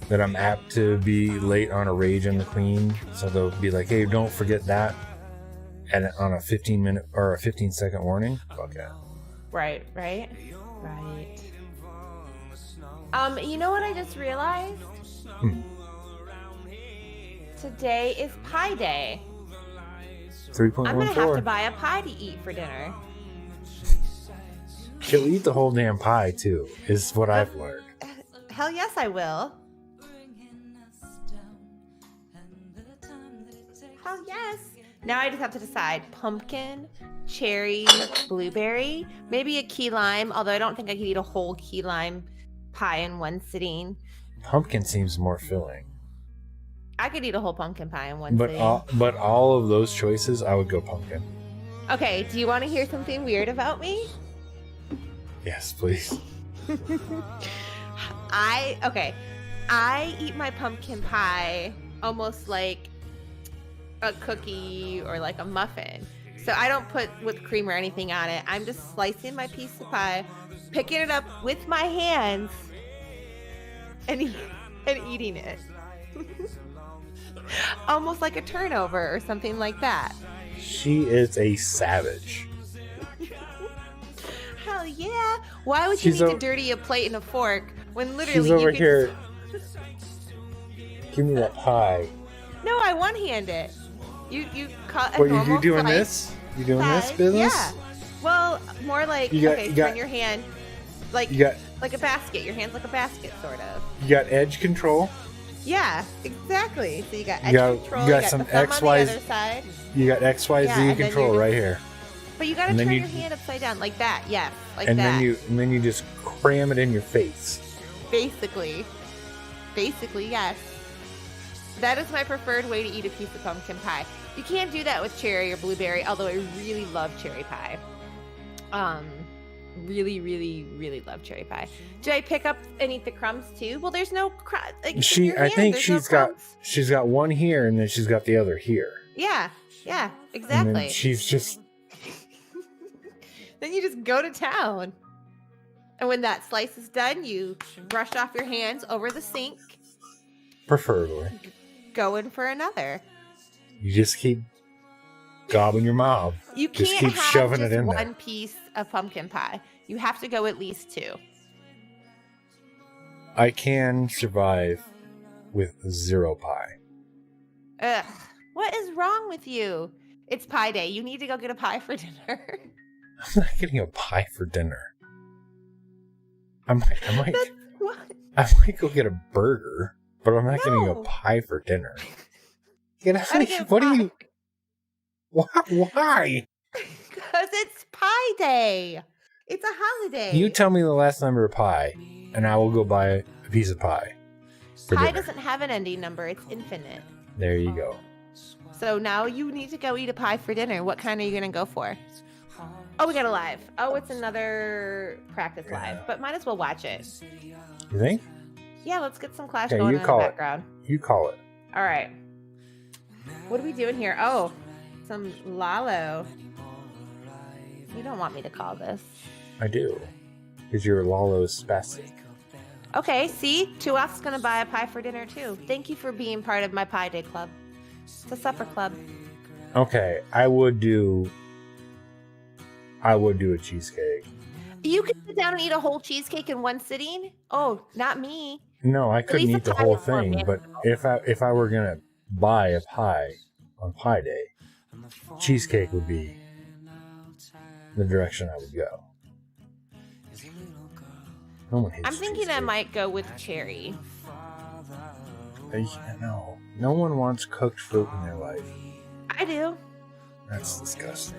That I'm apt to be late on a rage on the queen. So they'll be like, hey, don't forget that. And on a 15-minute or a 15-second warning. Fuck yeah. Right. You know what I just realized? Today is Pie Day. 3.14. I'm gonna have to buy a pie to eat for dinner. She'll eat the whole damn pie too, is what I've learned. Hell yes, I will. Hell yes. Now I just have to decide pumpkin, cherry, blueberry, maybe a key lime, although I don't think I could eat a whole key lime pie in one sitting. Pumpkin seems more filling. I could eat a whole pumpkin pie in one sitting. But all of those choices, I would go pumpkin. Okay, do you want to hear something weird about me? Yes, please. I eat my pumpkin pie almost like a cookie or like a muffin. So I don't put whipped cream or anything on it. I'm just slicing my piece of pie, picking it up with my hands, and eating it. Almost like a turnover or something like that. She is a savage. Hell yeah. Why would you need to dirty a plate and a fork when literally she's over you could here. Give me that pie. No, I one-hand it. You cut a What, normal you doing slice this? You doing size. this business? Yeah. Well, more like turn your hand like a basket. Your hand's like a basket, sort of. You got edge control. Yeah, exactly. So you got edge control. You got some the thumb X, on Y, the other side. You got X, Y, Z control right here. But you gotta turn your hand upside down like that. Yes, like and that. And then you just cram it in your face. Basically, yes. That is my preferred way to eat a piece of pumpkin pie. You can't do that with cherry or blueberry, although I really love cherry pie. Really, really, really love cherry pie. Do I pick up and eat the crumbs too? Well, there's no crumbs. Like, I think she's got one here and then she's got the other here. Yeah, exactly. And then she's just. Then you just go to town. And when that slice is done, you brush off your hands over the sink. Preferably. Going for another. You just keep gobbling your mouth. You Just can't keep have shoving just it in one there. piece of pumpkin pie. You have to go at least 2. I can survive with 0 pie. Ugh. What is wrong with you? It's pie day. You need to go get a pie for dinner. I'm not getting a pie for dinner. I might What? go get a burger, but I'm not getting a No. pie for dinner. Get out Gotta of get here. a What are pie. you? Why? Because it's pie day. It's a holiday. You tell me the last number of pie, and I will go buy a piece of pie. For Pie dinner. doesn't have an ending number. It's infinite. There you go. So now you need to go eat a pie for dinner. What kind are you going to go for? Oh, we got a live. Oh, it's another practice live, but might as well watch it. You think? Yeah, let's get some Clash Okay, going you in the call it. background. You call it. All right. What are we doing here? Oh, some Lalo. You don't want me to call this. I do. Because your Lalo is spastic. Okay, see? 2F's going to buy a pie for dinner, too. Thank you for being part of my Pie Day Club. It's a supper club. Okay, I would do a cheesecake. You can sit down and eat a whole cheesecake in one sitting? Oh, not me. No, I couldn't least eat the the pie whole is more thing, but manageable. if I were gonna buy a pie on Pie Day, cheesecake would be the direction I would go. No one hates I'm thinking cheesecake. I might go with cherry. No, no one wants cooked fruit in their life. I do. That's disgusting.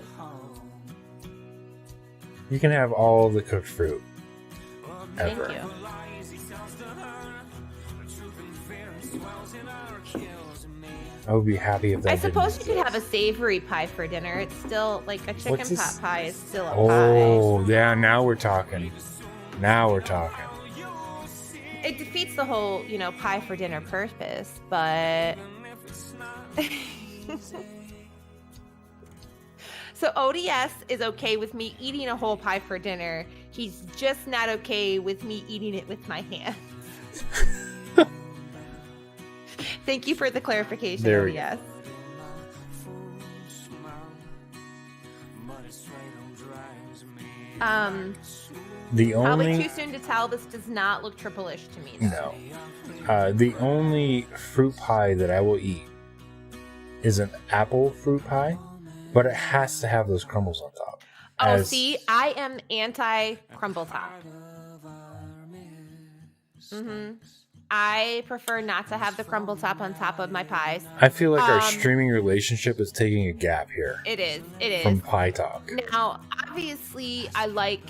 You can have all the cooked fruit ever. Thank you. I would be happy if that I suppose you didn't could have a exist. savory pie for dinner. It's still like a chicken What's this? pot pie is still a Oh, yeah, now we're talking. Now we're talking. pie. It defeats the whole, pie for dinner purpose, but so ODS is okay with me eating a whole pie for dinner. He's just not okay with me eating it with my hands. Thank you for the clarification, There we ODS. The Probably only too soon to tell. This does not look triple-ish to me. no, the only fruit pie that I will eat is an apple fruit pie, but it has to have those crumbles on top. Oh, see, I am anti-crumble top. I prefer not to have the crumble top on top of my pies. I feel like our streaming relationship is taking a gap here It is. It is. from pie talk. Now, obviously, I like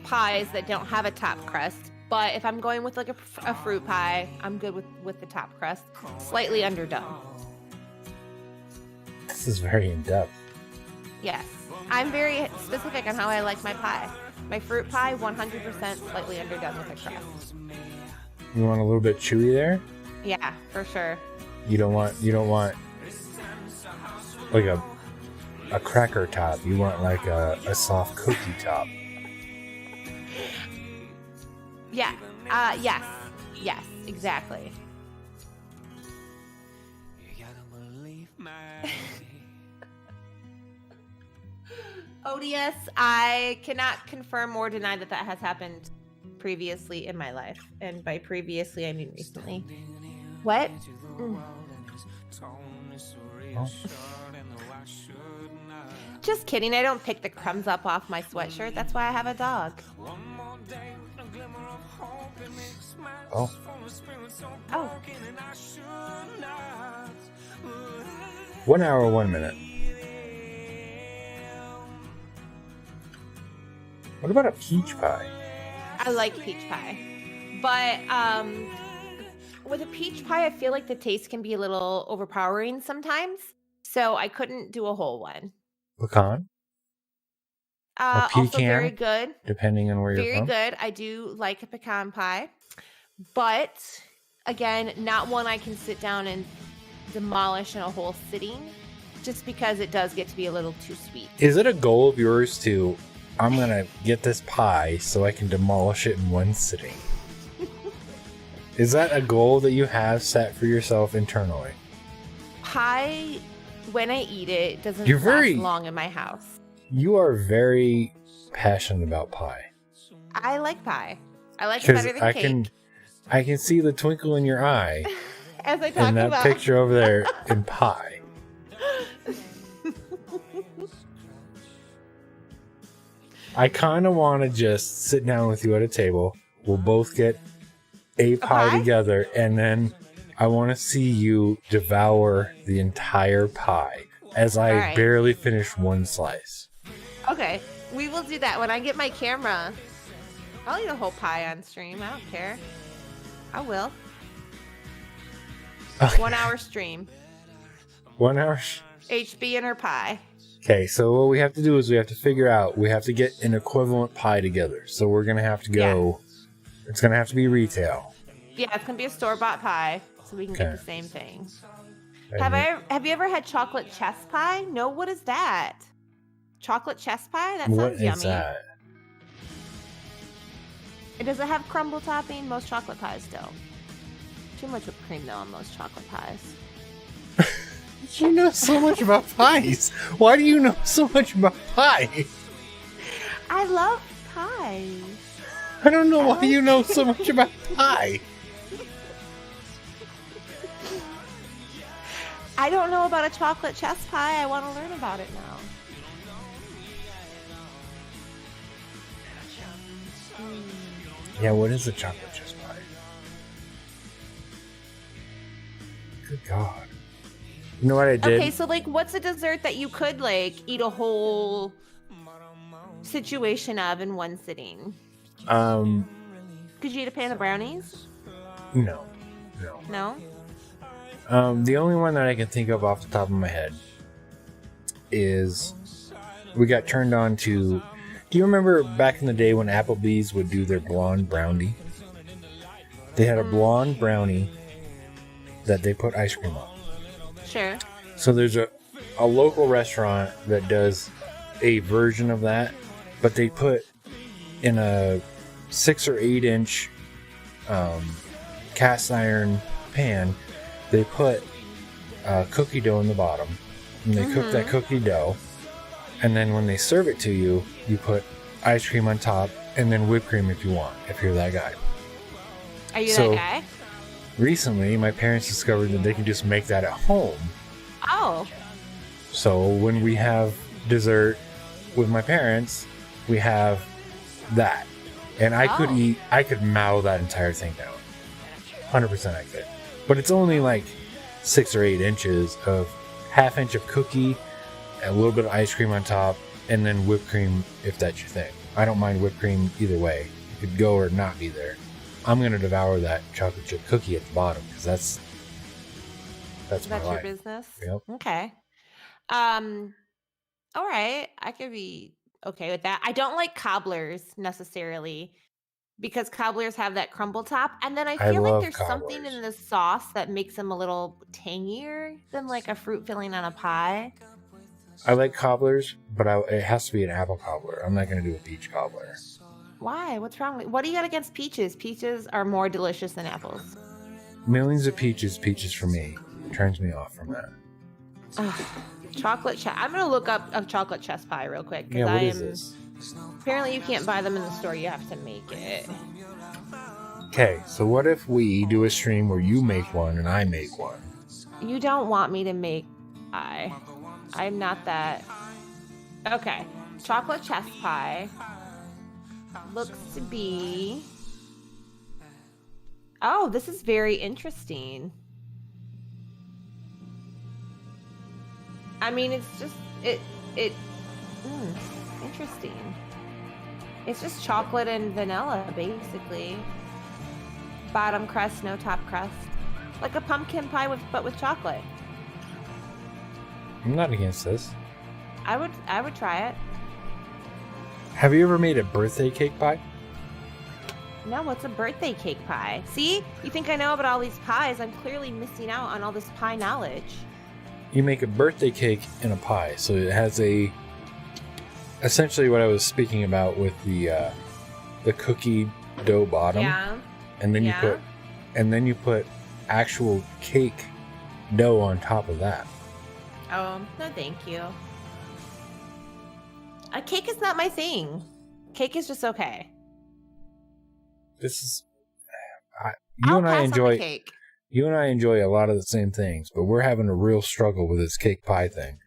pies that don't have a top crust, but if I'm going with like a fruit pie, I'm good with the top crust. Slightly underdone. This is very in depth. Yes. I'm very specific on how I like my pie. My fruit pie, 100% slightly underdone with a crust. You want a little bit chewy there? Yeah, for sure. You don't want like a cracker top. You want like a soft cookie top. Yeah. Yes. Yes, exactly. ODS, I cannot confirm or deny that has happened previously in my life. And by previously, I mean recently. What? Oh. Just kidding. I don't pick the crumbs up off my sweatshirt. That's why I have a dog. Oh. Oh. 1 hour, 1 minute. What about a peach pie? I like peach pie. But with a peach pie, I feel like the taste can be a little overpowering sometimes. So I couldn't do a whole one. Pecan? Or Also pecan? very good. Depending on where you're Very from. good. I do like a pecan pie. But again, not one I can sit down and demolish in a whole sitting. Just because it does get to be a little too sweet. Is it a goal of yours to, I'm going to get this pie so I can demolish it in one sitting? Is that a goal that you have set for yourself internally? Pie, when I eat it, doesn't You're last very- long in my house. You are very passionate about pie. I like pie. I like it Because better than cake. I can see the twinkle in your eye As I talk in that about picture over there in pie. I kind of want to just sit down with you at a table. We'll both get a pie together, and then I want to see you devour the entire pie as I right. barely finish one slice. Okay, we will do that when I get my camera. I'll eat a whole pie on stream. I don't care. I will. Okay. 1 hour stream. 1 hour? HB and her pie. Okay, so what we have to do is we have to figure out, we have to get an equivalent pie together. So we're going to have to go, it's going to have to be retail. Yeah, it's going to be a store-bought pie, so we can get Okay. the same thing. And Have you ever had chocolate chess pie? No, what is that? Chocolate chess pie? That what sounds is yummy. that? Does it have crumble topping? Most chocolate pies don't. Too much whipped cream, though, on most chocolate pies. You know so much about pies. Why do you know so much about pie? I love pies. I don't know why you know so much about pie. I don't know about a chocolate chess pie. I want to learn about it now. Yeah, what is a chocolate chess pie? Good God. You know what I did? Okay, so like, what's a dessert that you could like eat a whole situation of in one sitting? Could you eat a pan of brownies? No. No? The only one that I can think of off the top of my head is we got turned on to. Do you remember back in the day when Applebee's would do their blonde brownie? They had a blonde brownie that they put ice cream on. Sure. So there's a local restaurant that does a version of that, but they put in a 6 or 8 inch cast iron pan, they put cookie dough in the bottom, and they cook that cookie dough, and then when they serve it to you, you put ice cream on top, and then whipped cream if you want, if you're that guy. Are you So- that guy? Recently, my parents discovered that they can just make that at home. Oh. So when we have dessert with my parents, we have that. And I could mow that entire thing down. 100% I could. But it's only like 6 or 8 inches of half inch of cookie, a little bit of ice cream on top, and then whipped cream if that's your thing. I don't mind whipped cream either way. It could go or not be there. I'm going to devour that chocolate chip cookie at the bottom because that's my That's your life. business? Yep. Okay. All right. I could be okay with that. I don't like cobblers necessarily because cobblers have that crumble top. And then I I feel like love there's something cobblers. in the sauce that makes them a little tangier than like a fruit filling on a pie. I like cobblers, but it has to be an apple cobbler. I'm not going to do a peach cobbler. Why? What's wrong with what do you got against peaches? Peaches are more delicious than apples. Millions of peaches for me. Turns me off from that. Ugh, chocolate chess. I'm gonna look up a chocolate chess pie real quick because Yeah, what is this? apparently you can't buy them in the store. You have to make it. Okay, so what if we do a stream where you make one and I make one? You don't want me to make pie. I'm not that. Okay, chocolate chess pie looks to be. Oh, this is very interesting. I mean, it's just interesting. It's just chocolate and vanilla, basically. Bottom crust, no top crust, like a pumpkin pie but with chocolate. I'm not against this. I would try it. Have you ever made a birthday cake pie? No, what's a birthday cake pie? See, you think I know about all these pies? I'm clearly missing out on all this pie knowledge. You make a birthday cake in a pie, so it has essentially what I was speaking about with the cookie dough bottom, Yeah. and then Yeah. you put and then you put actual cake dough on top of that. Oh, no thank you. A cake is not my thing. Cake is just okay. This is I'll and I pass enjoy on the cake. you and I enjoy a lot of the same things, but we're having a real struggle with this cake pie thing.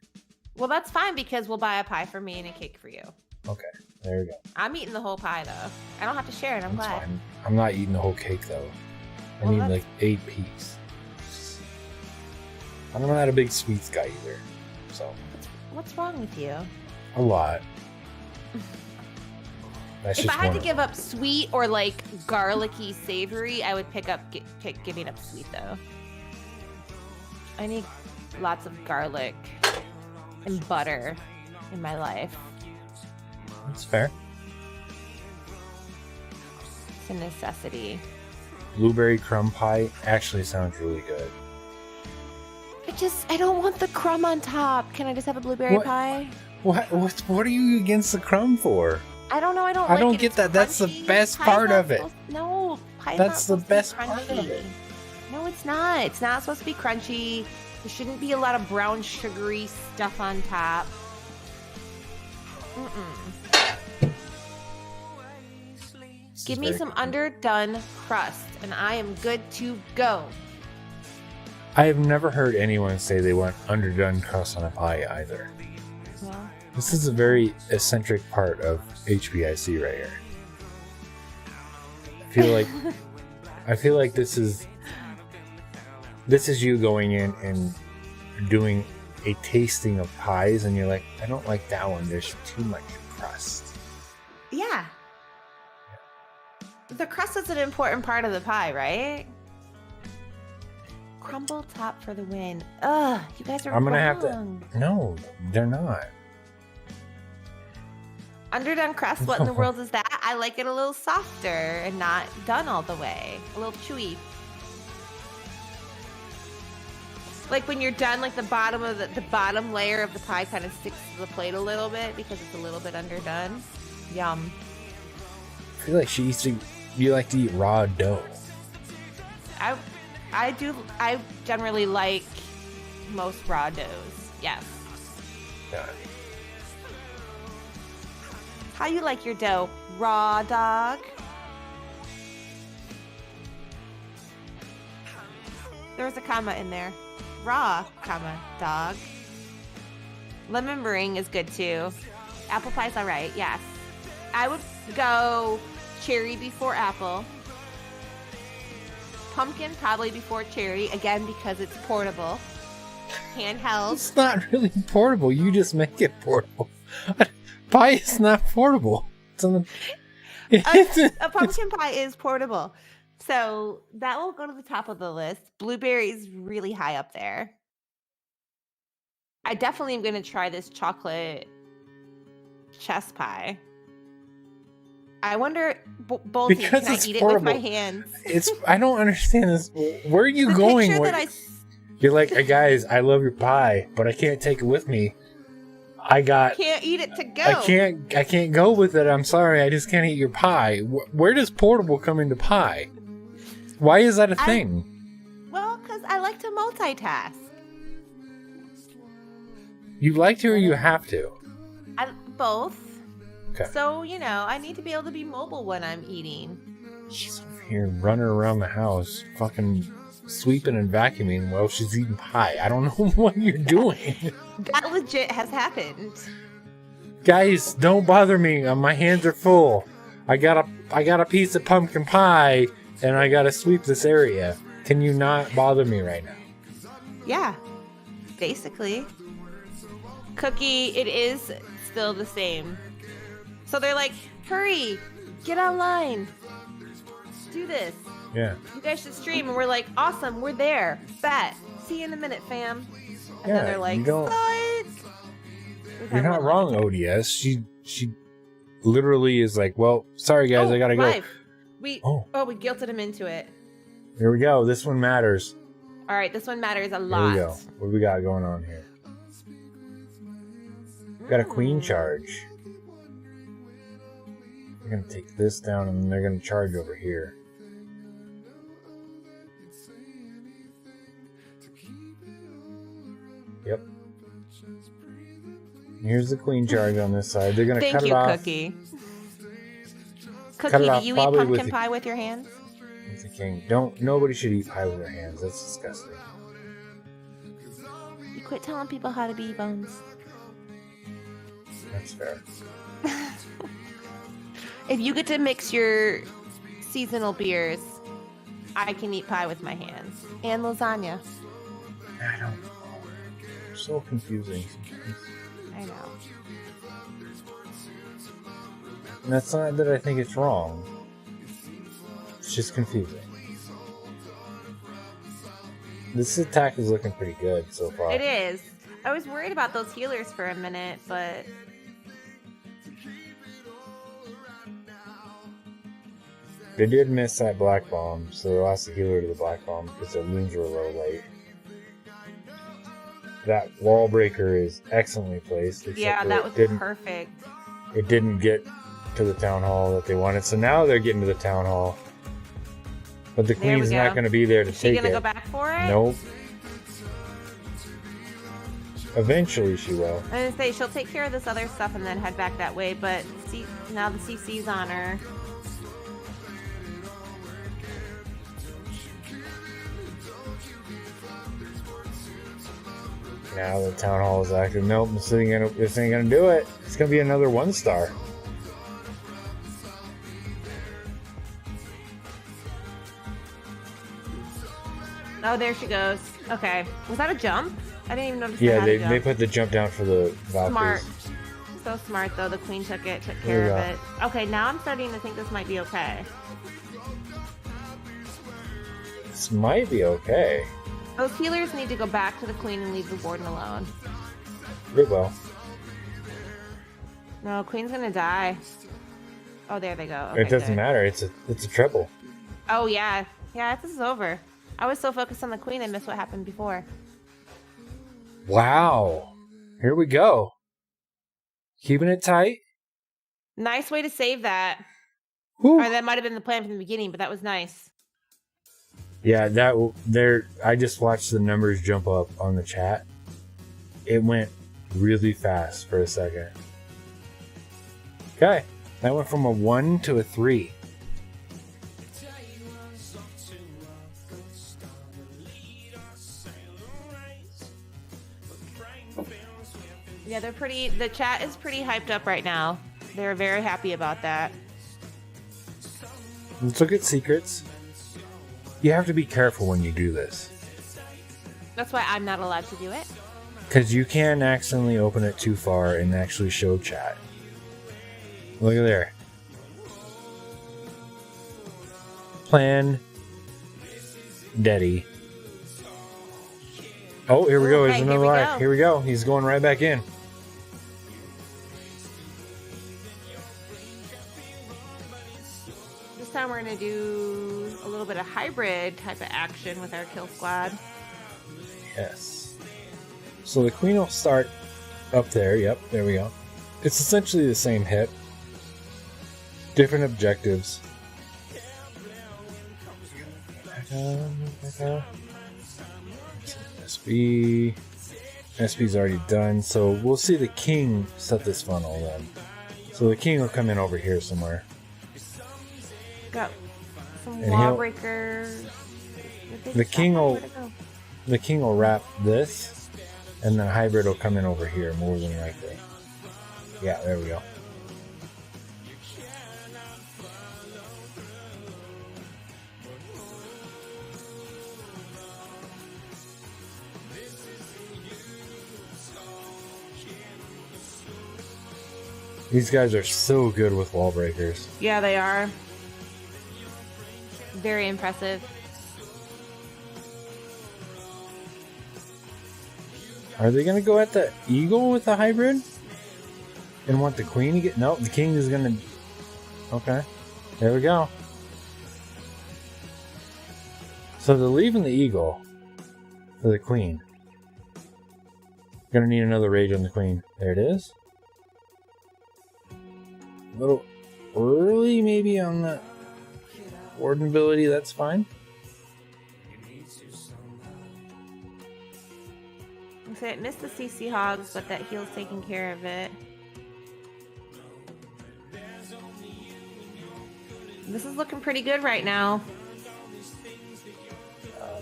Well, that's fine because we'll buy a pie for me and a cake for you. Okay, there we go. I'm eating the whole pie though. I don't have to share it. I'm That's glad. fine. I'm not eating the whole cake though. I Well, need that's- like 8 pieces. I'm not a big sweets guy either, so What's wrong with you? a lot. That's If just I had one to of give them. up sweet or like garlicky savory, I would pick giving up sweet though. I need lots of garlic and butter in my life. That's fair. It's a necessity. Blueberry crumb pie actually sounds really good. I don't want the crumb on top. Can I just have a blueberry What? pie? What are you against the crumb for? I don't know. I don't. I like don't it. get It's that. That's the crunchy. best Pie's part not of it. No, pie's That's not the supposed to be best part of crunchy. it. No, it's not. It's not supposed to be crunchy. There shouldn't be a lot of brown sugary stuff on top. Give me some underdone crust, and I am good to go. I have never heard anyone say they want underdone crust on a pie either. Well, This is a very eccentric part of HBIC right here. I feel like this is you going in and doing a tasting of pies, and you're like, I don't like that one. There's too much crust. yeah. The crust is an important part of the pie, right? Crumble top for the win. Ugh, you guys are I'm gonna wrong. have to. No, they're not. Underdone crust, what in the world is that? I like it a little softer and not done all the way. A little chewy. Like when you're done, like the bottom of the bottom layer of the pie kind of sticks to the plate a little bit because it's a little bit underdone. Yum. I feel like you like to eat raw dough. I generally like most raw doughs. Yes. Yeah. How you like your dough? Raw, dog? There was a comma in there. Raw, comma, dog. Lemon meringue is good too. Apple pie's all right, yes. I would go cherry before apple. Pumpkin probably before cherry, again because it's portable. Handheld. It's not really portable. You just make it portable. Pie is not portable. It's on the. A pumpkin pie is portable. So that will go to the top of the list. Blueberries really high up there. I definitely am going to try this chocolate chess pie. I wonder, both Because can I it's eat portable. it with my hands? I don't understand this. Where are you The going? picture Where- that You're like, hey guys, I love your pie, but I can't take it with me. I can't eat it to go. I can't go with it. I'm sorry. I just can't eat your pie. Where does portable come into pie? Why is that a thing? Well, because I like to multitask. You like to or you have to? Both. Okay. So, I need to be able to be mobile when I'm eating. She's over here running around the house, fucking sweeping and vacuuming while she's eating pie. I don't know what you're doing. That legit has happened. Guys, don't bother me. My hands are full. I got a piece of pumpkin pie and I gotta sweep this area. Can you not bother me right now? Yeah, basically. Cookie, it is still the same. So they're like, hurry, get online, do this. Yeah. You guys should stream. And we're like, awesome, we're there. Bet. See you in a minute, fam. And Yeah, then they're like, you don't- "Psych." We've You're had not one wrong, like- ODS. She literally is like, well, sorry guys, I gotta go. live. We Oh. we guilted him into it. Here we go. This one matters. All right, this one matters a Here lot. we go. What do we got going on here? We got a queen charge. We're gonna take this down and then they're gonna charge over here. Yep. Here's the queen charge on this side. They're gonna Thank cut it you, off. Cookie. Cut Cookie, it do off you eat probably pumpkin with pie with your hands? the king. Nobody should eat pie with their hands. That's disgusting. You quit telling people how to be bones. That's fair. If you get to mix your seasonal beers, I can eat pie with my hands. And lasagna. I don't know. So confusing sometimes. I know. And that's not that I think it's wrong. It's just confusing. This attack is looking pretty good so far. It is. I was worried about those healers for a minute, but... They did miss that black bomb, so they lost the healer to the black bomb because their wounds were low late. That wall breaker is excellently placed. Yeah, that was perfect. It didn't get to the town hall that they wanted, so now they're getting to the town hall. But the queen's not going to be there to take it. Is she going to go back for it? Nope. Eventually she will. I was going to say, she'll take care of this other stuff and then head back that way, but see, now the CC's on her. Now the town hall is active. Nope, this ain't gonna do it. It's gonna be another 1-star. Oh, there she goes. Okay. Was that a jump? I didn't even notice. Yeah, they put the jump down for the Valkyries. Smart. So smart, though. The queen took care of it. Okay, now I'm starting to think this might be okay. This might be okay. Those healers need to go back to the queen and leave the warden alone. It will. No, queen's gonna die. Oh, there they go. Okay, it doesn't matter. It's a triple. Oh yeah, yeah. This is over. I was so focused on the queen, I missed what happened before. Wow. Here we go. Keeping it tight. Nice way to save that. Whew. Or that might have been the plan from the beginning, but that was nice. Yeah, I just watched the numbers jump up on the chat. It went really fast for a second. Okay, that went from a 1 to a 3. Yeah, the chat is pretty hyped up right now. They're very happy about that. Let's look at secrets. You have to be careful when you do this. That's why I'm not allowed to do it. Because you can accidentally open it too far and actually show chat. Look at there. Plan. Daddy. Oh, here we go. There's another life. Here we go. He's going right back in. This time we're going to do a little bit of hybrid type of action with our kill squad. Yes. So the queen will start up there. Yep, there we go. It's essentially the same hit. Different objectives. SB. SB's already done, so we'll see the king set this funnel then. So the king will come in over here somewhere. Got some wall breakers. The king will wrap this, and the hybrid will come in over here more than likely. Yeah, there we go. These guys are so good with wall breakers. Yeah, they are. Very impressive. Are they going to go at the eagle with the hybrid? And want the queen to get... Nope, the king is going to... Okay. There we go. So they're leaving the eagle for the queen. Gonna need another rage on the queen. There it is. A little early maybe on the warden ability, that's fine. So it missed the CC hogs, but that heal's taking care of it. This is looking pretty good right now.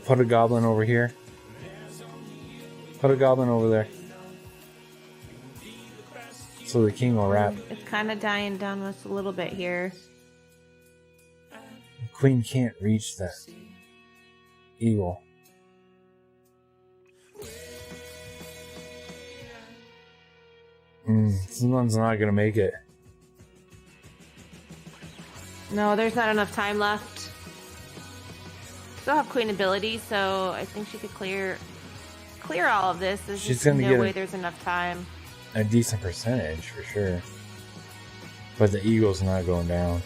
Put a goblin over here. Put a goblin over there. So the king will wrap. It's kind of dying down just a little bit here. The queen can't reach that eagle. This one's not gonna make it. No, there's not enough time left. Still have queen ability, so I think she could clear all of this. There's She's just gonna no get way there's enough time. A decent percentage for sure. But the eagle's not going down.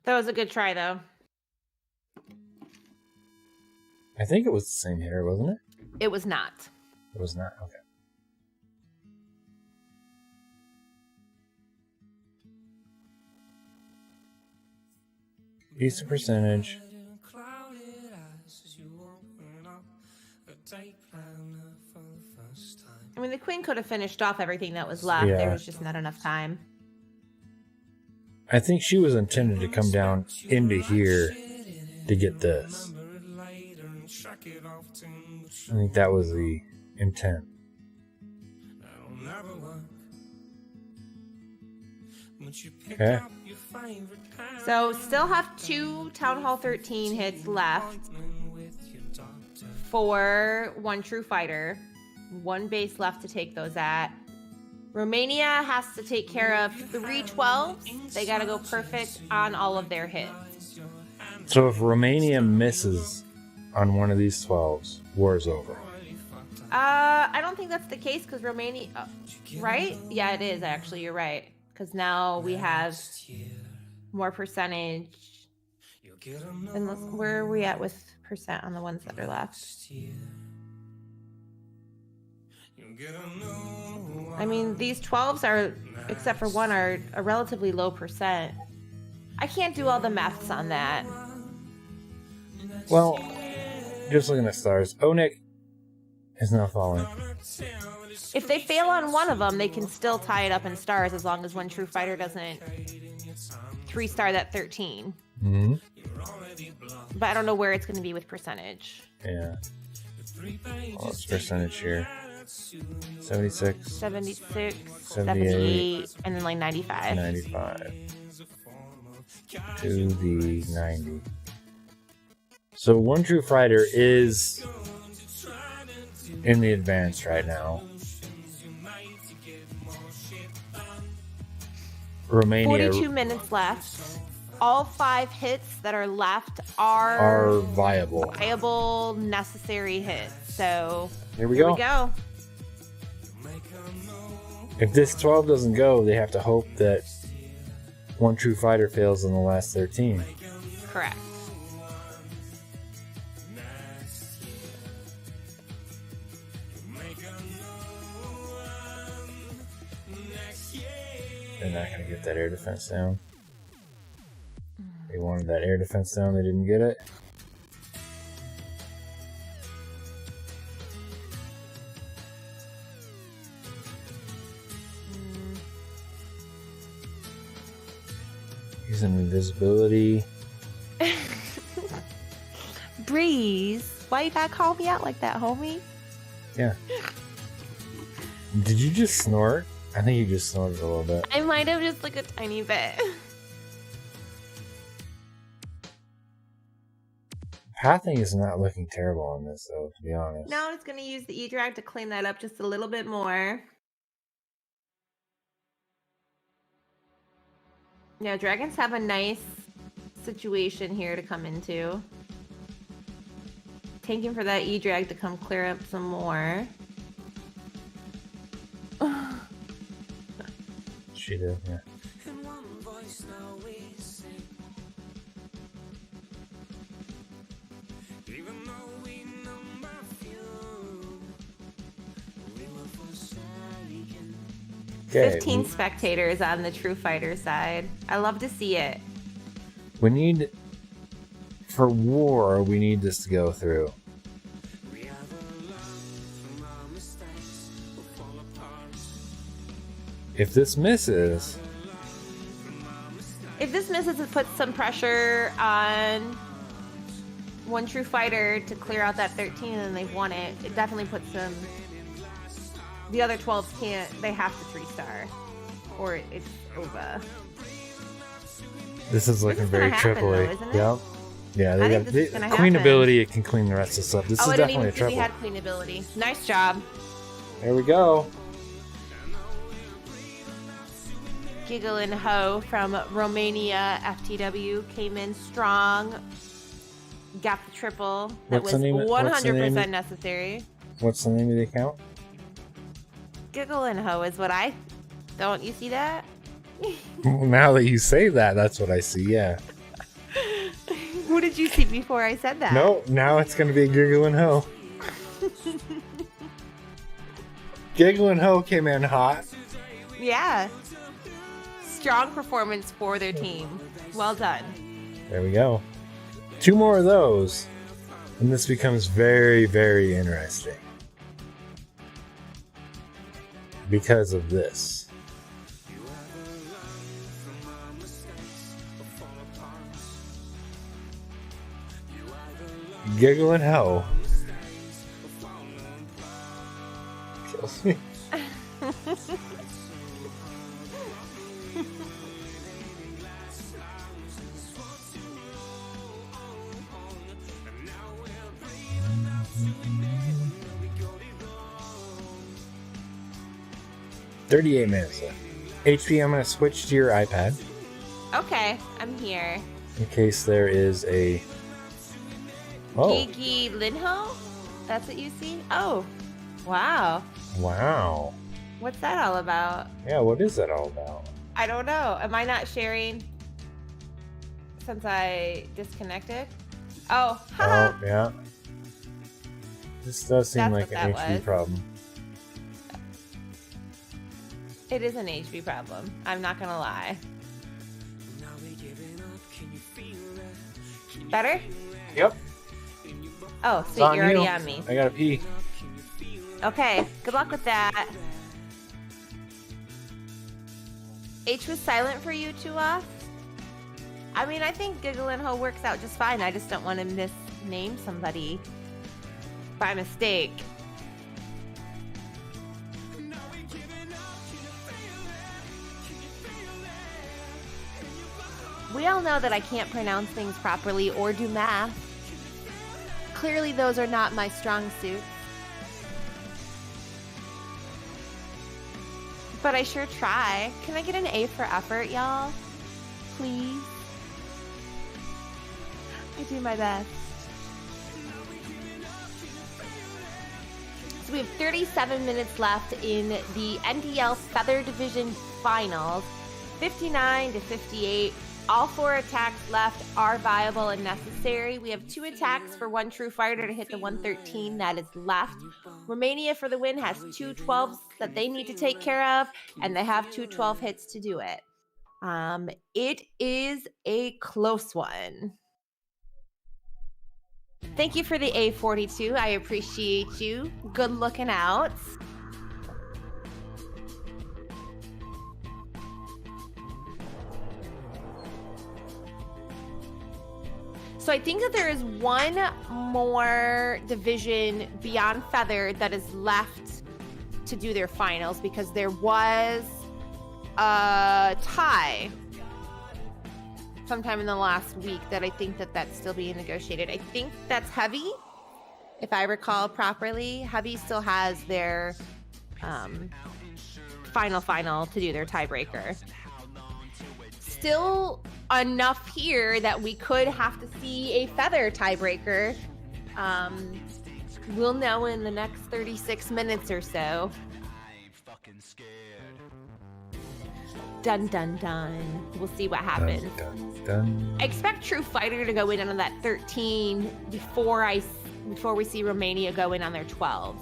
That was a good try, though. I think it was the same hitter, wasn't it? It was not. It was not? Okay. Decent percentage. I mean, the queen could have finished off everything that was left. Yeah. There was just not enough time. I think she was intended to come down into here to get this. I think that was the intent. Okay. So, still have 2 Town Hall 13 hits left for 1 True Fighter. 1 base left to take those at. Romania has to take care of 3 12s. They got to go perfect on all of their hits. So if Romania misses on one of these 12s, war's over. I don't think that's the case because Romania, right? Yeah, it is actually. You're right. Because now we have more percentage. Unless, where are we at with percent on the ones that are left? I mean, these 12s are, except for 1, are a relatively low percent. I can't do all the maths on that. Well, just looking at stars. Onik is not falling. If they fail on one of them, they can still tie it up in stars as long as 1 True Fighter doesn't 3-star that 13. Mm-hmm. But I don't know where it's going to be with percentage. Yeah. Well, it's percentage here. 76. 76, 78, 78, and then like 95. 95. To the 90. So 1 True Fighter is in the advance right now. Romania 42 minutes left. All 5 hits that are left are viable, necessary hits. So here we go. If this 12 doesn't go, they have to hope that 1 True Fighter fails in the last 13. Correct. They're not going to get that air defense down. They wanted that air defense down, they didn't get it. Using invisibility. Breeze, why you gotta call me out like that, homie? Yeah. Did you just snort? I think you just snorted a little bit. I might have just like a tiny bit. Pathing is not looking terrible on this, though, to be honest. Now I'm just gonna use the E-Drag to clean that up just a little bit more. Yeah, dragons have a nice situation here to come into. Tanking for that E-Drag to come clear up some more. She did, yeah. Okay. 15 spectators on the True Fighter side. I love to see it. We need, for war, we need this to go through. If this misses, If this misses, it puts some pressure on one True Fighter to clear out that 13, and they've won it. It definitely puts them. The other 12s can't. They have to 3-star, or it's over. this is looking is very gonna happen, triple A. though, isn't it? Yep. Yeah, I they think got this is gonna clean happen. ability. It can clean the rest of the stuff. This Oh, is I didn't definitely even a think we triple. had clean ability. Nice job. There we go. Giggle and Ho from RomaniaFTW came in strong. Got the triple. That What's the was name of- what's the name 100% of- necessary. What's the name of the account? Giggle and Ho is what I. Don't you see that? Now that you say that, that's what I see. Yeah. What did you see before I said that? No, now it's going to be Giggle and Ho. Giggle and Ho came in hot. Yeah. Strong performance for their team. Well done. There we go. 2 more of those, and this becomes very, very interesting. Because of this. Giggle and Ho. Kills me. $38 minutes left. HP, I'm going to switch to your iPad Okay, I'm here. in case there is a. Oh, Gigi Linho? That's what you see? Oh, wow. wow. What's that all about? Yeah, what is that all about? I don't know. Am I not sharing since I disconnected? Oh, haha. Oh, yeah. This does seem That's like what an that HP was. problem. It is an HB problem. I'm not gonna lie. Better? Yep. Oh, It's sweet. on You're already you. on me. I gotta pee. Okay. Good luck with that. H was silent for you, Chua? I mean, I think Giggle and Ho works out just fine. I just don't want to misname somebody by mistake. We all know that I can't pronounce things properly or do math. Clearly, those are not my strong suits. But I sure try. Can I get an A for effort, y'all? Please? I do my best. So we have 37 minutes left in the NDL Feather Division Finals. 59 to 58. All 4 attacks left are viable and necessary. We have 2 attacks for 1 True Fighter to hit the 113 that is left. Romania for the win has 2 12s that they need to take care of, and they have 2 12 hits to do it. It is a close one. Thank you for the A42. I appreciate you. Good looking out. So I think that there is one more division beyond Feather that is left to do their finals, because there was a tie sometime in the last week that I think that that's still being negotiated. I think that's Heavy, if I recall properly. Heavy still has their final to do their tiebreaker. Still enough here that we could have to see a Feather tiebreaker. We'll know in the next 36 minutes or so. Dun dun dun. We'll see what happens. Dun, dun, dun. I expect True Fighter to go in on that 13 before we see Romania go in on their 12.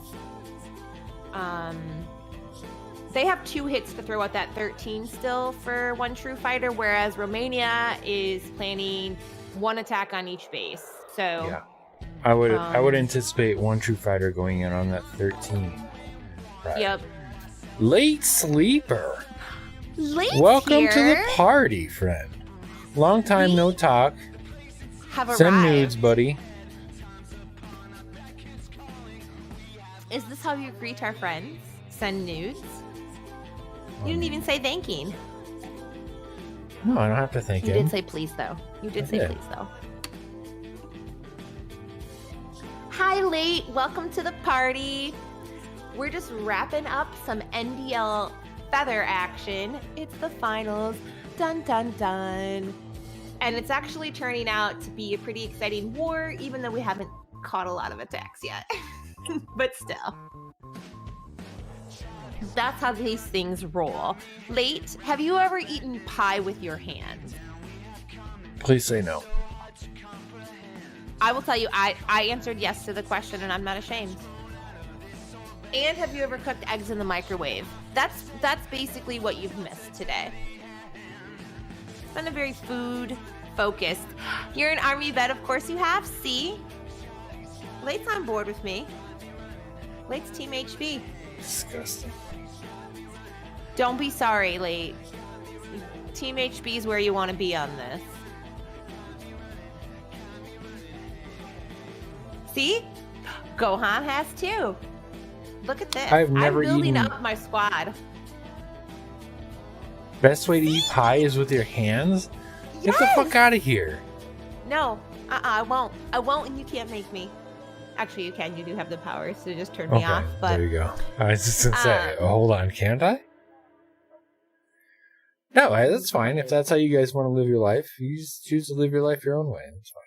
they have 2 hits to throw at that 13 still for one true fighter, whereas Romania is planning 1 attack on each base. So Yeah. I would anticipate one true fighter going in on that 13. Right. Yep. Late sleeper. Late Welcome here. to the party, friend. Long time no talk. Have Send arrived. nudes, buddy. Is this how you greet our friends? Send nudes? You didn't even say thanking. No, I don't have to thank You him. did say please, though. You did I say did. please, though. Hi, Late. Welcome to the party. We're just wrapping up some NDL Feather action. It's the finals. Dun, dun, dun. And it's actually turning out to be a pretty exciting war, even though we haven't caught a lot of attacks yet. But still. That's how these things roll. Late, have you ever eaten pie with your hands? Please say no. I will tell you, I answered yes to the question, and I'm not ashamed. And have you ever cooked eggs in the microwave? That's basically what you've missed today. It's been a very food focused. You're an Army vet, of course you have. See? Late's on board with me. Late's Team HB. Disgusting. Don't be sorry, Late. Team HB is where you want to be on this. See? Gohan has too. Look at this. I've never I'm building eaten- up my squad. Best way to eat pie is with your hands? Get the fuck out of here. No, I won't. I won't, and you can't make me. Actually, you can. You do have the power, so just turn me Okay, off. But there you go. I was just gonna say, hold on, can't I? No, that's fine. If that's how you guys want to live your life, you just choose to live your life your own way. That's fine.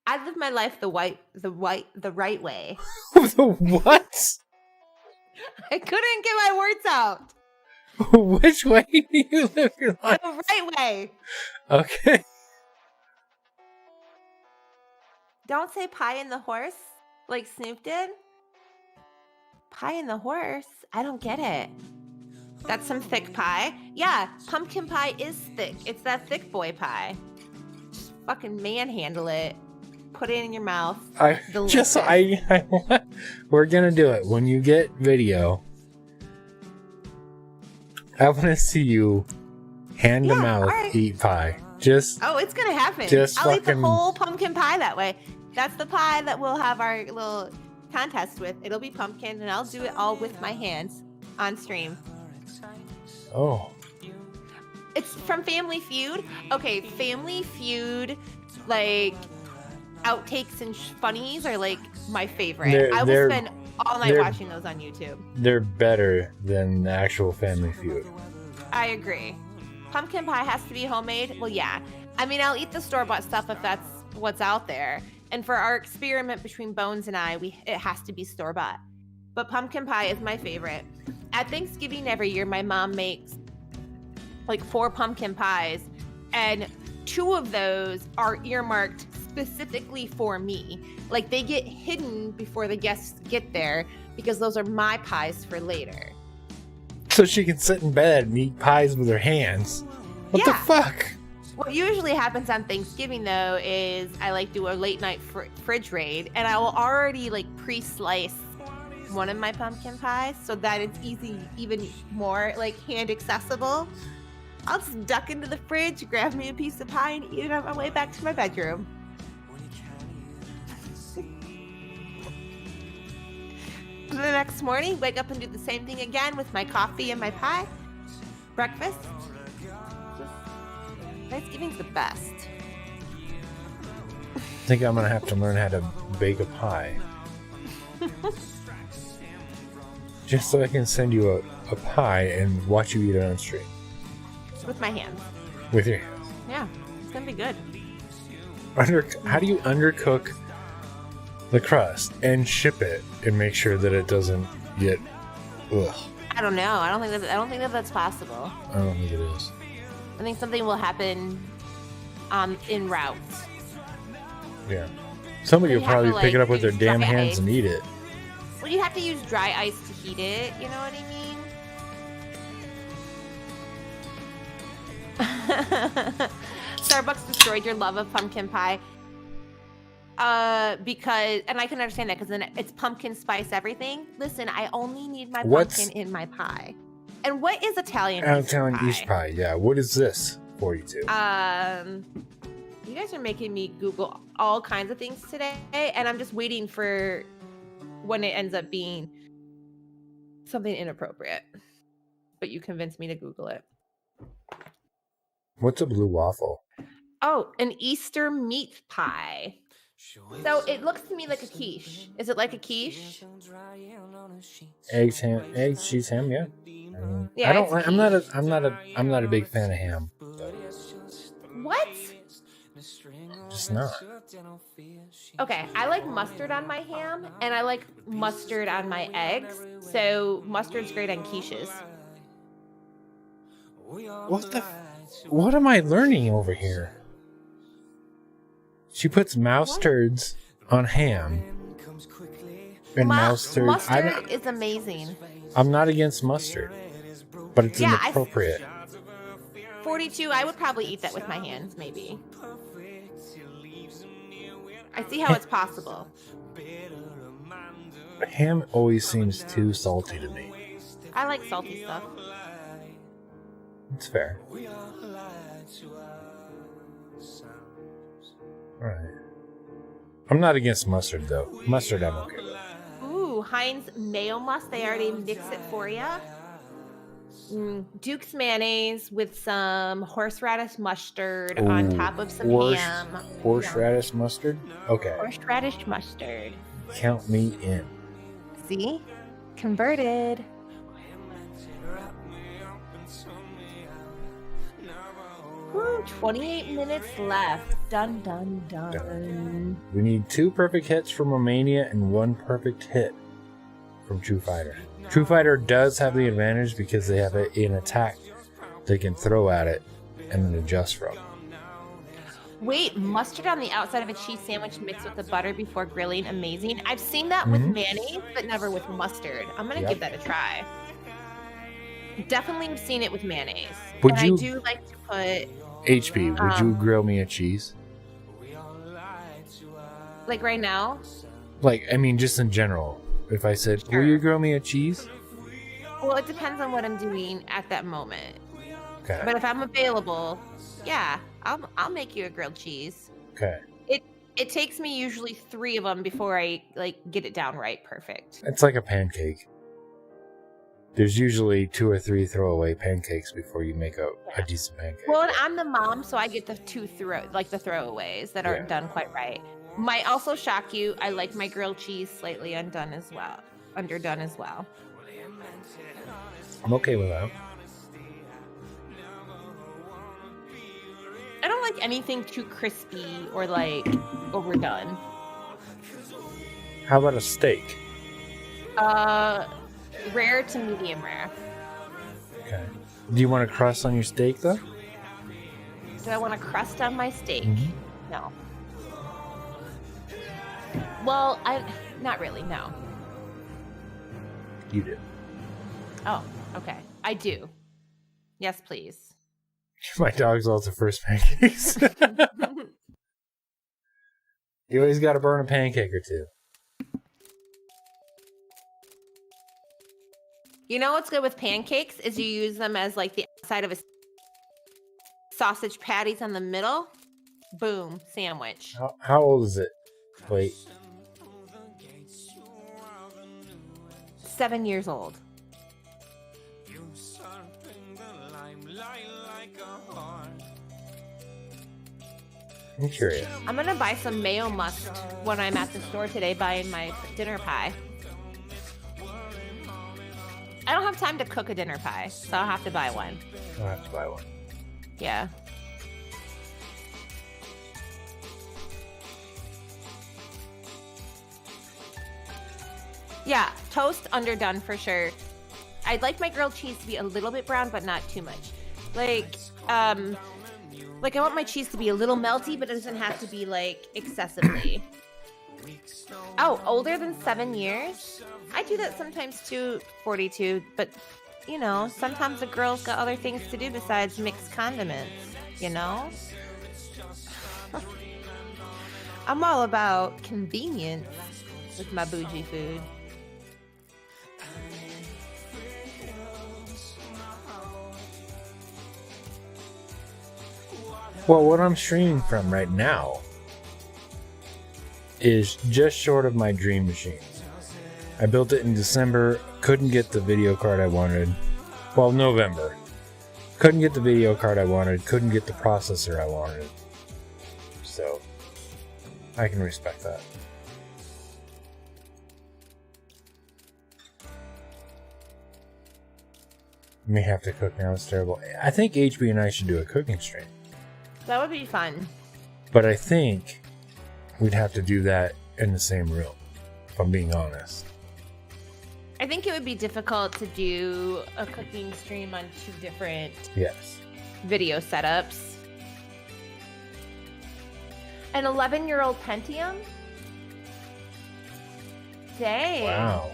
I live my life the right way. The what? I couldn't get my words out. Which way do you live your life? The right way. Okay. Don't say pie in the horse like Snoop did. Pie in the horse? I don't get it. That's some thick pie. Yeah, pumpkin pie is thick. It's that thick boy pie. Just fucking manhandle it. Put it in your mouth. Delicious. We're gonna do it when you get video. I want to see you hand to mouth eat pie. Oh, it's gonna happen. Just I'll eat the fucking- whole pumpkin pie that way. That's the pie that we'll have our little contest with. It'll be pumpkin, and I'll do it all with my hands on stream. Oh. It's from Family Feud. Okay, Family Feud, like outtakes and funnies are like my favorite. I will spend all night watching those on YouTube. They're better than the actual Family Feud. I agree. Pumpkin pie has to be homemade. Well, yeah. I mean, I'll eat the store-bought stuff if that's what's out there. And for our experiment between Bones and I, it has to be store-bought. But pumpkin pie is my favorite. At Thanksgiving every year, my mom makes like 4 pumpkin pies, and 2 of those are earmarked specifically for me. Like, they get hidden before the guests get there because those are my pies for later. So she can sit in bed and eat pies with her hands. What the fuck? What usually happens on Thanksgiving, though, is I like do a late night fridge raid, and I will already like pre-slice one of my pumpkin pies so that it's easy, even more like hand accessible. I'll just duck into the fridge, grab me a piece of pie, and eat it on my way back to my bedroom. The next morning, wake up and do the same thing again with my coffee and my pie. Breakfast. Thanksgiving's the best. I think I'm gonna have to learn how to bake a pie. Just so I can send you a pie and watch you eat it on stream. With my hands. With your hands. Yeah, it's gonna be good. How do you undercook the crust and ship it and make sure that it doesn't get ugh? I don't know. I don't think that that's possible. I don't think it is. I think something will happen en route. Yeah. Somebody You will have probably to, pick it like, up with their use damn dry hands ice. and eat it. Well, you have to use dry ice to heat it, you know what I mean? Starbucks destroyed your love of pumpkin pie. Because, and I can understand that because then it's pumpkin spice everything. Listen, I only need my pumpkin in my pie. And what is Italian Easter pie? Yeah. What is this? 42. You guys are making me Google all kinds of things today, and I'm just waiting for when it ends up being something inappropriate. But you convinced me to Google it. What's a blue waffle? Oh, an Easter meat pie. So it looks to me like a quiche. Is it like a quiche? Eggs, cheese, ham. Yeah. Yeah. I don't. I'm not a big fan of ham. What? Just not. Okay, I like mustard on my ham, and I like mustard on my eggs. So mustard's great on quiches. What am I learning over here? She puts mouse turds on ham. And mustard is amazing. I'm not against mustard, but it's inappropriate. 42, I would probably eat that with my hands, maybe. I see how it's possible. Ham always seems too salty to me. I like salty stuff. It's fair. Alright. I'm not against mustard, though. Mustard, I'm okay with. Ooh, Heinz Mayo Must. They already mix it for you. Duke's mayonnaise with some horseradish mustard on top of some ham. Horseradish mustard? Okay. Horseradish mustard. Count me in. See? Converted. Woo, 28 minutes left. Dun, dun, dun. We need 2 perfect hits from Romania and 1 perfect hit from True Fighter. True Fighter does have the advantage because they have an attack they can throw at it and then adjust from. Wait, mustard on the outside of a cheese sandwich mixed with the butter before grilling. Amazing. I've seen that with mayonnaise, but never with mustard. I'm going to give that a try. Definitely seen it with mayonnaise. I do like to put... HP, would you grill me a cheese? Like right now? Like, I mean, just in general. If I said, will you grill me a cheese? Well, it depends on what I'm doing at that moment. Okay. But if I'm available, yeah, I'll make you a grilled cheese. Okay. It takes me usually 3 of them before I get it down right perfect. It's like a pancake. There's usually 2 or 3 throwaway pancakes before you make a decent pancake. Well, and I'm the mom, so I get the 2 throwaways that aren't done quite right. Might also shock you, I like my grilled cheese slightly underdone as well. I'm okay with that. I don't like anything too crispy or overdone. How about a steak? Rare to medium rare. Okay. Do you want a crust on your steak, though? Do I want a crust on my steak? No. Well, not really, no. You do. Oh, okay. I do. Yes, please. My dog's also first pancakes. You always got to burn a pancake or 2. You know what's good with pancakes is you use them as the outside of a sausage patties on the middle. Boom, sandwich. How old is it? Wait. 7 years old. I'm curious. I'm gonna buy some mayo must when I'm at the store today buying my dinner pie. I don't have time to cook a dinner pie, so I'll have to buy one. I'll have to buy one. Yeah. Yeah, toast underdone for sure. I'd like my grilled cheese to be a little bit brown, but not too much. I want my cheese to be a little melty, but it doesn't have to be excessively. Oh, older than 7 years? I do that sometimes too, 42, but you know, sometimes a girl's got other things to do besides mix condiments, you know? I'm all about convenience with my bougie food. Well, what I'm streaming from right now is just short of my dream machine. I built it in December, couldn't get the video card I wanted. Well, November. Couldn't get the video card I wanted, couldn't get the processor I wanted. So, I can respect that. May have to cook now, it's terrible. I think HB and I should do a cooking stream. That would be fun. But I think we'd have to do that in the same room, if I'm being honest. I think it would be difficult to do a cooking stream on 2 different Yes. video setups. An 11-year-old Pentium? Dang. Wow.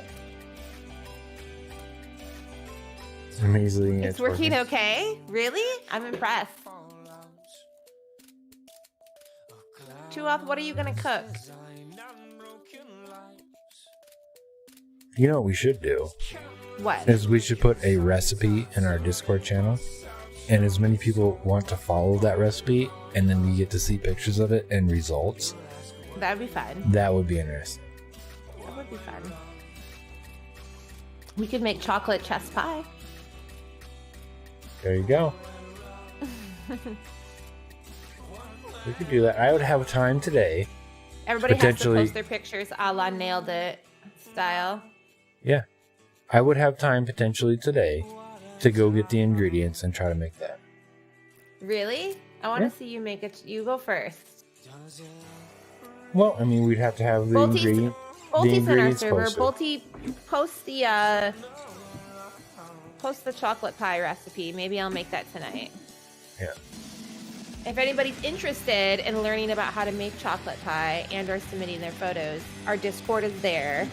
It's amazing. It's working okay? Really? I'm impressed. Chuoth, what are you gonna cook? You know what we should do? What? Is we should put a recipe in our Discord channel, and as many people want to follow that recipe, and then we get to see pictures of it and results. That would be fun. That would be interesting. That would be fun. We could make chocolate chess pie. There you go. We could do that. I would have time today. Everybody has to Potentially- post their pictures a la Nailed It style. Yeah. I would have time potentially today to go get the ingredients and try to make that. Really? I want to Yeah. see you make it. You go first. Well, I mean, we'd have to have the Bolty's ingredient. Bolty's in our ingredients server. posted. Bolty, post the chocolate pie recipe. Maybe I'll make that tonight. Yeah. If anybody's interested in learning about how to make chocolate pie and or submitting their photos, our Discord is there.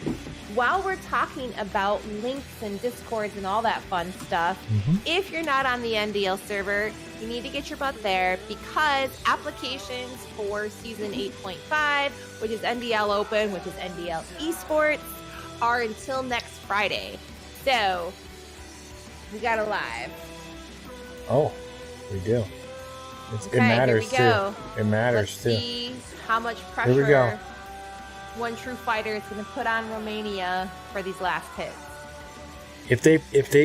While we're talking about links and Discords and all that fun stuff, if you're not on the NDL server, you need to get your butt there because applications for season 8.5, which is NDL Open, which is NDL Esports, are until next Friday. So, we got a live. Oh, we do. Okay, it matters here we go. too. It matters Let's too. see how much Here we go. pressure One True Fighter is going to put on Romania for these last hits. If they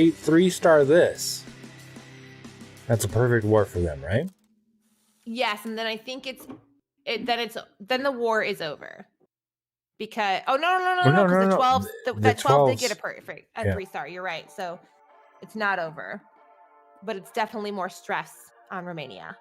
3-star this, that's a perfect war for them, right? Yes, and then I think then the war is over. Because no, because the 12 that 12 did get a perfect a 3-star. You're right. So it's not over. But it's definitely more stress on Romania.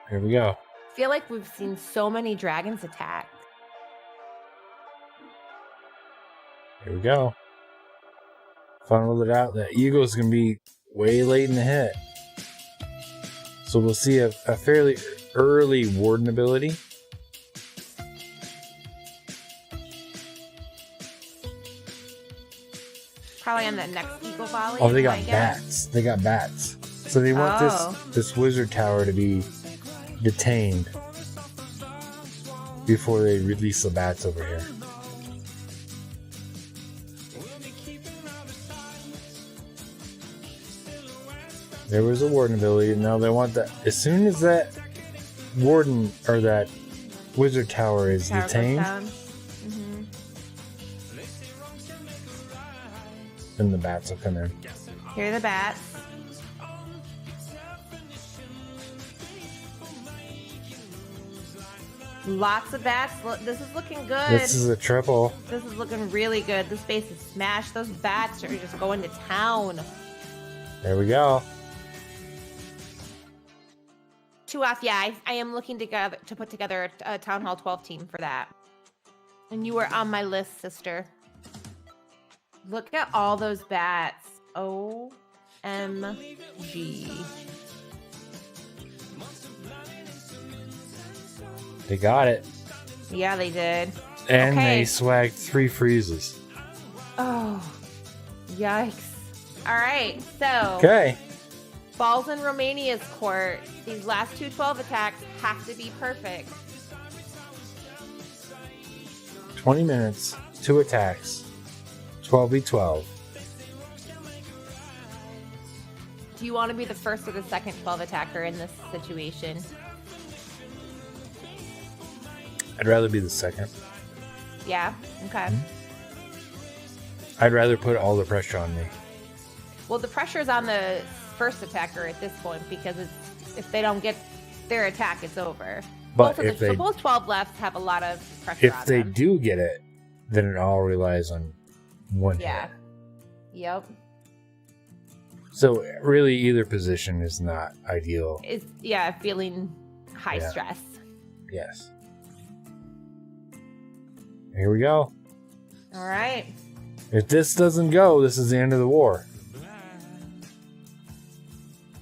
Here we go. I feel like we've seen so many dragons attack. Here we go. Funneled it out. The Eagle's going to be way late in the hit. So we'll see a fairly early Warden ability. Probably on that next Eagle volley. Oh, they I got guess. bats. They got bats. So they want this wizard tower to be detained before they release the bats over here. There was a warden ability, and now they want that. As soon as that warden or that wizard tower is Tower goes detained, down. then the bats will come in. Here are the bats. Lots of bats. This is looking good. This is a triple. This is looking really good. This base is smashed. Those bats are just going to town. There we go. Chuoth, yeah, I am looking to put together a Town Hall 12 team for that. And you were on my list, sister. Look at all those bats. OMG. They got it. Yeah, they did. And Okay. they swagged 3 freezes. Oh, yikes. All right, so Okay. balls in Romania's court. These last two 12 attacks have to be perfect. 20 minutes, 2 attacks, 12v12. Do you want to be the first or the second 12 attacker in this situation? I'd rather be the second. Yeah? Okay. I'd rather put all the pressure on me. Well, the pressure's on the first attacker at this point because if they don't get their attack, it's over. But both if they, both 12 lefts have a lot of pressure if on they them. do get it, then it all relies on one Yeah. hit. Yep. So really, either position is not ideal. It's feeling high stress. Yes. Here we go. All right. If this doesn't go, this is the end of the war.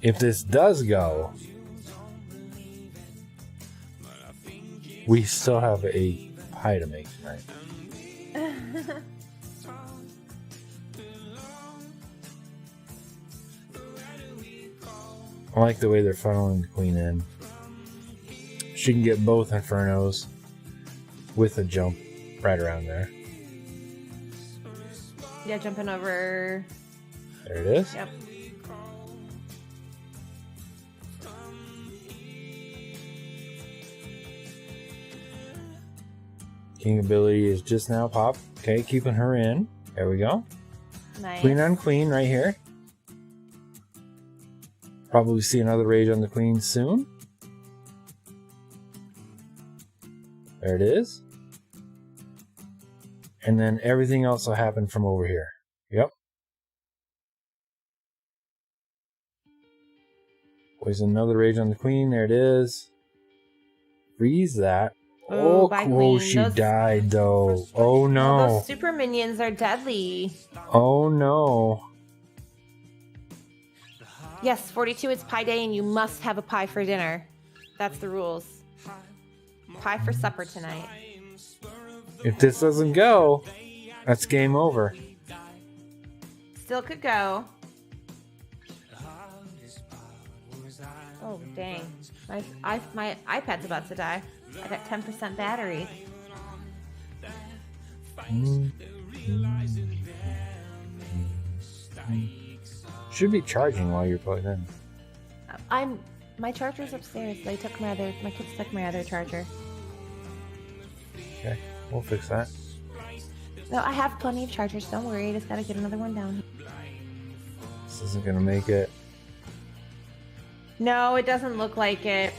If this does go, we still have a pie to make tonight. I like the way they're funneling the queen in. She can get both infernos with a jump right around there. Yeah, jumping over. There it is. Yep. King ability is just now popped. Okay, keeping her in. There we go. Nice. Queen on queen right here. Probably see another rage on the queen soon. There it is. And then everything else will happen from over here. Yep. Poison another rage on the queen. There it is. Freeze that. Oh, bye, queen. She Those- died though. Oh no. Those super minions are deadly. Oh no. Yes, 42, it's pie day and you must have a pie for dinner. That's the rules. Pie for supper tonight. If this doesn't go, that's game over. Still could go. Oh, dang. My iPad's about to die. I got 10% battery. Should be charging while you're plugged in. My charger's upstairs. My kids took my other charger. Okay, we'll fix that. No, I have plenty of chargers. Don't worry. I just gotta get another one down. This isn't gonna make it. No, it doesn't look like it.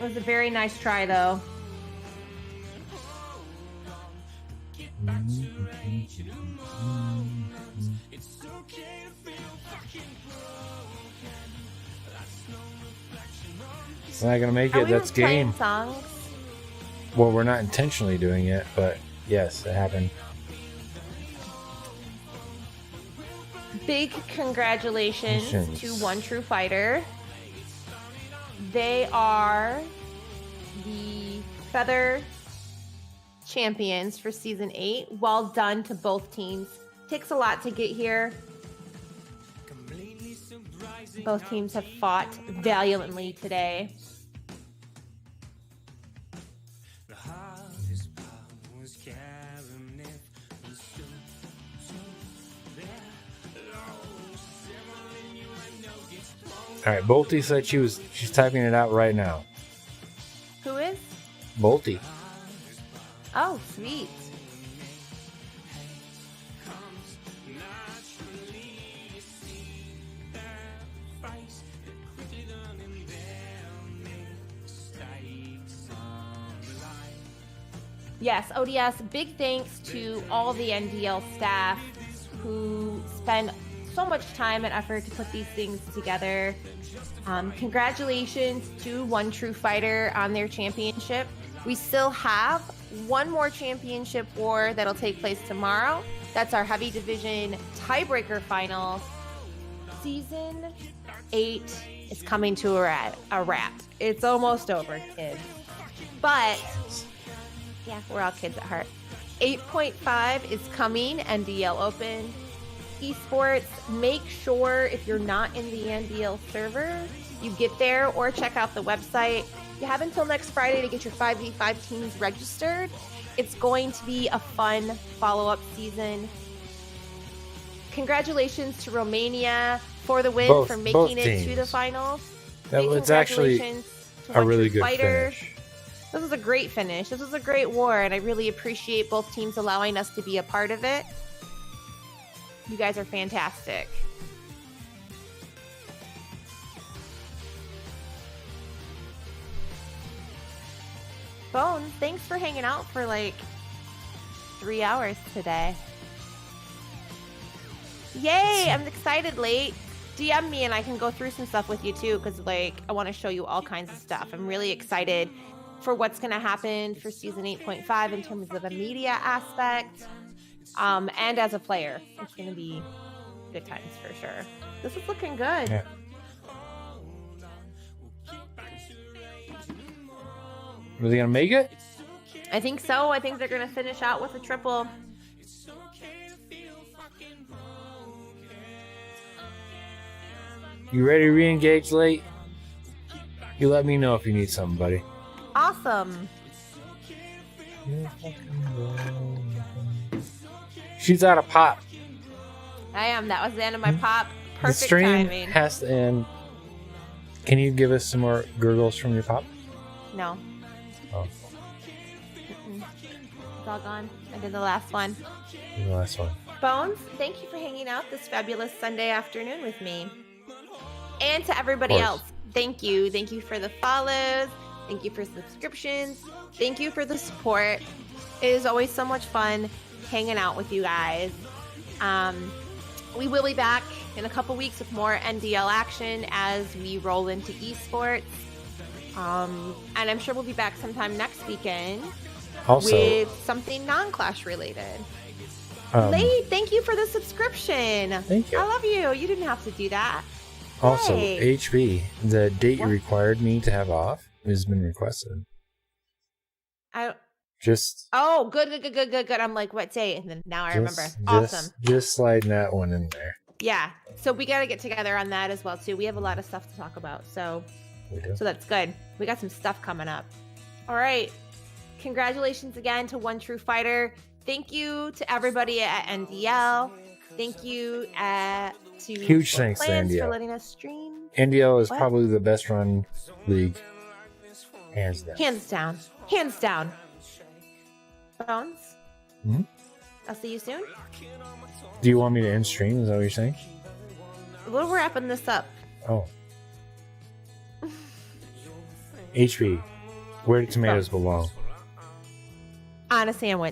It was a very nice try, though. It's not gonna make Are it. we That's playing game. songs? Well, we're not intentionally doing it, but yes, it happened. Big congratulations Congratulations. to One True Fighter. They are the Feather champions for Season 8. Well done to both teams. Takes a lot to get here. Both teams have fought valiantly today. All right, Bolty said she's typing it out right now. Who is? Bolty. Oh, sweet. Yes, ODS, big thanks to all the NDL staff who spend so much time and effort to put these things together. Congratulations to One True Fighter on their championship. We still have one more championship war that'll take place tomorrow. That's our heavy division tiebreaker final. Season 8 is coming to a wrap. It's almost over, kids. But yeah, we're all kids at heart. 8.5 is coming, NDL Open Esports. Make sure if you're not in the NDL server, you get there or check out the website. You have until next Friday to get your 5v5 teams registered. It's going to be a fun follow-up season. Congratulations to Romania for the win, for making it to the finals. It's actually a really good finish. This was a great finish. This was a great war, and I really appreciate both teams allowing us to be a part of it. You guys are fantastic. Bones, thanks for hanging out for like 3 hours today. Yay! I'm excited, late. DM me and I can go through some stuff with you too, because like I want to show you all kinds of stuff. I'm really excited for what's going to happen for season 8.5 in terms of a media aspect, and as a player. It's going to be good times for sure. This is looking good. Yeah. Are they going to make it? I think so. I think they're going to finish out with a triple. You ready to re-engage, late? You let me know if you need something, buddy. Awesome. She's out of pop. I am. That was the end of my pop. Perfect the stream timing. Has to end. Can you give us some more gurgles from your pop? No. Oh. It's all gone. I did the last one. The last one. Bones, thank you for hanging out this fabulous Sunday afternoon with me. And to everybody else, thank you. Thank you for the follows. Thank you for subscriptions. Thank you for the support. It is always so much fun hanging out with you guys. We will be back in a couple weeks with more NDL action as we roll into esports. And I'm sure we'll be back sometime next weekend with something non-Clash related. Late, thank you for the subscription. Thank you. I love you. You didn't have to do that. Also, Hey. HB, the date you required me to have off has been requested. Oh, good. I'm like, what date? And then now I remember. Awesome. Just sliding that one in there. Yeah. So we got to get together on that as well, too. We have a lot of stuff to talk about. So that's good. We got some stuff coming up. All right. Congratulations again to One True Fighter. Thank you to everybody at NDL. Thank you to huge thanks to NDL for letting us stream. NDL is probably the best run league. Hands down. Hands down. Bones? Mm-hmm. I'll see you soon. Do you want me to end stream? Is that what you're saying? We're wrapping this up. Oh. HB, where do tomatoes belong? On a sandwich.